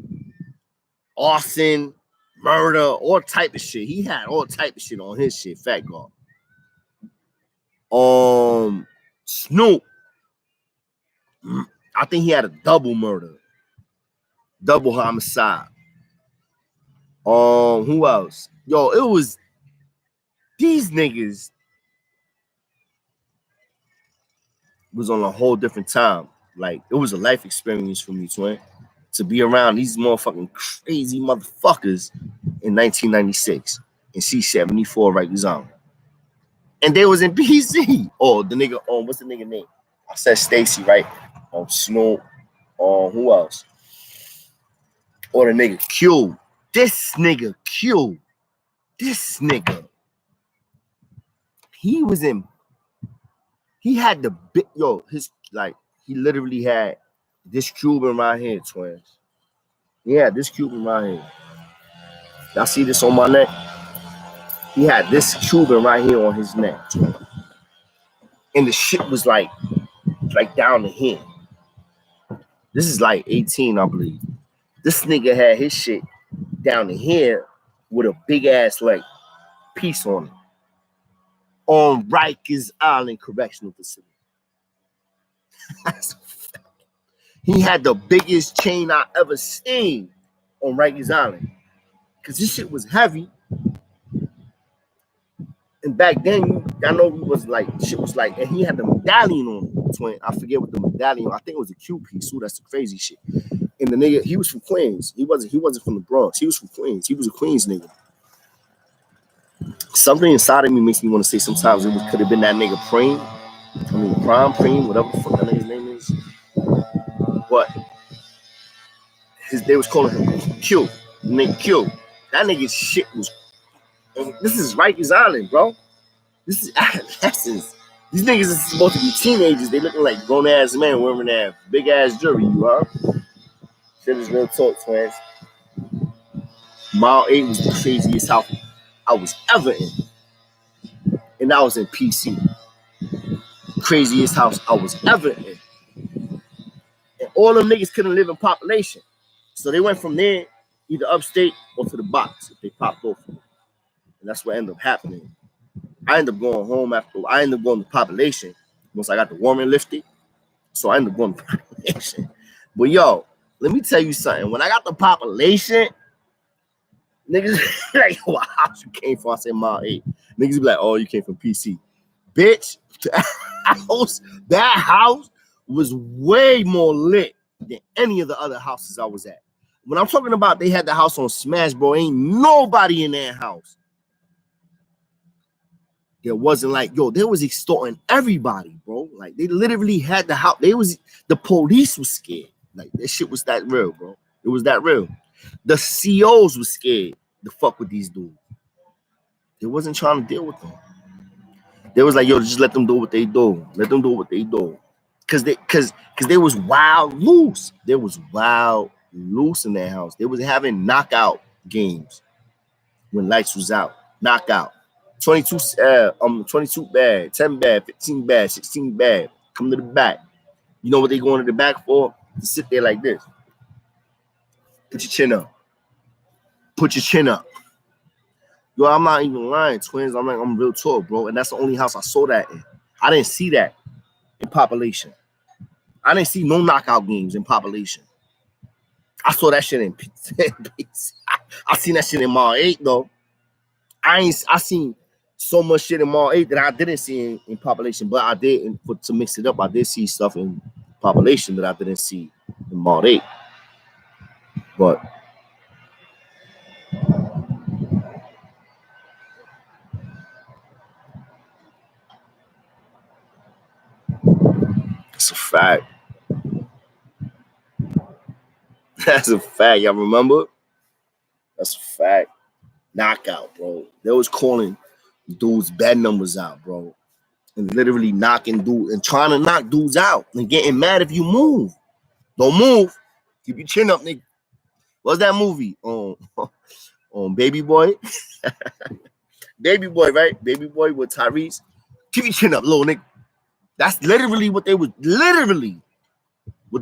arson, murder, all type of shit. He had all type of shit on his shit. Fat guard. Snoop, I think he had a double murder, double homicide. Who else? Yo, it was these niggas was on a whole different time. Like, it was a life experience for me, twin, to be around these motherfucking crazy motherfuckers in 1996 and see 74 Rikers Island. And they was in PC. Oh, the nigga, what's the nigga name? I said Stacy, right? Snoop. Who else? Or the nigga Q. This nigga Q. This nigga. He was in. He had the big he literally had this Cuban right here, twins. Yeah, this Cuban right here. Y'all see this on my neck? He had this Cuban right here on his neck, twin. And the shit was like down to here. This is like 18, I believe. This nigga had his shit down to here with a big ass like piece on it. On Rikers Island Correctional Facility. He had the biggest chain I ever seen on Rikers Island. Cause this shit was heavy. And back then, I know he was like, shit was like, and he had the medallion on it, twin. I forget what the medallion, I think it was a Q piece. Ooh, that's the crazy shit. And the nigga, he was from Queens. He wasn't from the Bronx. He was from Queens. He was a Queens nigga. Something inside of me makes me want to say sometimes could have been that nigga Prime, whatever the fuck that nigga's name is. But they was calling him Q. Nigga Q. That nigga's shit was. This is Rikers Island, bro. This is adolescents. These niggas are supposed to be teenagers. They looking like grown ass men wearing that big ass jewelry, you heard? Shit is real talk, twins. Mile 8 was the craziest house I was ever in. And I was in PC. Craziest house I was ever in. And all them niggas couldn't live in population. So they went from there, either upstate or to the box if they popped off. And that's what ended up happening. I ended up going home I ended up going to population once I got the warrant lifted. So I ended up going to population. But yo, let me tell you something. When I got the population, niggas like, what house you came from? I said Mile 8. Niggas be like, oh, you came from PC. Bitch, that house was way more lit than any of the other houses I was at. When I'm talking about they had the house on Smash, bro, ain't nobody in that house. There wasn't like, yo, they was extorting everybody, bro. Like, they literally had the house. The police was scared. Like, that shit was that real, bro. It was that real. The COs was scared to fuck with these dudes. They wasn't trying to deal with them. They was like, yo, just let them do what they do. Let them do what they do. Cause they was wild loose. They was wild loose in their house. They was having knockout games when lights was out. Knockout. 22 bad, 10 bad, 15 bad, 16 bad. Come to the back. You know what they going to the back for? To sit there like this. Put your chin up. Put your chin up. Yo, I'm not even lying, twins. I'm real talk, bro. And that's the only house I saw that in. I didn't see that in population. I didn't see no knockout games in population. I saw that shit in PC. I seen that shit in Mile 8, though. I seen so much shit in Mile 8 that I didn't see in population, but I did, and to mix it up, I did see stuff in population that I didn't see in Mile 8. But it's a fact. That's a fact. Y'all remember? That's a fact. Knockout, bro. They was calling dudes' bed numbers out, bro. And literally knocking dudes and trying to knock dudes out and getting mad if you move. Don't move. Keep your chin up, nigga. What's that movie? On Baby Boy? Baby Boy, right? Baby Boy with Tyrese. Keep your chin up, little nigga. That's literally what the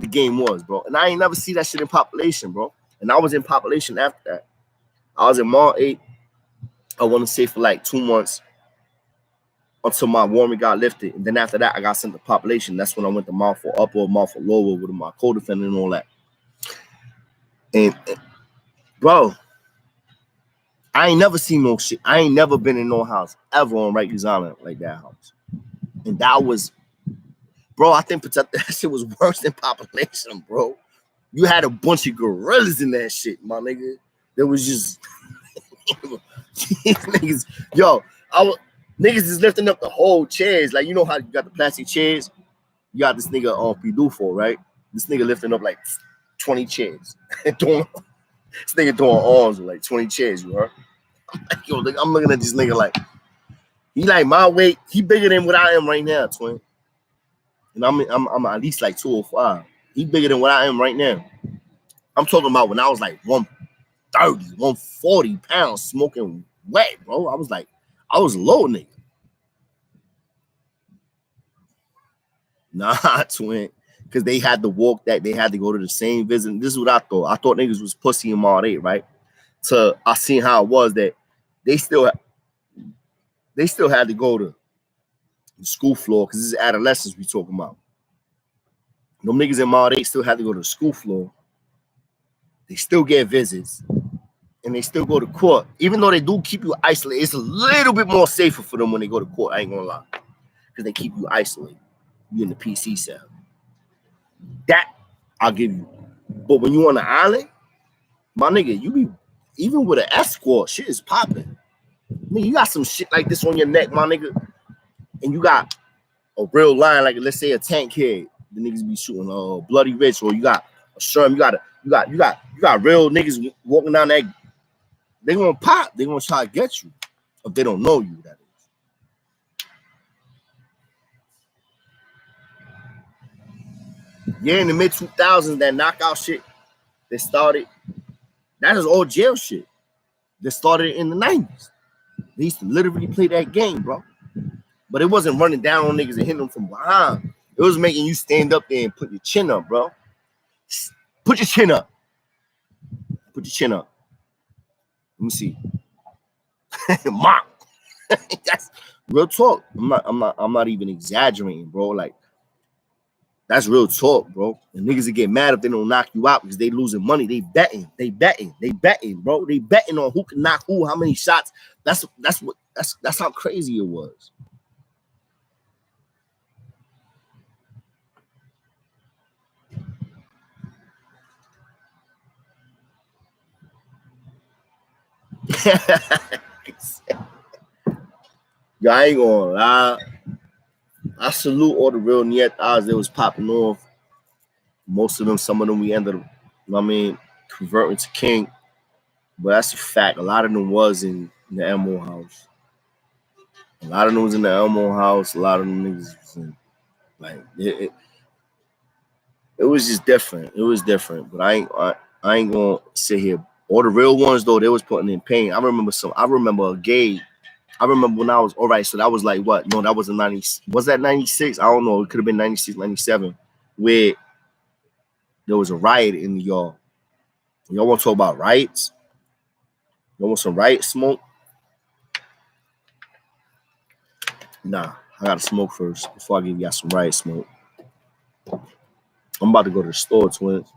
game was, bro. And I ain't never see that shit in population, bro. And I was in population after that. I was in Mile 8, I want to say for like 2 months. until my warrant got lifted. And then after that, I got sent to population. That's when I went to Mountford Upper, Mountford Lower with my co-defendant and all that. And bro, I ain't never seen no shit. I ain't never been in no house ever on Rikers Island like that house. And that was, bro, I think that shit was worse than population, bro. You had a bunch of gorillas in that shit, my nigga. There was just niggas, niggas is lifting up the whole chairs. Like, you know how you got the plastic chairs? You got this nigga on Pidufo, right? This nigga lifting up like 20 chairs. This nigga doing arms with like 20 chairs, you heard? I'm looking at this nigga like, he like my weight. He bigger than what I am right now, twin. And I'm at least like 205. He bigger than what I am right now. I'm talking about when I was like 130, 140 pounds smoking wet, bro. I was low, nigga. Nah, twin. Because they had to walk that. They had to go to the same visit. This is what I thought. I thought niggas was pussy in Mod 8, right? So I seen how it was that they still had to go to the school floor because this is adolescents we talking about. Them niggas in Mod 8 still had to go to the school floor. They still get visits. And they still go to court. Even though they do keep you isolated, it's a little bit more safer for them when they go to court. I ain't gonna lie. Because they keep you isolated. You in the PC cell. That I'll give you. But when you on the island, my nigga, you be, even with an escort, shit is popping. Nigga, you got some shit like this on your neck, my nigga. And you got a real line, like let's say a tank head. The niggas be shooting Bloody Rich, or you got a Sherm, you got real niggas walking down that. They gonna pop. They gonna try to get you if they don't know you. That is. Yeah, in the mid 2000s, that knockout shit that started. That is all jail shit. That started in the 90s. They used to literally play that game, bro. But it wasn't running down on niggas and hitting them from behind. It was making you stand up there and put your chin up, bro. Put your chin up. Put your chin up. Let me see. Mom. That's real talk. I'm not even exaggerating, bro. Like, that's real talk, bro. And niggas that get mad if they don't knock you out because they losing money. They betting, bro. They betting on who can knock who, how many shots. That's how crazy it was. Yo, I ain't gonna lie. I salute all the real Nietas that was popping off. Most of them, some of them we ended up, converting to King. But that's a fact. A lot of them was in the Elmo house. A lot of them was in the Elmo house. A lot of them niggas was in, like, it was just different. It was different. But I ain't gonna sit here. All the real ones though, they was putting in pain. I remember a gay. I remember when I was all right. So that was like what? No, that was a 90. Was that 96? I don't know. It could have been 96, 97, where there was a riot in New York. Y'all want to talk about riots? Y'all want some riot smoke? Nah, I gotta smoke first before I give y'all some riot smoke. I'm about to go to the store, twins.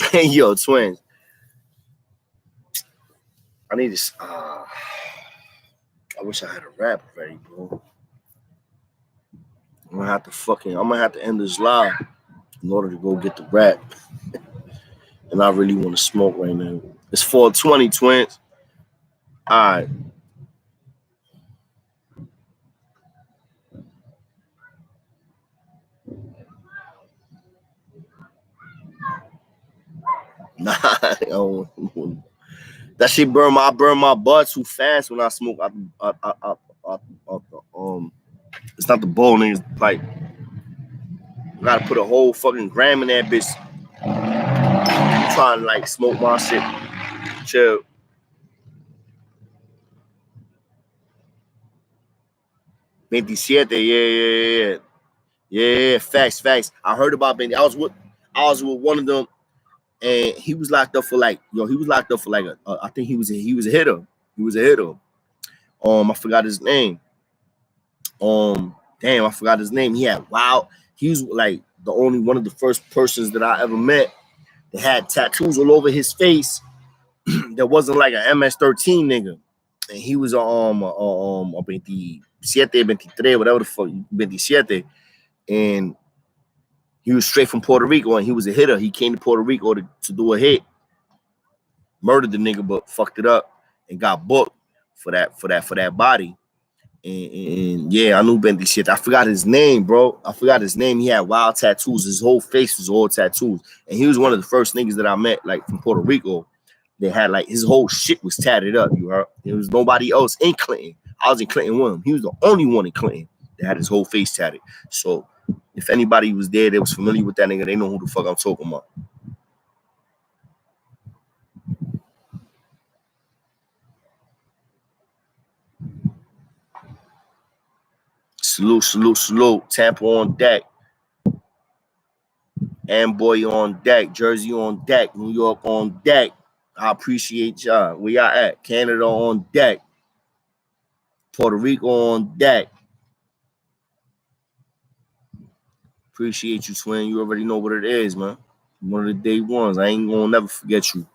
Hey, yo, twins. I need to. I wish I had a rap ready, bro. I'm gonna have to end this live in order to go get the rap. And I really want to smoke right now. It's 420, twins. All right. Nah, that shit burn my butt too fast when I smoke. It's not the bowl, niggas. Like, you gotta put a whole fucking gram in that bitch. trying to like smoke my shit. Chill. Yeah. Yeah, facts. I heard about Benny. I was with one of them, and he was locked up for like, I think he was a hitter. He was a hitter. I forgot his name. Damn, I forgot his name. He was like the only one of the first persons that I ever met that had tattoos all over his face. That wasn't like an MS-13 nigga. And he was 27, 23, whatever the fuck, 27. And he was straight from Puerto Rico, and he was a hitter. He came to Puerto Rico to do a hit, murdered the nigga, but fucked it up and got booked for that body. And yeah, I knew Bendy shit. I forgot his name, bro. I forgot his name. He had wild tattoos. His whole face was all tattoos. And he was one of the first niggas that I met, like from Puerto Rico. They had like his whole shit was tatted up. You heard? There was nobody else in Clinton. I was in Clinton with him. He was the only one in Clinton that had his whole face tatted. So if anybody was there that was familiar with that nigga, they know who the fuck I'm talking about. Salute. Tampa on deck. Amboy on deck. Jersey on deck. New York on deck. I appreciate y'all. Where y'all at? Canada on deck. Puerto Rico on deck. Appreciate you, twin. You already know what it is, man. One of the day ones. I ain't gonna never forget you.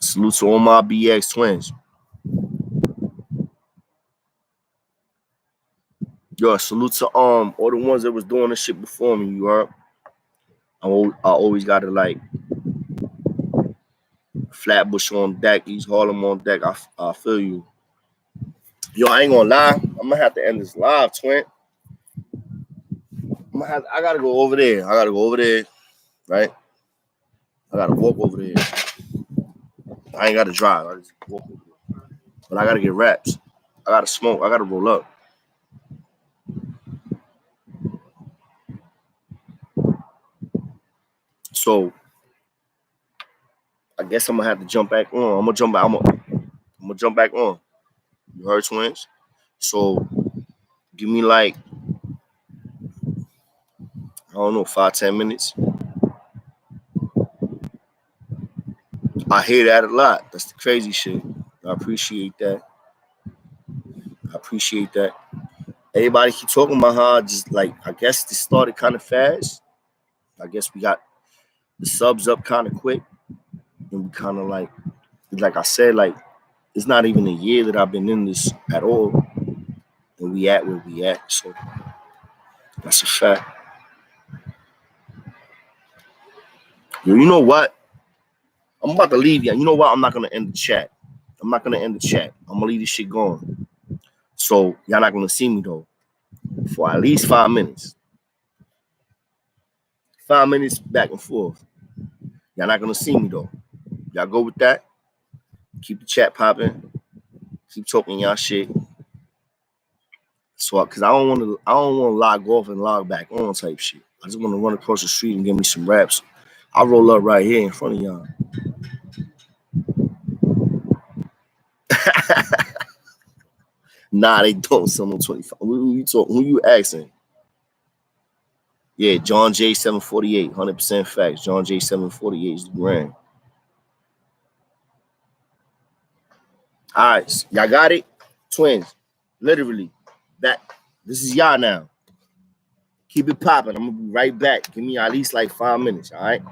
Salute to all my BX twins. Yo, salute to all the ones that was doing the shit before me. You heard? I always gotta like Flatbush on deck, East Harlem on deck. I feel you. Yo, I ain't gonna lie. I'm gonna have to end this live, twin. I gotta go over there. Right? I gotta walk over there. I ain't gotta drive. I just walk over there. But I gotta get raps. I gotta smoke. I gotta roll up. So I guess I'm gonna have to jump back on. I'm gonna jump back on. You heard, twins? So give me like, I don't know, 5-10 minutes. I hear that a lot. That's the crazy shit. I appreciate that. Everybody keep talking about how just like, I guess this started kind of fast. I guess we got the subs up kind of quick. And we kind of like I said, like, it's not even a year that I've been in this at all. And we at where we at. So that's a fact. Yo, you know what? I'm about to leave you. You know what? I'm not gonna end the chat. I'm gonna leave this shit going. So y'all not gonna see me though for at least 5 minutes. 5 minutes back and forth. Y'all not gonna see me though. Y'all go with that. Keep the chat popping. Keep talking y'all shit. So, cause I don't want to log off and log back on type shit. I just want to run across the street and give me some raps. I'll roll up right here in front of y'all. Nah, they don't sell no 25. Who you asking? Yeah, John J 748, 100% facts. John J 748 is the brand. All right, y'all got it, twins. Literally, this is y'all now. Keep it popping. I'm gonna be right back. Give me at least like 5 minutes. All right.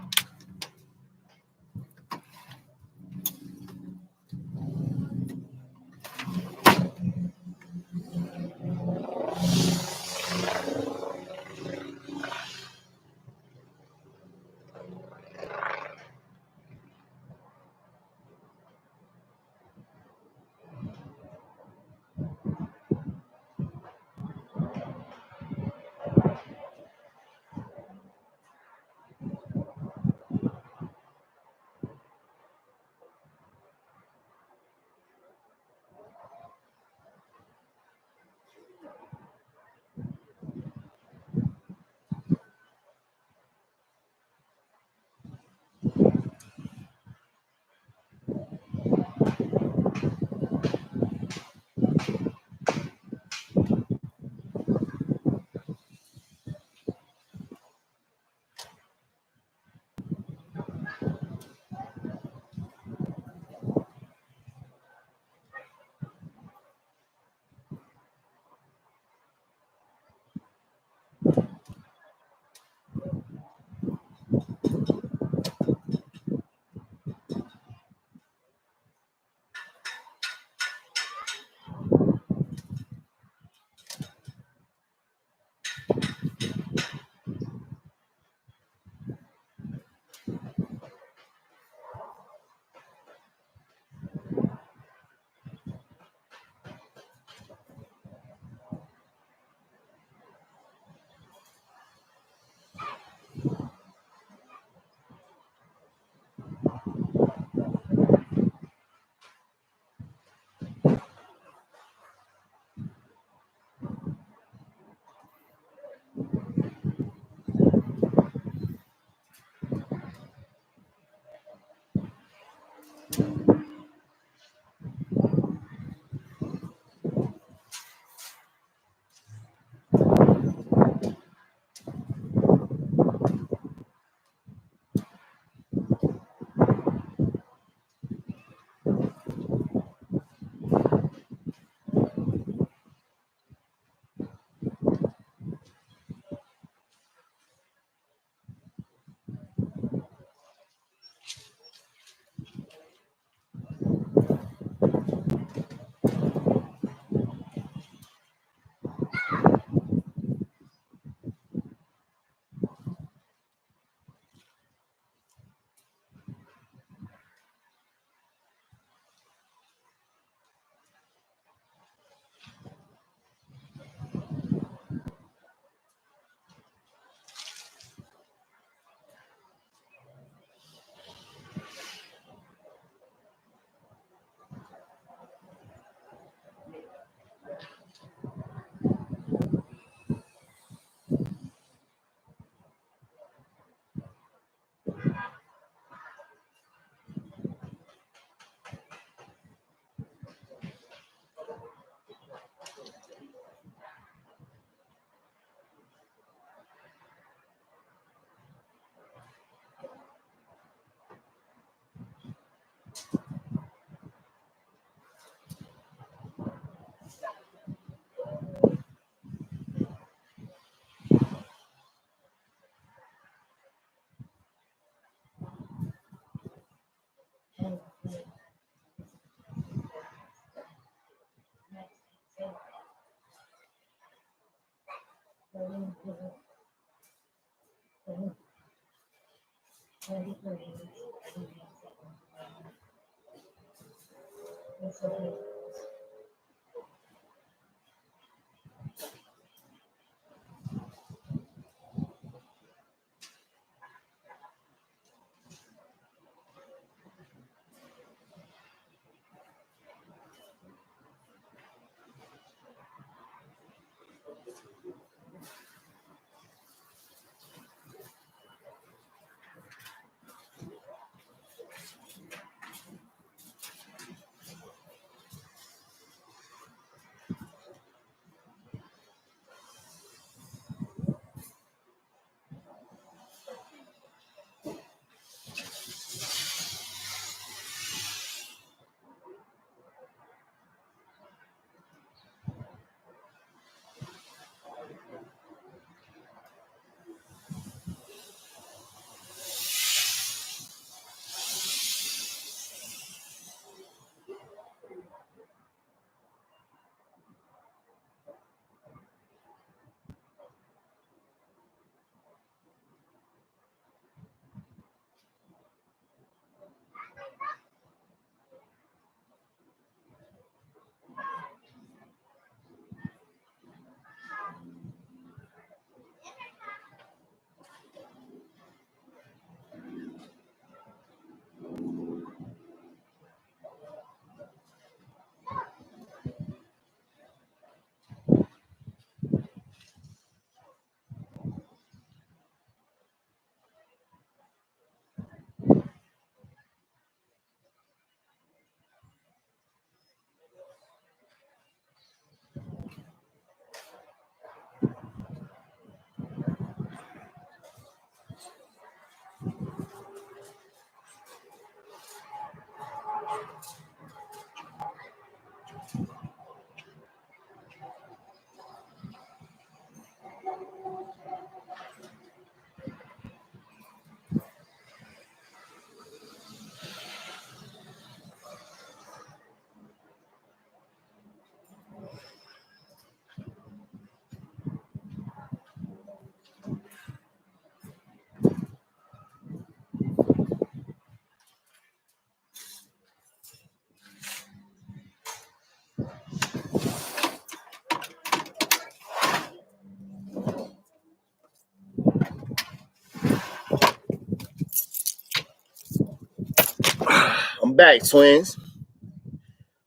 I'm back, twins.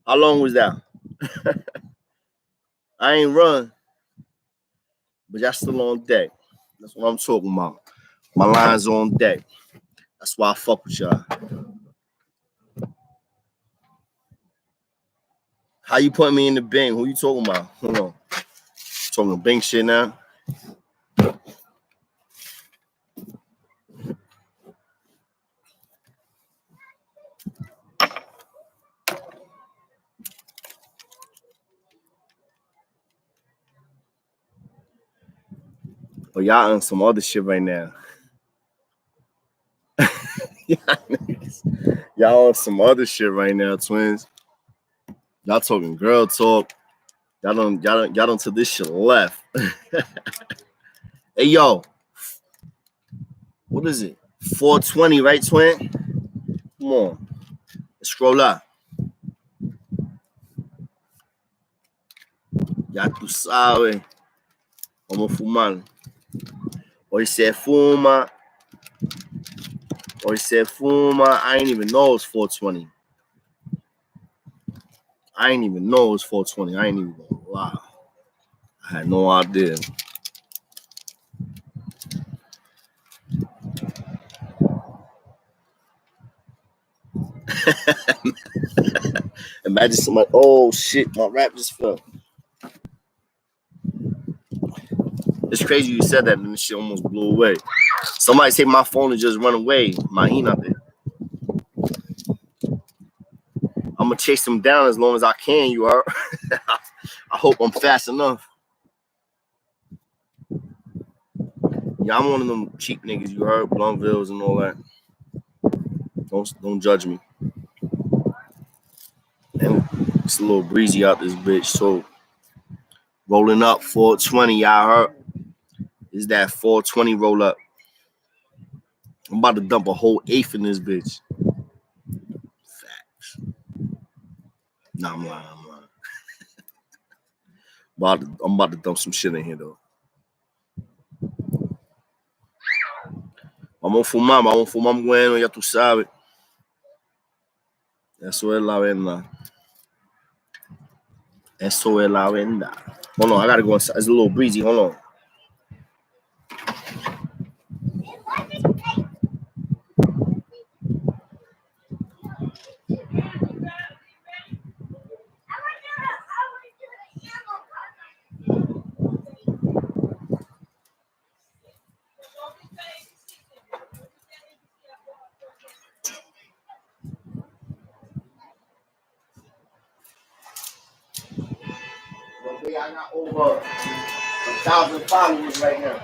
How long was that? I ain't run, but y'all still on deck. That's what I'm talking about. My line's on deck. That's why I fuck with y'all. How you putting me in the Bing? Who you talking about? Hold on. Talking Bing shit now? But y'all on some other shit right now. Y'all on some other shit right now, twins. Y'all talking girl talk. Y'all don't to this shit left. Hey yo, what is it? 420, right, twin? Come on. Let's scroll up. Ya tú sabes. Vamos fumar. Hoy se fuma. Hoy se fuma. I ain't even know it was 420. I ain't even know it was 420. I ain't even gonna lie. I had no idea. Imagine somebody, oh shit, my rap just fell. It's crazy you said that and this shit almost blew away. Somebody take my phone and just run away. My nothing. I'm gonna chase them down as long as I can, you are. I hope I'm fast enough. Yeah, I'm one of them cheap niggas, you heard, Blumvilles and all that. Don't judge me. And it's a little breezy out this bitch, so rolling up 420, y'all heard. is that 420 roll up. I'm about to dump a whole eighth in this bitch. Facts. Nah, I'm lying. I'm about to dump some shit in here though. Vamos fumar bueno, ya tú sabes. Eso es la verdad. Eso es la verdad. Hold on, I gotta go inside. It's a little breezy. Hold on. I got over 1,000 followers right now.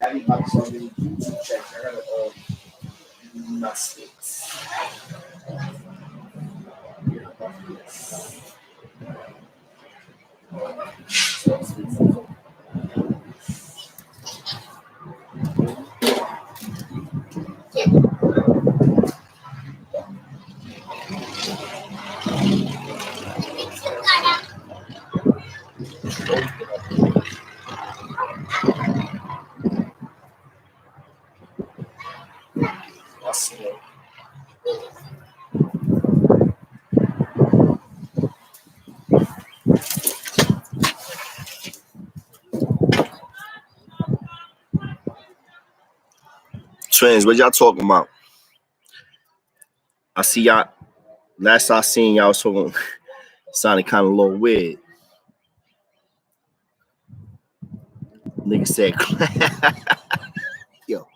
I need about some YouTube checks. I gotta do my sticks. Twins, what y'all talking about? I see y'all. Last I seen y'all was talking, sounded kind of a little weird. Nigga said, yo,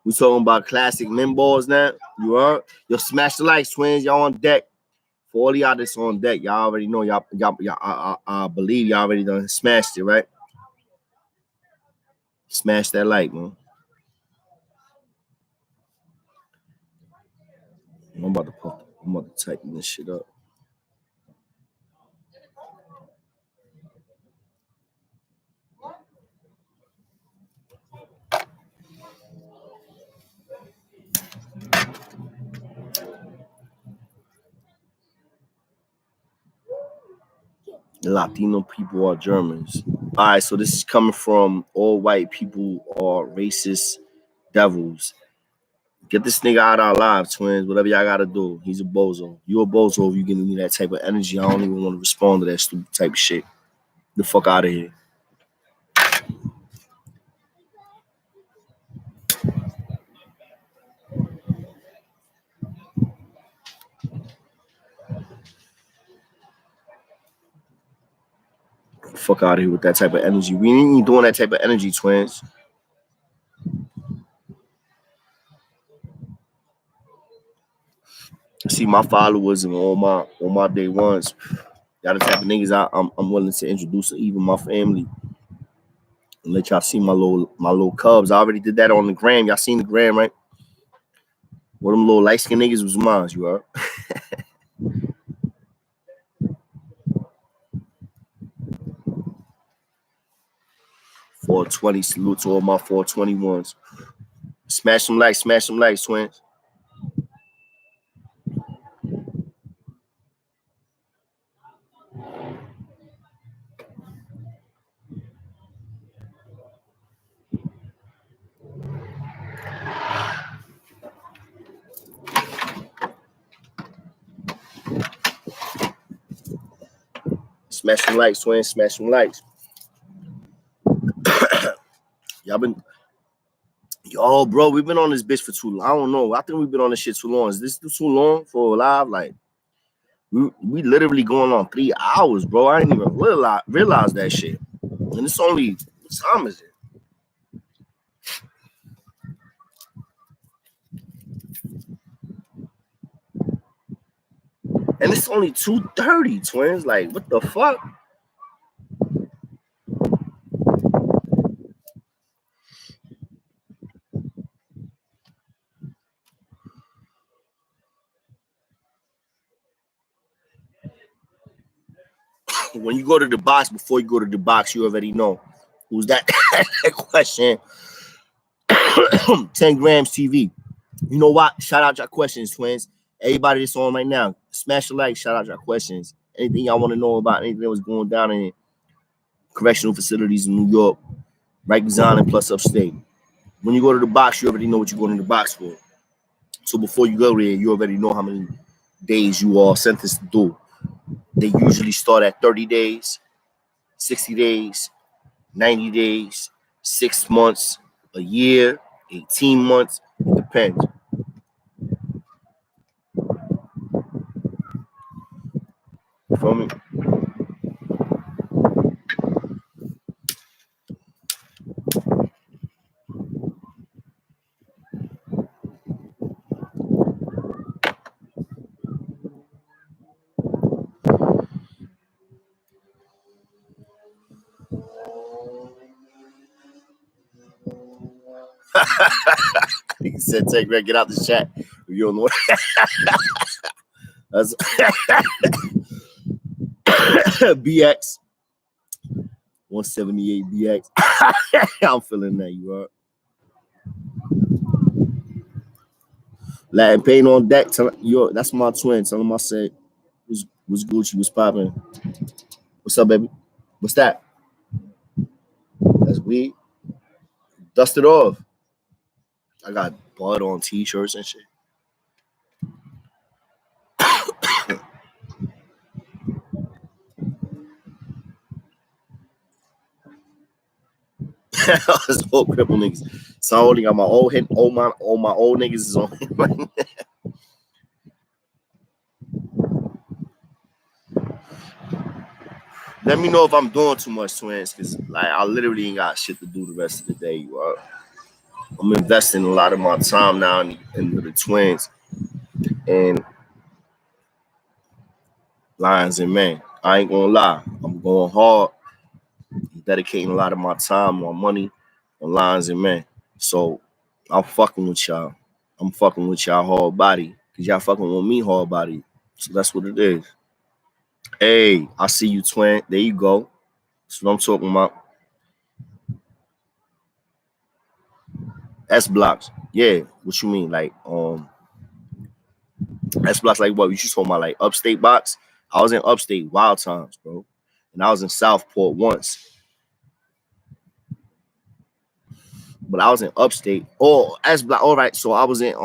we talking about classic men balls now. You heard? Yo, smash the likes, twins. Y'all on deck. For all y'all that's on deck, y'all already know. I believe y'all already done smashed it, right? Smash that like, man. I'm about to tighten this shit up. Latino people are Germans. All right, so this is coming from all white people are racist devils. Get this nigga out of our lives, twins. Whatever y'all gotta do. He's a bozo. You a bozo if you giving me that type of energy. I don't even want to respond to that stupid type of shit. The fuck out of here. Fuck out of here with that type of energy. We ain't doing that type of energy, twins. See my followers and all my day ones. Y'all the type of niggas I'm willing to introduce even my family. And let y'all see my little cubs. I already did that on the gram. Y'all seen the gram, right? What them little light skinned niggas was mine, you heard? 420, salute to all my 421s. Smash some likes, twins. Smash some likes, twins. Smash some likes. Y'all been, yo, bro, we've been on this bitch for too long. I don't know. I think we've been on this shit too long. Is this too long for a live? Like, we literally going on 3 hours, bro. I didn't even realize that shit. And it's only, what time is it? And it's only 2:30, twins. Like, what the fuck? When you go to the box, before you go to the box, you already know who's that. That question. 10 grams TV. You know what? Shout out your questions, twins. Everybody that's on right now, smash a like. Shout out your questions. Anything y'all want to know about anything that was going down in correctional facilities in New York, Rikers Island plus upstate. When you go to the box, you already know what you're going to the box for. So before you go there, you already know how many days you are sentenced to do. They usually start at 30 days, 60 days, 90 days, 6 months, a year, 18 months. It depends. You feel me? He said, "Take Red, get out the chat." You don't know what. That's BX 178 BX. I'm feeling that you are. Latin pain on deck. Yo, that's my twin. Tell him I said, "Was Gucci was popping." What's up, baby? What's that? That's weed. Dust it off. I got blood on t-shirts and shit. It's all cripple niggas. So I only got my old hit. All my old niggas is on. Let me know if I'm doing too much, twins, because like I literally ain't got shit to do the rest of the day. You are. I'm investing a lot of my time now into the twins and Lions and Men. I ain't gonna lie. I'm going hard. I'm dedicating a lot of my time, my money on Lions and Men. So I'm fucking with y'all. I'm fucking with y'all hard body. Cause y'all fucking with me hard body. So that's what it is. Hey, I see you, twin. There you go. That's what I'm talking about. S blocks. Yeah. What you mean? Like, S blocks like what? You just talking about like upstate box? I was in upstate wild times, bro. And I was in Southport once. But I was in upstate. Oh, S block. All right. So I was in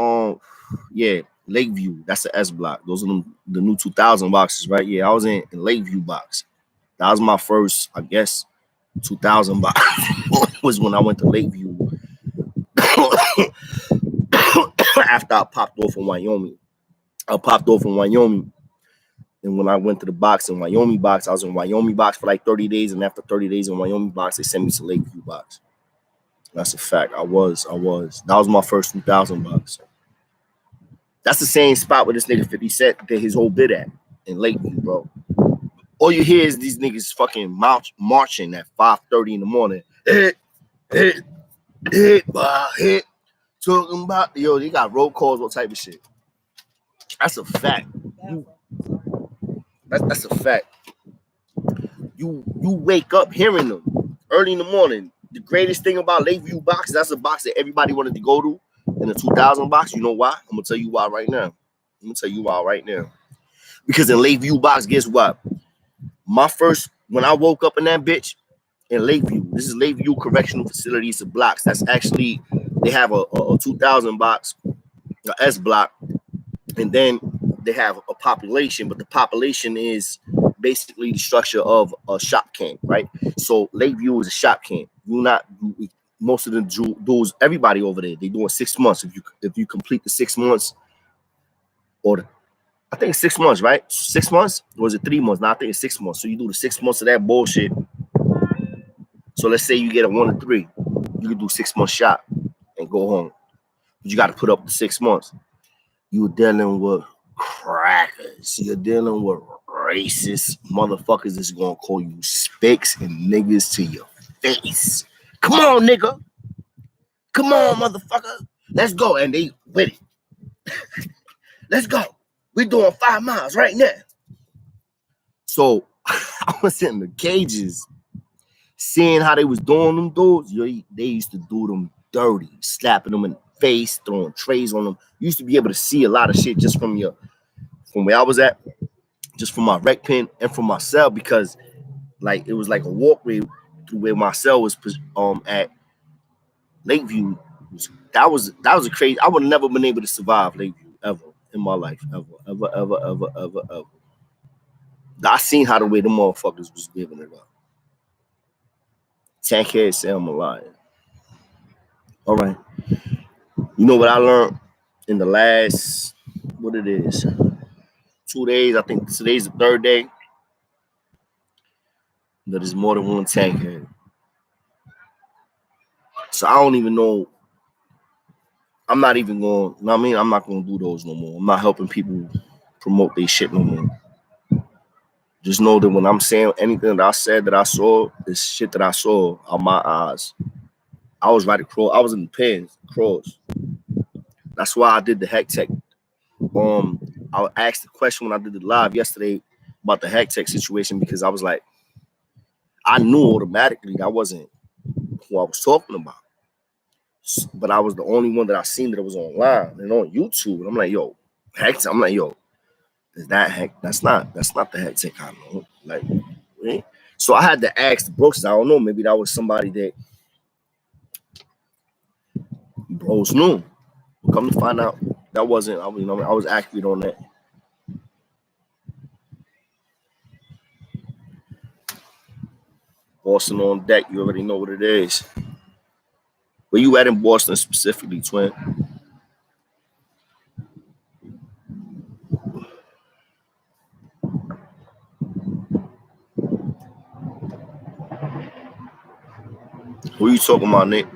yeah, Lakeview. That's the S block. Those are the new 2000 boxes, right? Yeah, I was in Lakeview box. That was my first, I guess, 2000 box. Was when I went to Lakeview. After I popped off in Wyoming. And when I went to the box in Wyoming box, I was in Wyoming box for like 30 days. And after 30 days in Wyoming box, they sent me to Lakeview box. That's a fact. I was. That was my first 2000 box. That's the same spot where this nigga 50 Cent did his whole bit at in Lakeview, bro. All you hear is these niggas fucking marching at 5:30 in the morning. Hit. Talking about, yo, they got roll calls, what type of shit. That's a fact. That's a fact. You wake up hearing them early in the morning. The greatest thing about Lakeview box, that's a box that everybody wanted to go to in the 2000 box. You know why? I'm gonna tell you why right now. Because in Lakeview box, guess what? When I woke up in that bitch in Lakeview, this is Lakeview Correctional Facility. It's a blocks. That's actually, they have a 2000 box, a S block, and then they have a population, but the population is basically the structure of a shop camp, right? So Lakeview is a shop camp. Most of the dudes, everybody over there, they doing 6 months. If you complete the 6 months, or I think it's 6 months, right? 6 months? Or was it 3 months? No, I think it's 6 months. So you do the 6 months of that bullshit. So let's say you get a 1 or 3. You can do 6 months shop and go home. But you got to put up the 6 months. You're dealing with crackers. You're dealing with racist motherfuckers that's gonna call you spicks and niggas to your face. Come on, nigga. Come on, motherfucker. Let's go. And they with it. Let's go. We're doing 5 miles right now. So I was in the cages, seeing how they was doing them dudes. Yo, they used to do them dirty, slapping them in the face, throwing trays on them. You used to be able to see a lot of shit just from where I was at, just from my rec pen and from my cell, because like it was like a walkway through where my cell was at Lakeview. That was a crazy. I would have never been able to survive Lakeview ever in my life, ever. I seen how the way the motherfuckers was giving it up. Tankhead say I'm a liar. All right. You know what I learned in the last, what it is, 2 days? I think today's the third day. That there's more than one tankhead. So I don't even know. I'm not even going. You know what I mean? I'm not going to do those no more. I'm not helping people promote their shit no more. Just know that when I'm saying anything that I said that I saw, this shit that I saw on my eyes. I was right across. I was in the pins across. That's why I did the heck tech. I asked the question when I did the live yesterday about the heck tech situation, because I was like, I knew automatically that wasn't who I was talking about. But I was the only one that I seen that it was online and on YouTube. And I'm like, yo, heck tech. I'm like, yo, is that heck? That's not the heck tech I know. Like, right? So I had to ask the bros. I don't know. Maybe that was somebody that bros knew. Come to find out, that wasn't. I was accurate on that. Boston on deck. You already know what it is. Where you at in Boston specifically, twin? Who you talking about, Nick?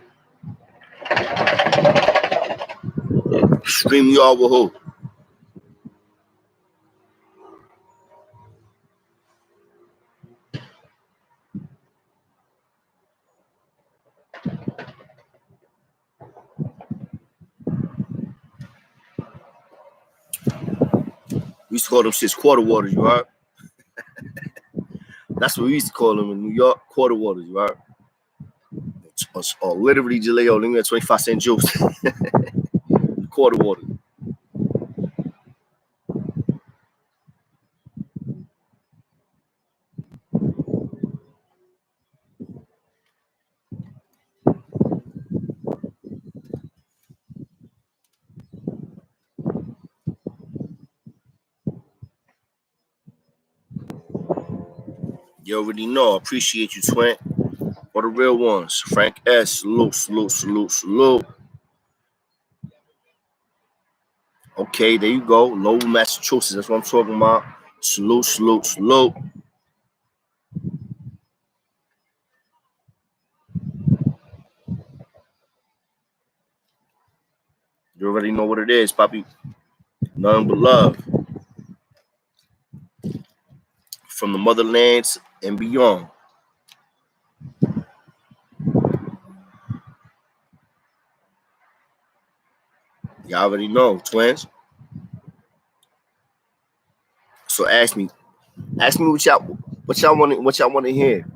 Stream you all with who? We used to call them shits quarter waters, you heard? That's what we used to call them in New York, quarter waters, you heard? Or literally, Jaleo, let me get 25-cent juice. Quarter water. You already know. Appreciate you, twin. For the real ones. Frank S. Salute. Okay, there you go. Lowell, Massachusetts. That's what I'm talking about. Salute. You already know what it is, Poppy. Nothing but love. From the motherlands and beyond. Y'all already know, twins. So ask me what y'all want to hear.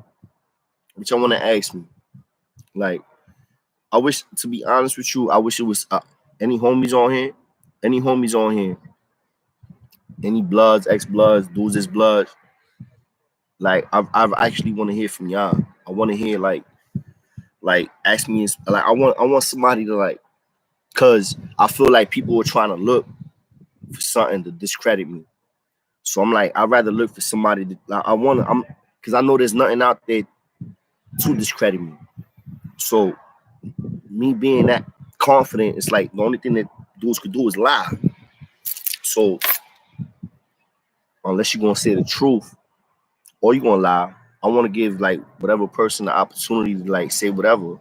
What y'all want to ask me. Like, I wish, to be honest with you, I wish it was any homies on here. Any bloods, ex-bloods, dudes is bloods. Like, I've actually want to hear from y'all. I want to hear like ask me, like I want somebody to, like, cause I feel like people are trying to look for something to discredit me. So I'm like, I'd rather look for somebody that, like, cause I know there's nothing out there to discredit me. So me being that confident, it's like the only thing that dudes could do is lie. So unless you're gonna say the truth or you're gonna lie, I want to give like whatever person the opportunity to like say whatever.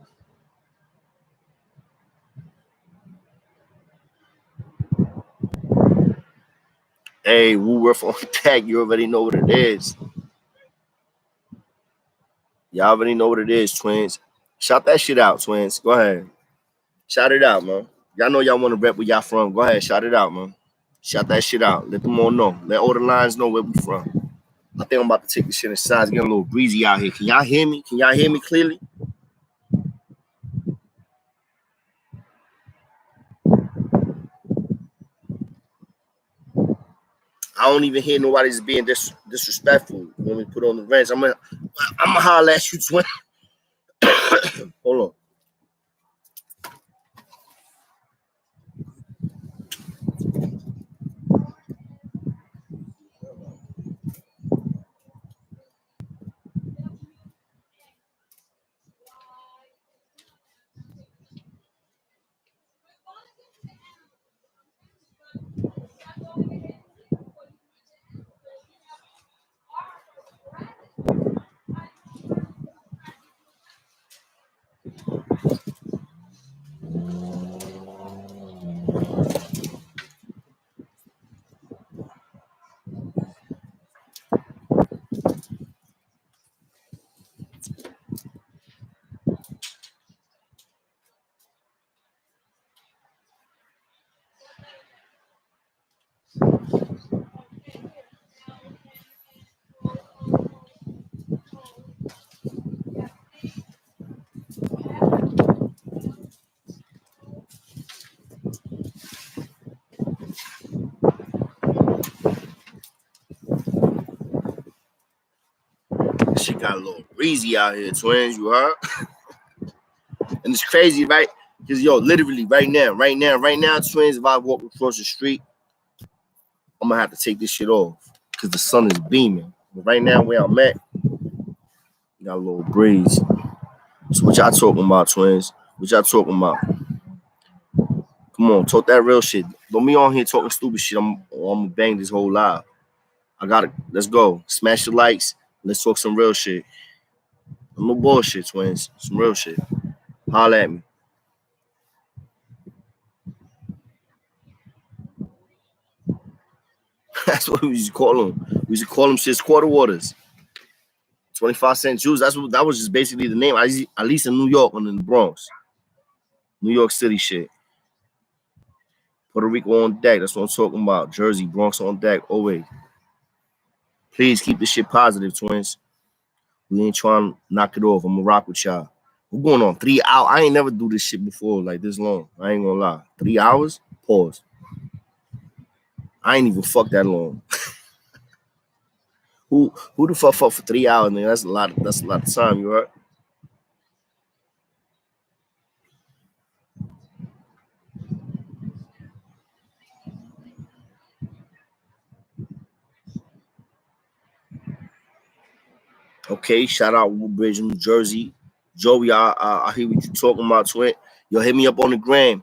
Hey, Woolworth on tag, you already know what it is. Y'all already know what it is, twins. Shout that shit out, twins. Go ahead. Shout it out, man. Y'all know y'all want to rep where y'all from. Go ahead, shout it out, man. Shout that shit out. Let them all know. Let all the lines know where we from. I think I'm about to take this shit inside. It's getting a little breezy out here. Can y'all hear me? Can y'all hear me clearly? I don't even hear nobody's being disrespectful when we put on the ranch. I'm gonna holler at you, twin. Hold on. This shit got a little breezy out here, twins. You heard? And it's crazy, right? Because yo, literally right now, twins. If I walk across the street, I'm gonna have to take this shit off because the sun is beaming. But right now, where I'm at, got a little breeze. So what y'all talking about, twins? What y'all talking about? Come on, talk that real shit. Don't be on here talking stupid shit. I'm gonna bang this whole live. I got it. Let's go. Smash the likes. Let's talk some real shit. No bullshit, twins. Some real shit. Holla at me. That's what we used to call them. We used to call them shit quarter waters. 25-cent juice. That was just basically the name. At least in New York and in the Bronx. New York City shit. Puerto Rico on deck. That's what I'm talking about. Jersey, Bronx on deck. Always. Please keep this shit positive, twins. We ain't trying to knock it off. I'm gonna rock with y'all. We're going on 3 hours. I ain't never do this shit before like this long. I ain't gonna lie. 3 hours? Pause. I ain't even fuck that long. Who the fuck for 3 hours, nigga? That's a lot of time, you heard? Okay, shout out Woodbridge, New Jersey. Joey, I hear what you talking about, twin. Yo, hit me up on the gram.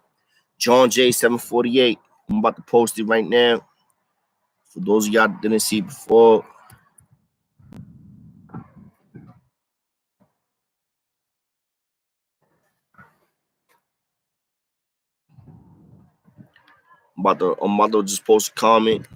John J 748. I'm about to post it right now. For those of y'all that didn't see it before. I'm about to just post a comment.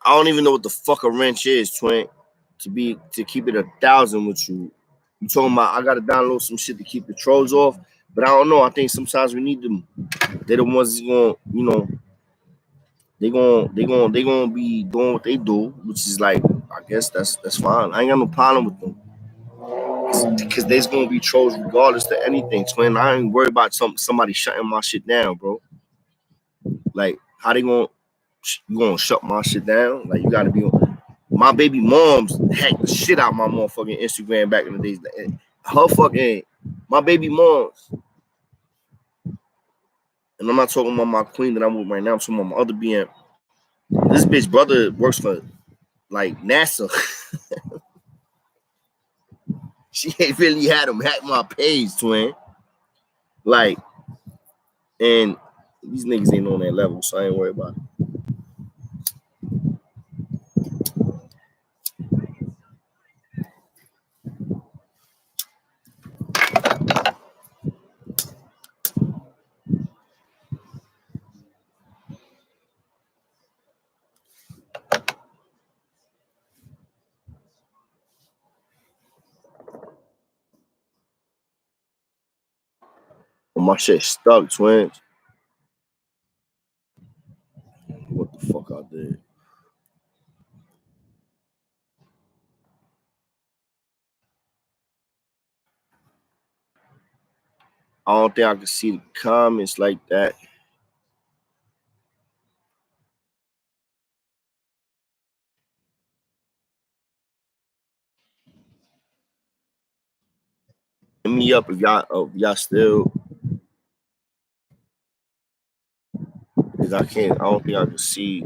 I don't even know what the fuck a wrench is, twin. To keep it 1,000 with you. You talking about I gotta download some shit to keep the trolls off, but I don't know. I think sometimes we need them. They're the ones that's gonna, they gonna be doing what they do, which is like I guess that's fine. I ain't got no problem with them because there's gonna be trolls regardless to anything, twin. I ain't worried about somebody shutting my shit down, bro. Like how they gonna you gonna shut my shit down? Like you gotta be on. My baby mom's hacked the shit out my motherfucking Instagram back in the days. Her fucking my baby mom's, and I'm not talking about my queen that I'm with right now. I'm talking about my other BM. This bitch brother works for like NASA. She ain't really had him hack my page, twin. Like, and these niggas ain't on that level, so I ain't worried about it. But my shit stuck, twins. What the fuck I did? I don't think I can see the comments like that. Hit me up if y'all still, because I don't think I can see.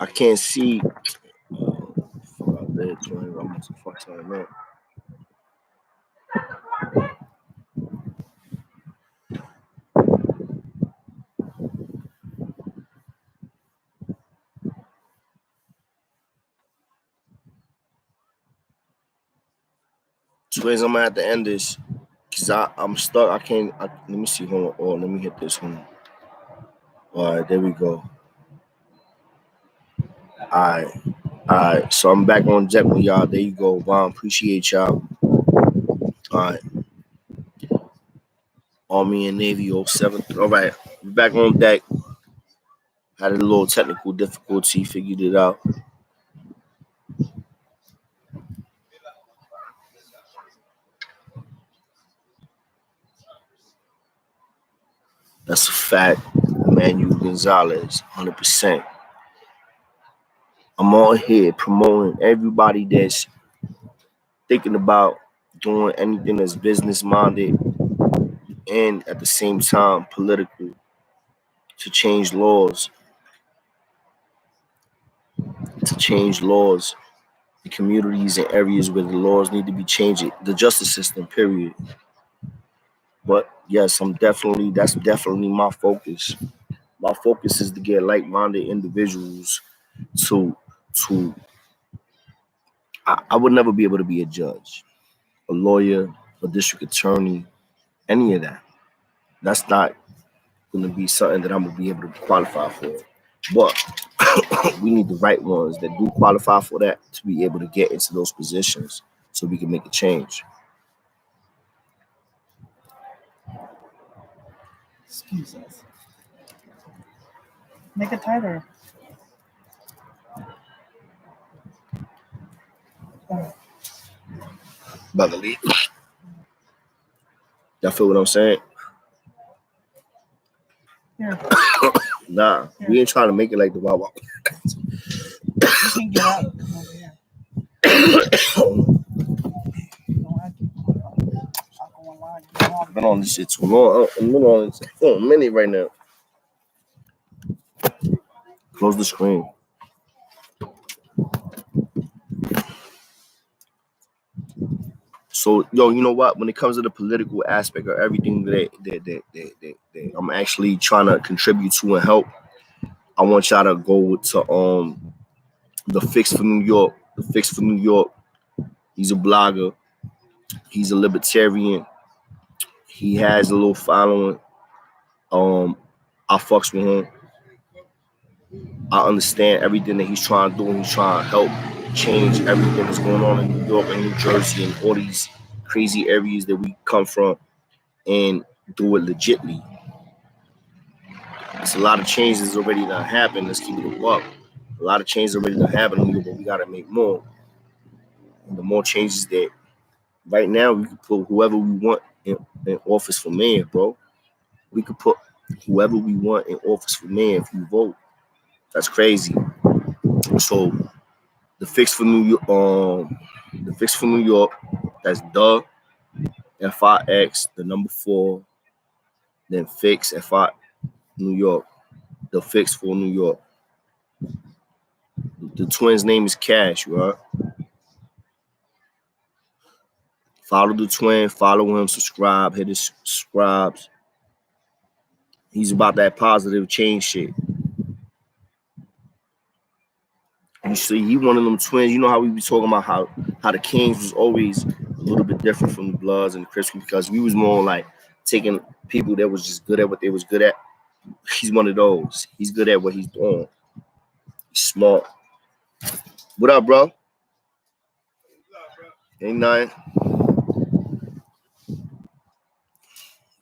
I can't see. Fuck out there, twins. I'm just fuck something up. Twins, I'm gonna have to end this because I'm stuck. I can't. Let me see. Hold on. Oh, let me hit this one. All right, there we go. All right. So I'm back on deck with y'all. There you go, Vaughn. Appreciate y'all. All right. Army and Navy 07. All right. Back on deck. Had a little technical difficulty. Figured it out. That's a fact. Manuel Gonzalez, 100%. I'm on here promoting everybody that's thinking about doing anything that's business minded and at the same time political to change laws, in communities and areas where the laws need to be changed, the justice system, period. But yes, that's definitely my focus. My focus is to get like-minded individuals to to I would never be able to be a judge, a lawyer, a district attorney, any of that. That's not going to be something that I'm going to be able to qualify for. But we need the right ones that do qualify for that to be able to get into those positions so we can make a change. Excuse us. Make it tighter. About to leave. Y'all feel what I'm saying? Here. Nah, here. We ain't trying to make it like the Wawa. You can get up. Come over here. I've been on this shit too long. I'm been on this for a minute right now. Close the screen. So, yo, you know what? When it comes to the political aspect of everything that I'm actually trying to contribute to and help, I want y'all to go to the Fix for New York. The Fix for New York. He's a blogger. He's a libertarian. He has a little following. I fucks with him. I understand everything that he's trying to do. He's trying to help change everything that's going on in New York and New Jersey and all these crazy areas that we come from and do it legitly. It's a lot of changes already done happened. Let's keep it a buck. A lot of changes already done happened, but we gotta make more. And the more changes that right now we can put whoever we want in office for mayor, bro. We could put whoever we want in office for mayor if you vote. That's crazy. So the fix for New York, that's the FIX, the number 4, then fix FI New York, the fix for New York. The twins' name is Cash, right? Follow the twin, follow him, subscribe, hit his subscribes. He's about that positive change shit. You see, he one of them twins. You know how we be talking about how the Kings was always a little bit different from the Bloods and the Crips because we was more like taking people that was just good at what they was good at. He's one of those. He's good at what he's doing. He's smart. What up, bro? Ain't nothing.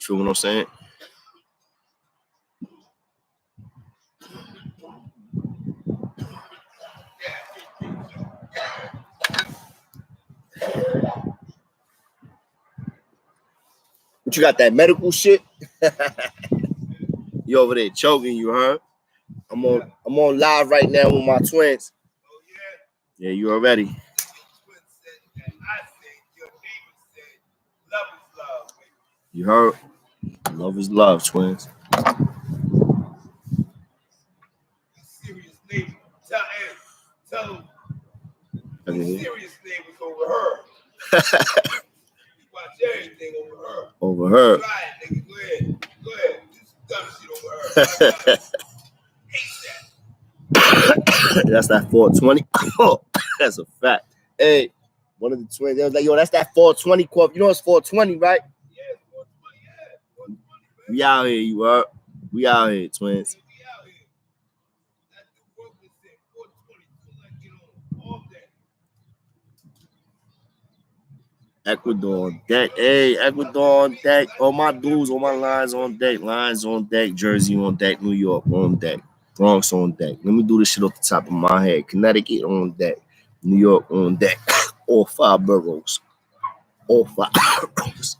Feel what I'm saying? But you got that medical shit? You over there choking, you heard? I'm on live right now with my twins. Yeah, you already. You heard? Love is love, twins. Serious neighbor. Tell him. Serious neighbors over her. You watch everything over her. Over her. Try it, nigga. Go ahead. Do some dumb shit over her. Hate that. That's that 420. Oh, that's a fact. Hey, one of the twins, they was like, yo, that's that 420 quote. You know it's 420, right? Yeah, 420, yeah. 420, we out here, you heard? We out here, twins. We out here. That's the Brooklyn said, 420. So like, you know, all day. Ecuador on deck. Hey, Ecuador on deck. All my dudes, all my lines on deck. Lines on deck. Jersey on deck. New York on deck. Bronx on deck. Let me do this shit off the top of my head. Connecticut on deck. New York on deck. All 5 boroughs. All 5 boroughs.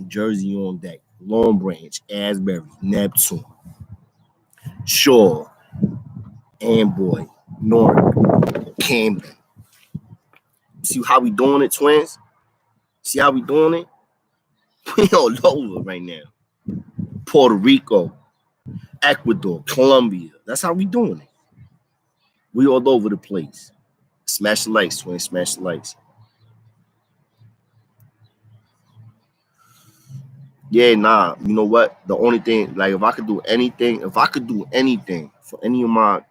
Jersey on deck. Long Branch. Asbury. Neptune. Shore. Amboy. North. Camden. See how we doing it, twins? See how we doing it? We all over right now. Puerto Rico, Ecuador, Colombia. That's how we doing it. We all over the place. Smash the likes, twins. Smash the likes. Yeah, nah. You know what? The only thing, like, if I could do anything for any of my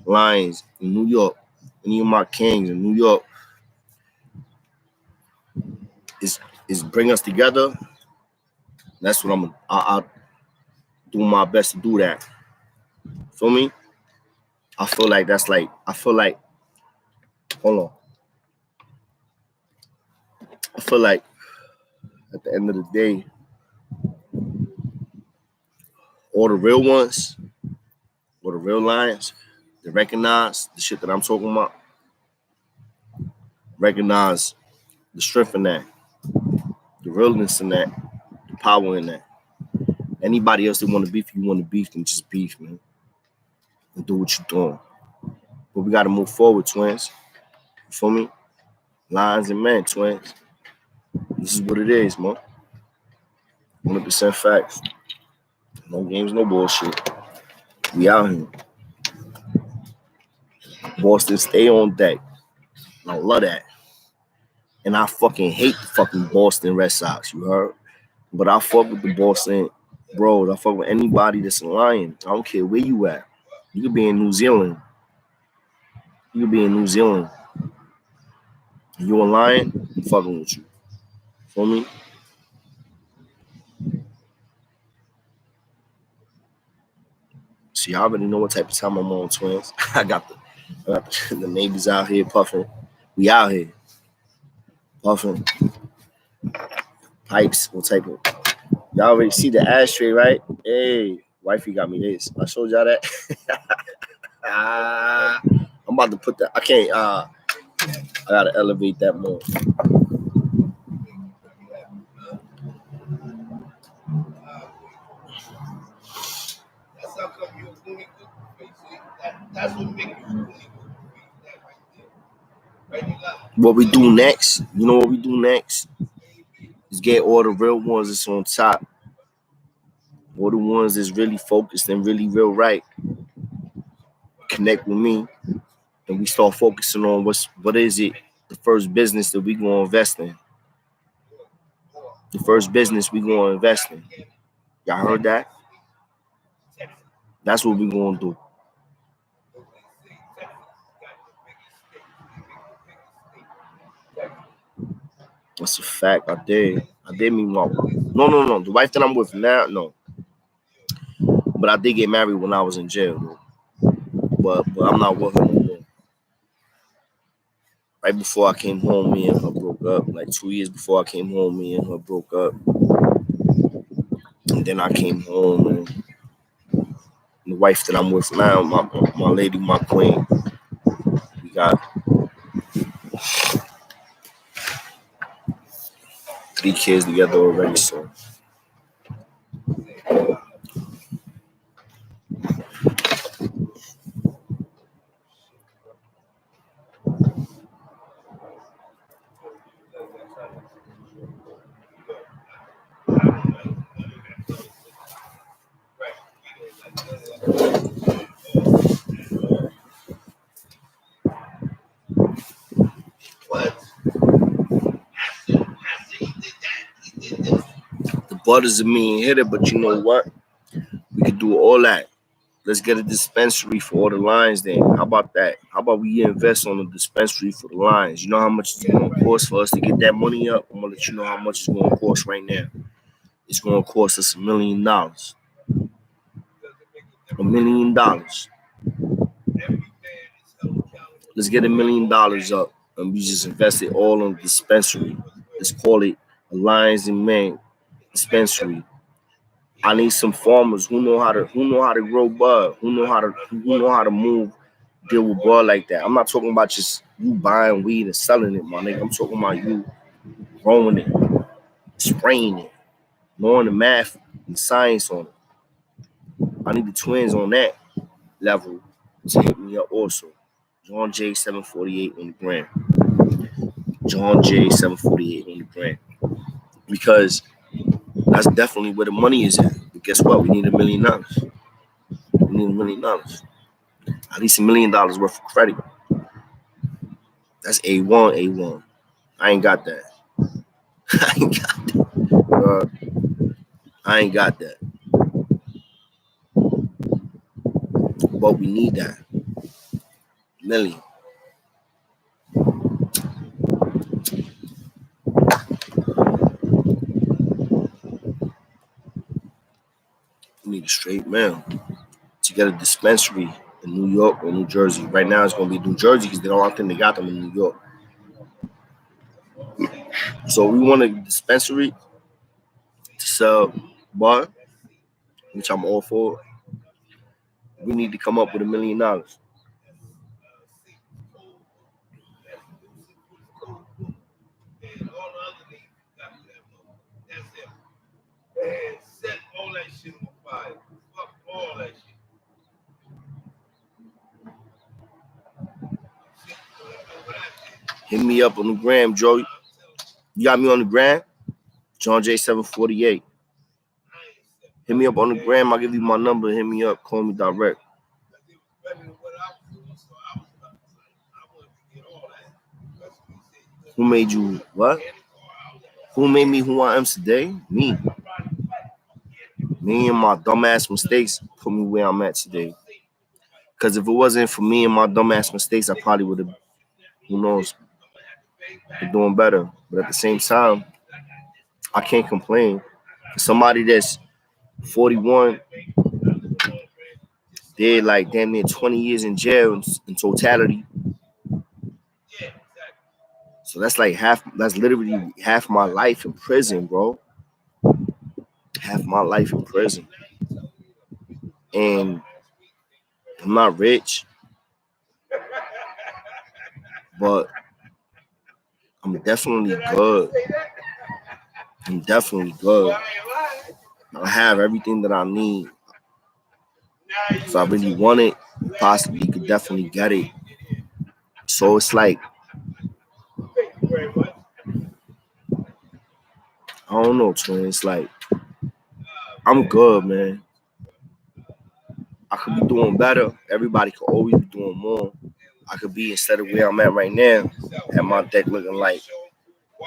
Lions in New York, any of my Kings in New York, is bring us together. That's what I'll do my best to do that. Feel me? I feel like hold on. I feel like at the end of the day, all the real ones, or the real Lions, they recognize the shit that I'm talking about. Recognize the strength in that, the realness in that, the power in that. Anybody else that want to beef, then just beef, man. And do what you're doing. But we got to move forward, twins. You feel me? Lions and men, twins. This is what it is, man. 100% facts. No games, no bullshit. We out here. Boston, stay on deck. I love that. And I fucking hate the fucking Boston Red Sox, you heard? But I fuck with the Boston Bros. I fuck with anybody that's a Lion. I don't care where you at. You could be in New Zealand. You a Lion, I'm fucking with you. Feel me? See, I already know what type of time I'm on, twins. I got the neighbors out here puffing. We out here puffing pipes. What type of? Y'all already see the ashtray, right? Hey, wifey got me this. I showed y'all that. I'm about to put that. I can't. I gotta elevate that more. What we do next, you know what we do next? Is get all the real ones that's on top. All the ones that's really focused and really real right. Connect with me. And we start focusing on what is it, the first business that we gonna invest in. The first business we gonna invest in. Y'all heard that? That's what we gonna do. That's a fact. I did meet my no. The wife that I'm with now, no. But I did get married when I was in jail, though. But I'm not with her no more. Right before I came home, me and her broke up. Like 2 years before I came home, me and her broke up. And then I came home, and the wife that I'm with now, my lady, my queen, we got 3 kids together already. So the butters of me ain't hit it, but you know what? We could do all that. Let's get a dispensary for all the lines then. How about that? How about we invest on a dispensary for the lines? You know how much it's going to cost for us to get that money up? I'm going to let you know how much it's going to cost right now. It's going to cost us $1 million. $1 million. Let's get $1 million up and we just invest it all in the dispensary. Let's call it a LIONS&MEN dispensary. I need some farmers who know how to grow bud, who know how to move, deal with bud like that. I'm not talking about just you buying weed and selling it, my nigga. I'm talking about you growing it, spraying it, knowing the math and science on it. I need the twins on that level to hit me up also. John J 748 on the gram. John J 748 on the gram. Because that's definitely where the money is at. But guess what? We need $1 million. We need $1 million. At least $1 million worth of credit. That's A1. I ain't got that. I ain't got that. I ain't got that. But we need that. Million. We need a straight mail to get a dispensary in New York or New Jersey. Right now it's going to be New Jersey because they don't think they got them in New York. So we want a dispensary to sell bar, which I'm all for. We need to come up with $1 million. And set all that shit on fire. Fuck all that shit. Hit me up on the gram, Joey. You got me on the gram? John J 748. Hit me up on the gram. I'll give you my number. Hit me up. Call me direct. Who made you what? Who made me who I am today? Me. Me and my dumbass mistakes put me where I'm at today. Because if it wasn't for me and my dumbass mistakes, I probably would have, who knows, been doing better. But at the same time, I can't complain. For somebody that's 41, did like damn near 20 years in jail in totality. So that's literally half my life in prison, bro. Half my life in prison. And I'm not rich, but I'm definitely good. I'm definitely good. I have everything that I need. If I really want it, possibly could definitely get it. So it's like I don't know, twin. It's like I'm good, man. I could be doing better. Everybody could always be doing more. I could be instead of where I'm at right now, at my deck looking like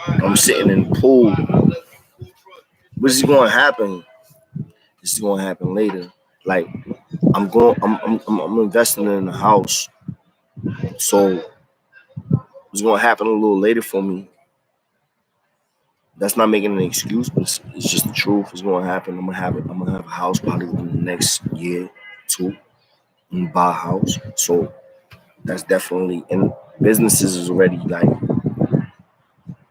I'm sitting in the pool. Which is going to happen. This is going to happen later. Like I'm investing in a house, so it's going to happen a little later for me. That's not making an excuse, but it's just the truth. It's going to happen. I'm gonna have a house probably within the next year, two, and buy a house. So that's definitely, and businesses is already like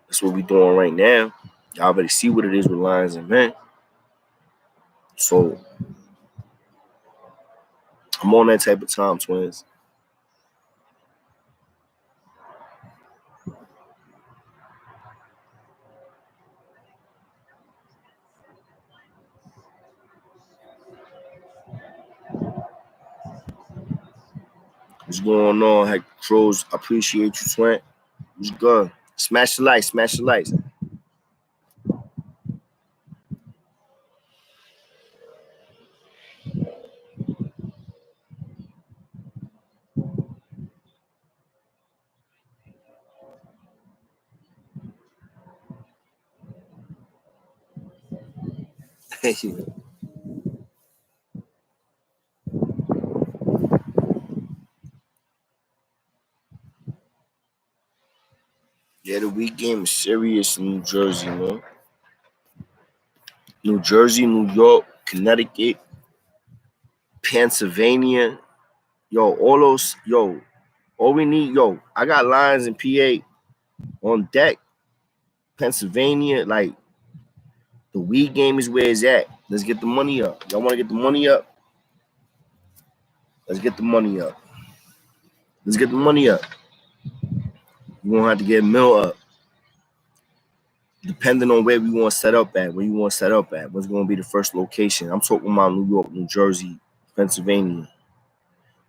that's what we doing right now. Y'all already see what it is with Lions and Men. So I'm on that type of time, twins. What's going on, Heck Crows? I appreciate you, twin. What's good? Smash the lights, smash the lights. Yeah, the week game is serious in New Jersey, man. New Jersey, New York, Connecticut, Pennsylvania. Yo, all those, all we need, I got Lions in PA on deck. Pennsylvania, like the weed game is where it's at. Let's get the money up. Y'all want to get the money up? Let's get the money up. Let's get the money up. You won't have to get mill up. Depending on where we want to set up at, where you want to set up at, what's going to be the first location. I'm talking about New York, New Jersey, Pennsylvania,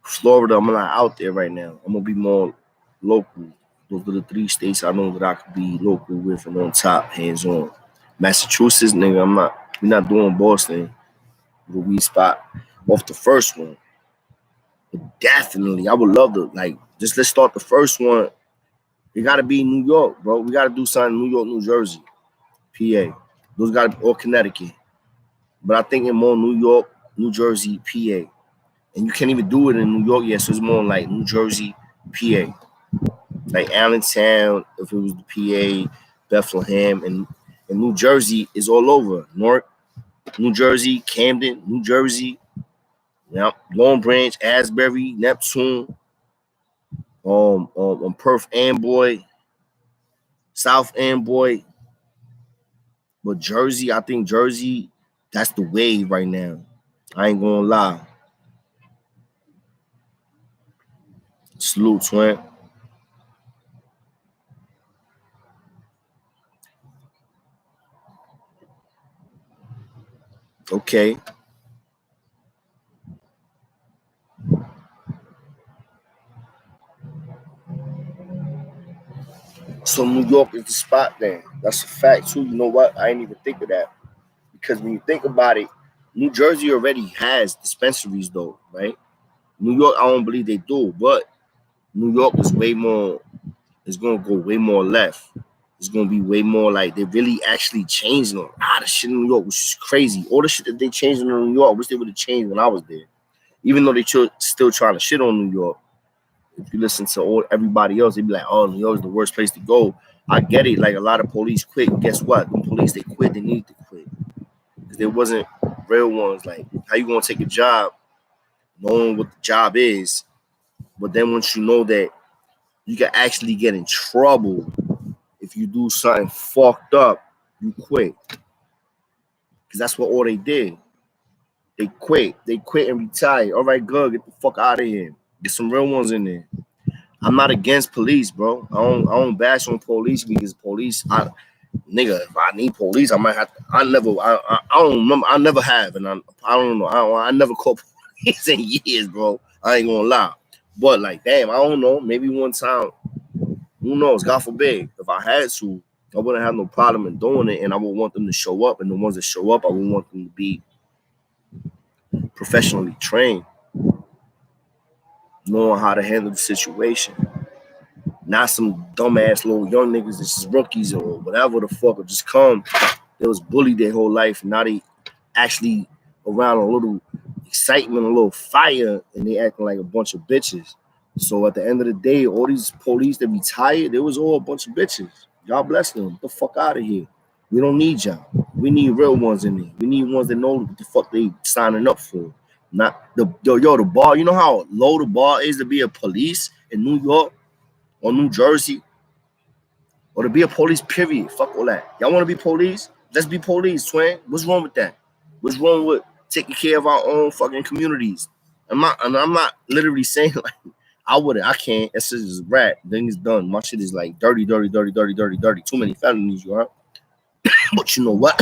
Florida. I'm not out there right now. I'm going to be more local. Those are the three states I know that I could be local with and on top, hands on. Massachusetts, nigga, we're not doing Boston, the weed spot off the first one. But definitely, I would love to, like, just let's start the first one. It got to be New York, bro. We got to do something New York, New Jersey, PA. Those got to be, or Connecticut. But I think in more New York, New Jersey, PA. And you can't even do it in New York yet, so it's more like New Jersey, PA. Like Allentown, if it was the PA, Bethlehem, and New Jersey is all over. Newark, New Jersey, Camden, New Jersey, Long Branch, Asbury, Neptune, Perth Amboy, South Amboy. But Jersey, I think Jersey, that's the wave right now. I ain't gonna lie. Salute, twin. Okay. So New York is the spot then. That's a fact too. You know what? I didn't even think of that. Because when you think about it, New Jersey already has dispensaries though, right? New York, I don't believe they do, but New York is way more, it's gonna go way more left. It's gonna be way more like they really actually changing a lot of shit in New York, which is crazy. All the shit that they changed in New York, I wish they would have changed when I was there. Even though they still trying to shit on New York. If you listen to everybody else, they'd be like, "Oh, New York's the worst place to go." I get it. Like a lot of police quit. And guess what? The police they quit. They need to quit because there wasn't real ones. Like, how you gonna take a job knowing what the job is, but then once you know that you can actually get in trouble if you do something fucked up, you quit. Because that's what all they did. They quit. They quit and retired. All right, good. Get the fuck out of here. Get some real ones in there. I'm not against police, bro. I don't bash on police because police. Nigga, if I need police, I might have to. I don't remember. I never have, and I don't know. I never called police in years, bro. I ain't gonna lie. But like, damn, I don't know. Maybe one time, who knows? God forbid, if I had to, I wouldn't have no problem in doing it, and I would want them to show up. And the ones that show up, I would want them to be professionally trained, knowing how to handle the situation. Not some dumbass little young niggas that's just rookies or whatever the fuck, or just come. They was bullied their whole life, and now they actually around a little excitement, a little fire, and they acting like a bunch of bitches. So at the end of the day, all these police that retired, they was all a bunch of bitches. God bless them. Get the fuck out of here. We don't need y'all. We need real ones in there. We need ones that know what the fuck they signing up for. Not the the bar. You know how low the bar is to be a police in New York or New Jersey, or to be a police, period. Fuck all that. Y'all want to be police? Let's be police, twin. What's wrong with that? What's wrong with taking care of our own fucking communities? I'm not literally saying like I wouldn't, I can't. That's just a rat. Then it's done. My shit is like dirty, dirty, dirty, dirty, dirty, dirty. Too many felonies, you heard? But you know what?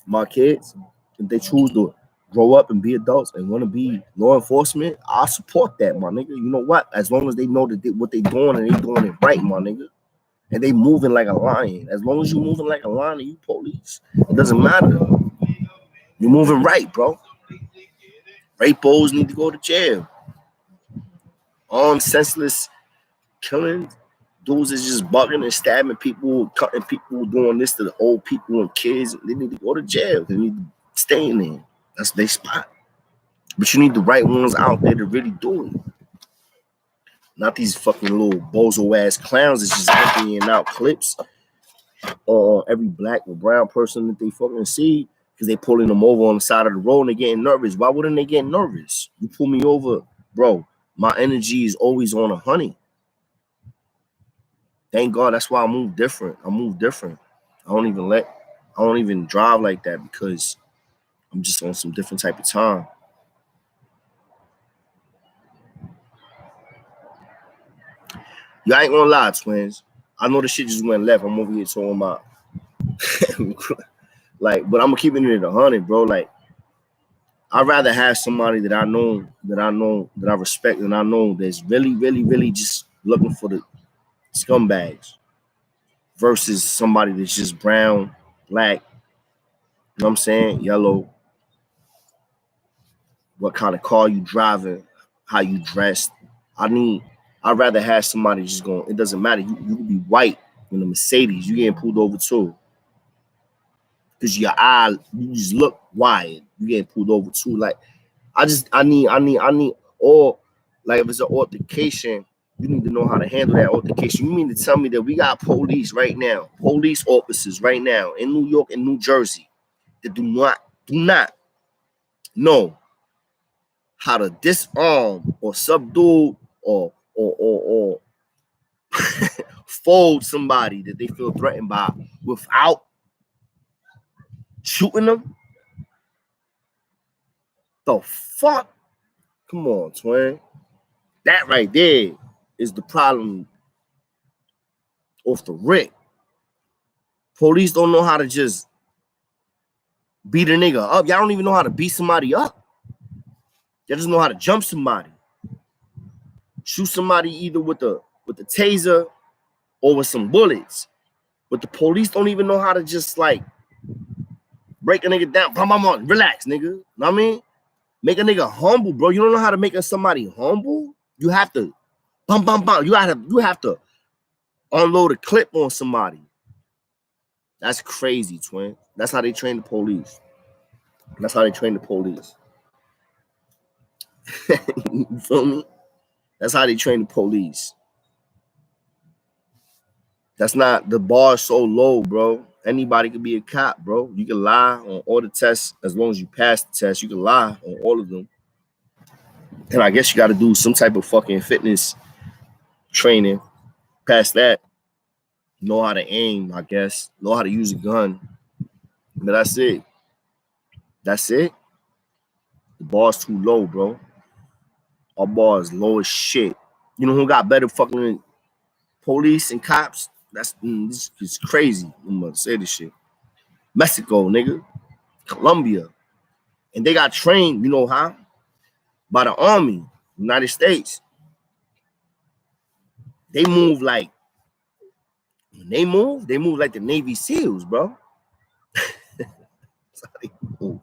My kids, if they choose to grow up and be adults and want to be law enforcement, I support that, my nigga. You know what? As long as they know that what they doing and they doing it right, my nigga. And they moving like a lion. As long as you moving like a lion and you police, it doesn't matter. You're moving right, bro. Rapos need to go to jail. Senseless killings. Dudes is just bugging and stabbing people, cutting people, doing this to the old people and kids. They need to go to jail. They need to stay in there. That's their spot. But you need the right ones out there to really do it. Not these fucking little bozo ass clowns that's just emptying out clips on every black or brown person that they fucking see because they pulling them over on the side of the road and they getting nervous. Why wouldn't they get nervous? You pull me over, bro. My energy is always on 100. Thank God, that's why I move different. I move different. I don't even drive like that because I'm just on some different type of time. Y'all ain't gonna lie, twins. I know the shit just went left. I'm over here talking about like, but I'm gonna keep it at 100, bro. Like, I'd rather have somebody that I respect, and I know that's really, really, really just looking for the scumbags versus somebody that's just brown, black, you know what I'm saying, yellow, what kind of car you driving, how you dressed. I'd rather have somebody just going, it doesn't matter. You can be white in a Mercedes, you getting pulled over too. Because your eye, you just look wide, you getting pulled over too. Like, I need, or like if it's an altercation, you need to know how to handle that altercation. You mean to tell me that we got police right now, police officers right now in New York and New Jersey that do not know how to disarm or subdue or fold somebody that they feel threatened by without shooting them? The fuck? Come on, twin. That right there is the problem off the rip. Police don't know how to just beat a nigga up. Y'all don't even know how to beat somebody up. Y'all just know how to jump somebody. Shoot somebody either with the taser or with some bullets. But the police don't even know how to just like break a nigga down. Relax, nigga. Know what I mean? Make a nigga humble, bro. You don't know how to make somebody humble? You have to You have to unload a clip on somebody. That's crazy, twin. That's how they train the police. That's how they train the police. You feel me? That's how they train the police. That's not, the bar so low, bro. Anybody could be a cop, bro. You can lie on all the tests as long as you pass the test. You can lie on all of them. And I guess you got to do some type of fucking fitness training. Past that, know how to aim, I guess. Know how to use a gun. But that's it. That's it. The bar's too low, bro. Our bar is low as shit. You know who got better fucking police and cops? This is crazy. I'm gonna say this shit. Mexico, nigga. Colombia. And they got trained, you know how? By the Army, United States. They move like When they move like the Navy SEALs, bro. That's how they move.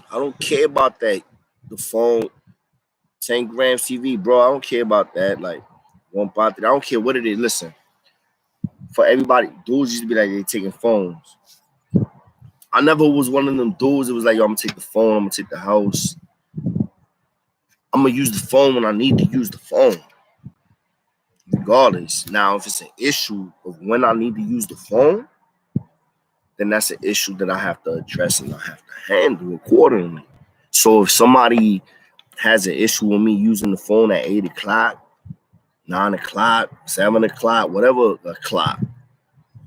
I don't care about that. The phone, 10 grams TV, bro. I don't care about that. Like, one part. I don't care what it is. Listen, for everybody, dudes used to be like, they taking phones. I never was one of them dudes. It was like, yo, I'm gonna take the phone. I'm gonna take the house. I'm gonna use the phone when I need to use the phone, regardless. Now, if it's an issue of when I need to use the phone, then that's an issue that I have to address and I have to handle accordingly. So if somebody has an issue with me using the phone at 8 o'clock, 9 o'clock, 7 o'clock, whatever o'clock,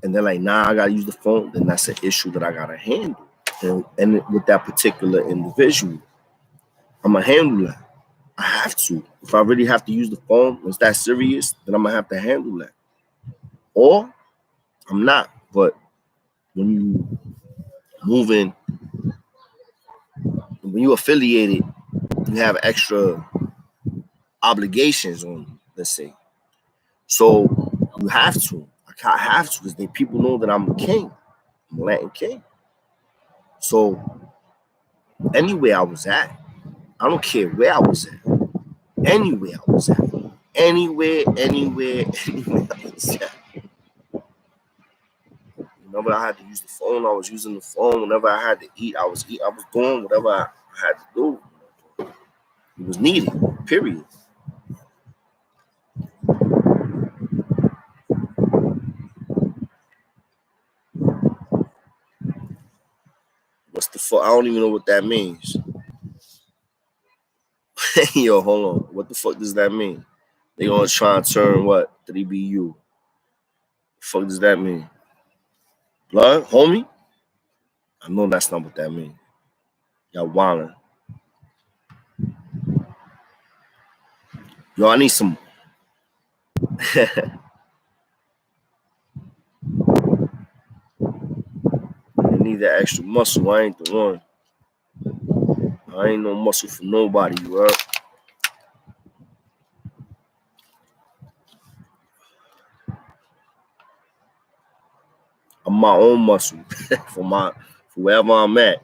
and they're like, nah, I gotta use the phone, then that's an issue that I gotta handle. And with that particular individual, I'm gonna handle that. I have to. If I really have to use the phone, it's that serious, then I'm gonna have to handle that. Or I'm not. But when you moving, when you affiliated, you have extra obligations on you, let's say. So you have to. I have to because people know that I'm a king. I'm a Latin king. So anywhere I was at, I don't care where I was at. Anywhere I was at. Anywhere I was at. Whenever I had to use the phone, I was using the phone. Whenever I had to eat, I was eating. I was doing whatever I had to do. It was needed, period. What's the fuck? I don't even know what that means. Yo, hold on. What the fuck does that mean? They gonna try and turn what? 3BU. The fuck does that mean? Blood, homie? I know that's not what that means. Y'all wildin'. Yo, I need some. I need that extra muscle. I ain't the one. I ain't no muscle for nobody, you heard? I'm my own muscle for wherever I'm at.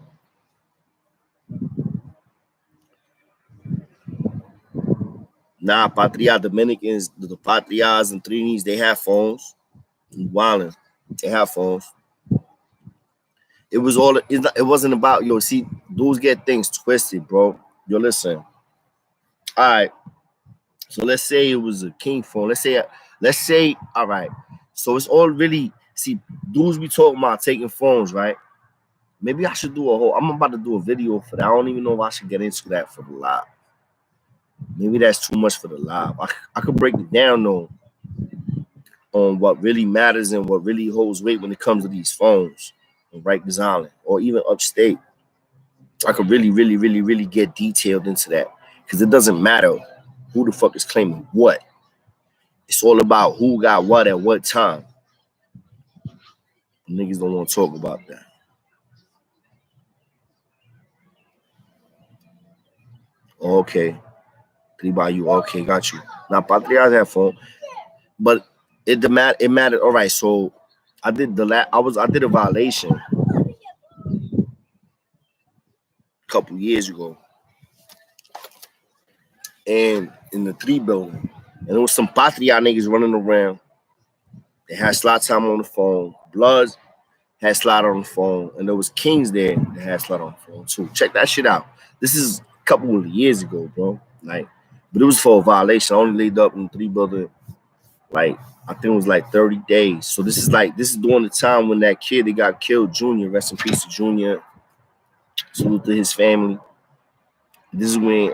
Nah, Patria Dominicans, the Patrias and Trinis, they have phones. Wildin'. They have phones. It was all. It wasn't about yo. See, dudes get things twisted, bro. Yo, listen. All right. So let's say it was a king phone. Let's say. All right. So it's all really. See, dudes be talking about taking phones, right? Maybe I should do a whole. I'm about to do a video for that. I don't even know if I should get into that for the live. Maybe that's too much for the live. I could break it down though on what really matters and what really holds weight when it comes to these phones on Rikers Island or even upstate. I could really get detailed into that because it doesn't matter who the fuck is claiming what. It's all about who got what at what time. Niggas don't want to talk about that. Okay. By you. Okay, got you. Now, Patria's have phone, but it mattered. All right, so I did I did a violation a couple years ago, and in the 3 building, and there was some Patria niggas running around. They had slot time on the phone. Bloods had slot on the phone, and there was Kings there that had slot on the phone too. Check that shit out. This is a couple of years ago, bro. Like, but it was for a violation. I only laid up in the 3 building, like I think it was like 30 days. So this is during the time when that kid that got killed, Junior, rest in peace to Junior. Salute to his family. This is when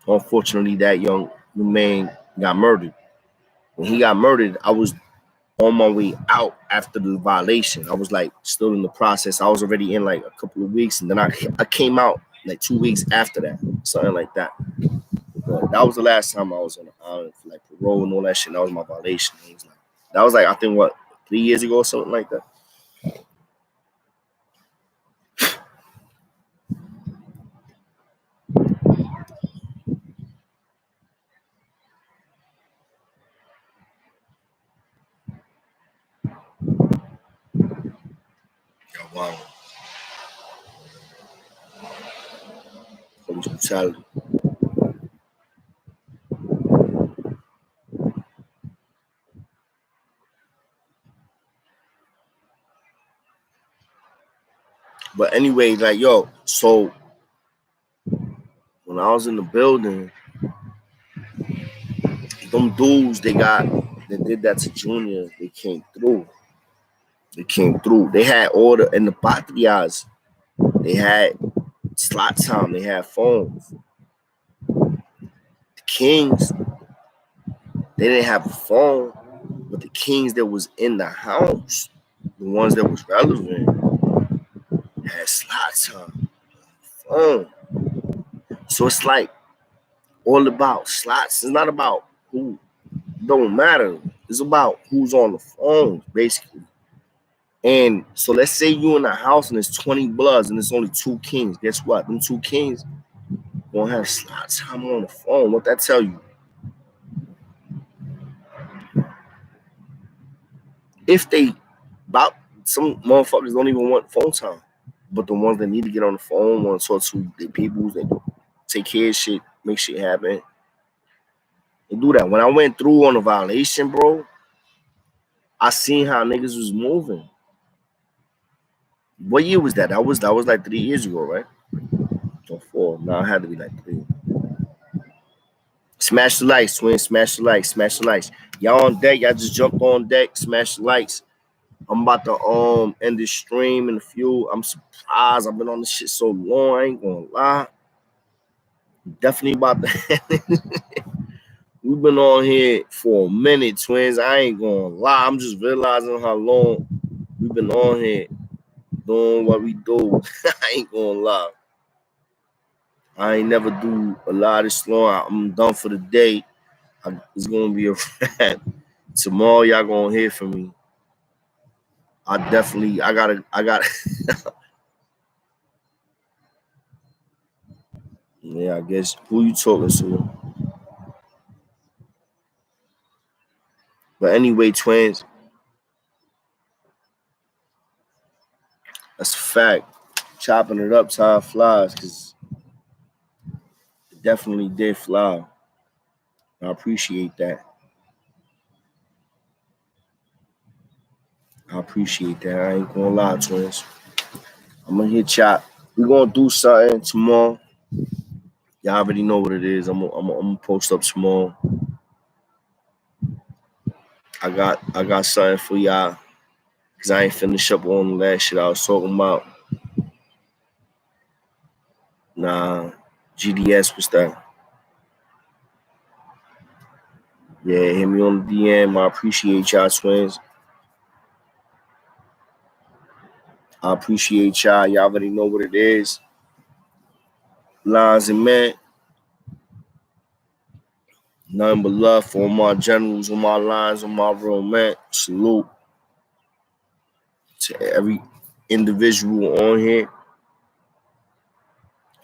unfortunately that young man got murdered. When he got murdered, I was on my way out after the violation. I was like still in the process. I was already in like a couple of weeks, and then I came out like 2 weeks after that, something like that. But that was the last time I was on the island for like parole and all that shit. That was my violation. It was like That was like, I think, what, 3 years ago or something like that. Yeah, wow. Police brutality. But anyway, like, yo, so when I was in the building, them dudes that did that to Junior, they came through. They came through. They had order in the patrias. They had slot time. They had phones. The Kings, they didn't have a phone, but the Kings that was in the house, the ones that was relevant, had slot time, phone. So it's like all about slots. It's not about who. It don't matter. It's about who's on the phone, basically. And so let's say you in the house and there's 20 bloods and there's only 2 Kings. Guess what? Them 2 Kings gonna have slot time on the phone. What that tell you? If they about some motherfuckers don't even want phone time, but the ones that need to get on the phone want to talk to their peoples, they take care of shit, make shit happen. They do that. When I went through on a violation, bro, I seen how niggas was moving. What year was that? That was like 3 years ago, right? Or 4. No, it had to be like 3. Smash the lights, twin. Smash the lights. Smash the lights. Y'all on deck. Y'all just jumped on deck. Smash the lights. I'm about to end this stream in a few. I'm surprised. I've been on this shit so long. I ain't gonna lie. Definitely about to. We've been on here for a minute, twins. I ain't gonna lie. I'm just realizing how long we've been on here doing what we do. I ain't gonna lie. I ain't never do a lot of long. I'm done for the day. It's gonna be a wrap. Tomorrow y'all gonna hear from me. I gotta yeah, I guess who you talking to? But anyway, twins, that's a fact. Chopping it up, time flies, cause it definitely did fly. I appreciate that. I appreciate that. I ain't gonna lie, twins. I'm gonna hit chop. We gonna do something tomorrow. Y'all already know what it is. I'm gonna post up tomorrow. I got something for y'all. Cause I ain't finished up on the last shit I was talking about. Nah, GDS was that. Yeah, hit me on the DM. I appreciate y'all, twins. I appreciate y'all. Y'all already know what it is. Lions and men. Nothing but love for all my generals, all my lines, all my real men. Salute to every individual on here.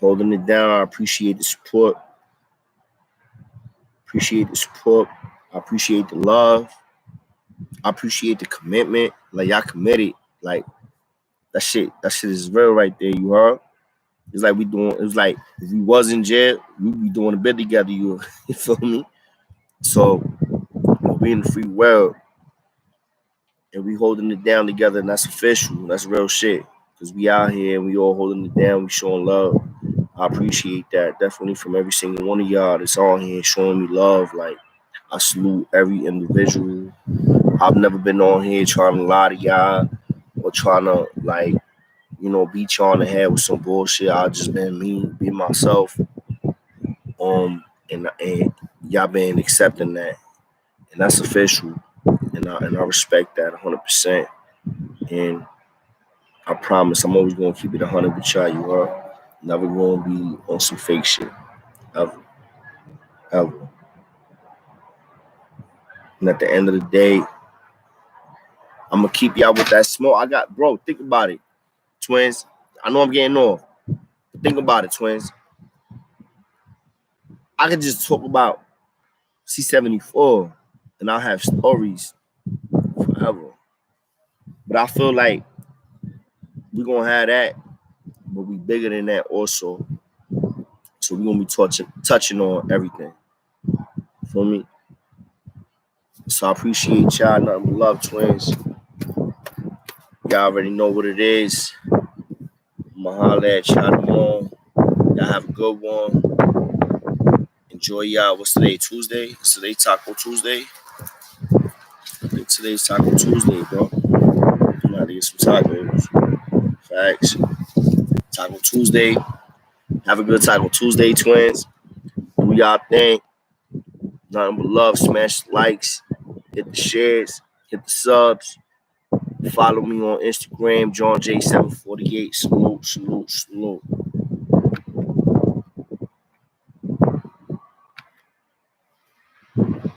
Holding it down. I appreciate the support. Appreciate the support. I appreciate the love. I appreciate the commitment. Like y'all committed. Like that shit is real right there, you heard? It's like it was like if we was in jail, we'd be doing a bit together, you feel me? So we in the free world and we holding it down together, and that's official. That's real shit. Cause we out here and we all holding it down, we showing love. I appreciate that. Definitely from every single one of y'all that's on here showing me love. Like I salute every individual. I've never been on here trying to lie to y'all or trying to beat y'all on the head with some bullshit. I just been me, be myself. And y'all been accepting that. And that's official. And I respect that 100%. And I promise I'm always gonna keep it 100 with y'all. You are never gonna be on some fake shit ever, ever. And at the end of the day, I'm gonna keep y'all with that smoke. I got, bro, think about it, twins. I know I'm getting off, but think about it, twins. I could just talk about C74 and I'll have stories forever. But I feel like we're gonna have that, but we bigger than that also. So we're gonna be touching on everything. Feel me? So I appreciate y'all. Nothing but love, twins. Y'all already know what it is. I'ma holla at y'all tomorrow. Y'all have a good one. Enjoy y'all. What's today? Tuesday? What's today? Taco Tuesday? I think today's Taco Tuesday, bro. I'm about to get some tacos. Facts. Taco Tuesday. Have a good Taco Tuesday, twins. Do y'all thing. Nothing but love. Smash likes. Hit the shares. Hit the subs. Follow me on Instagram, John J748. Salute, salute, salute.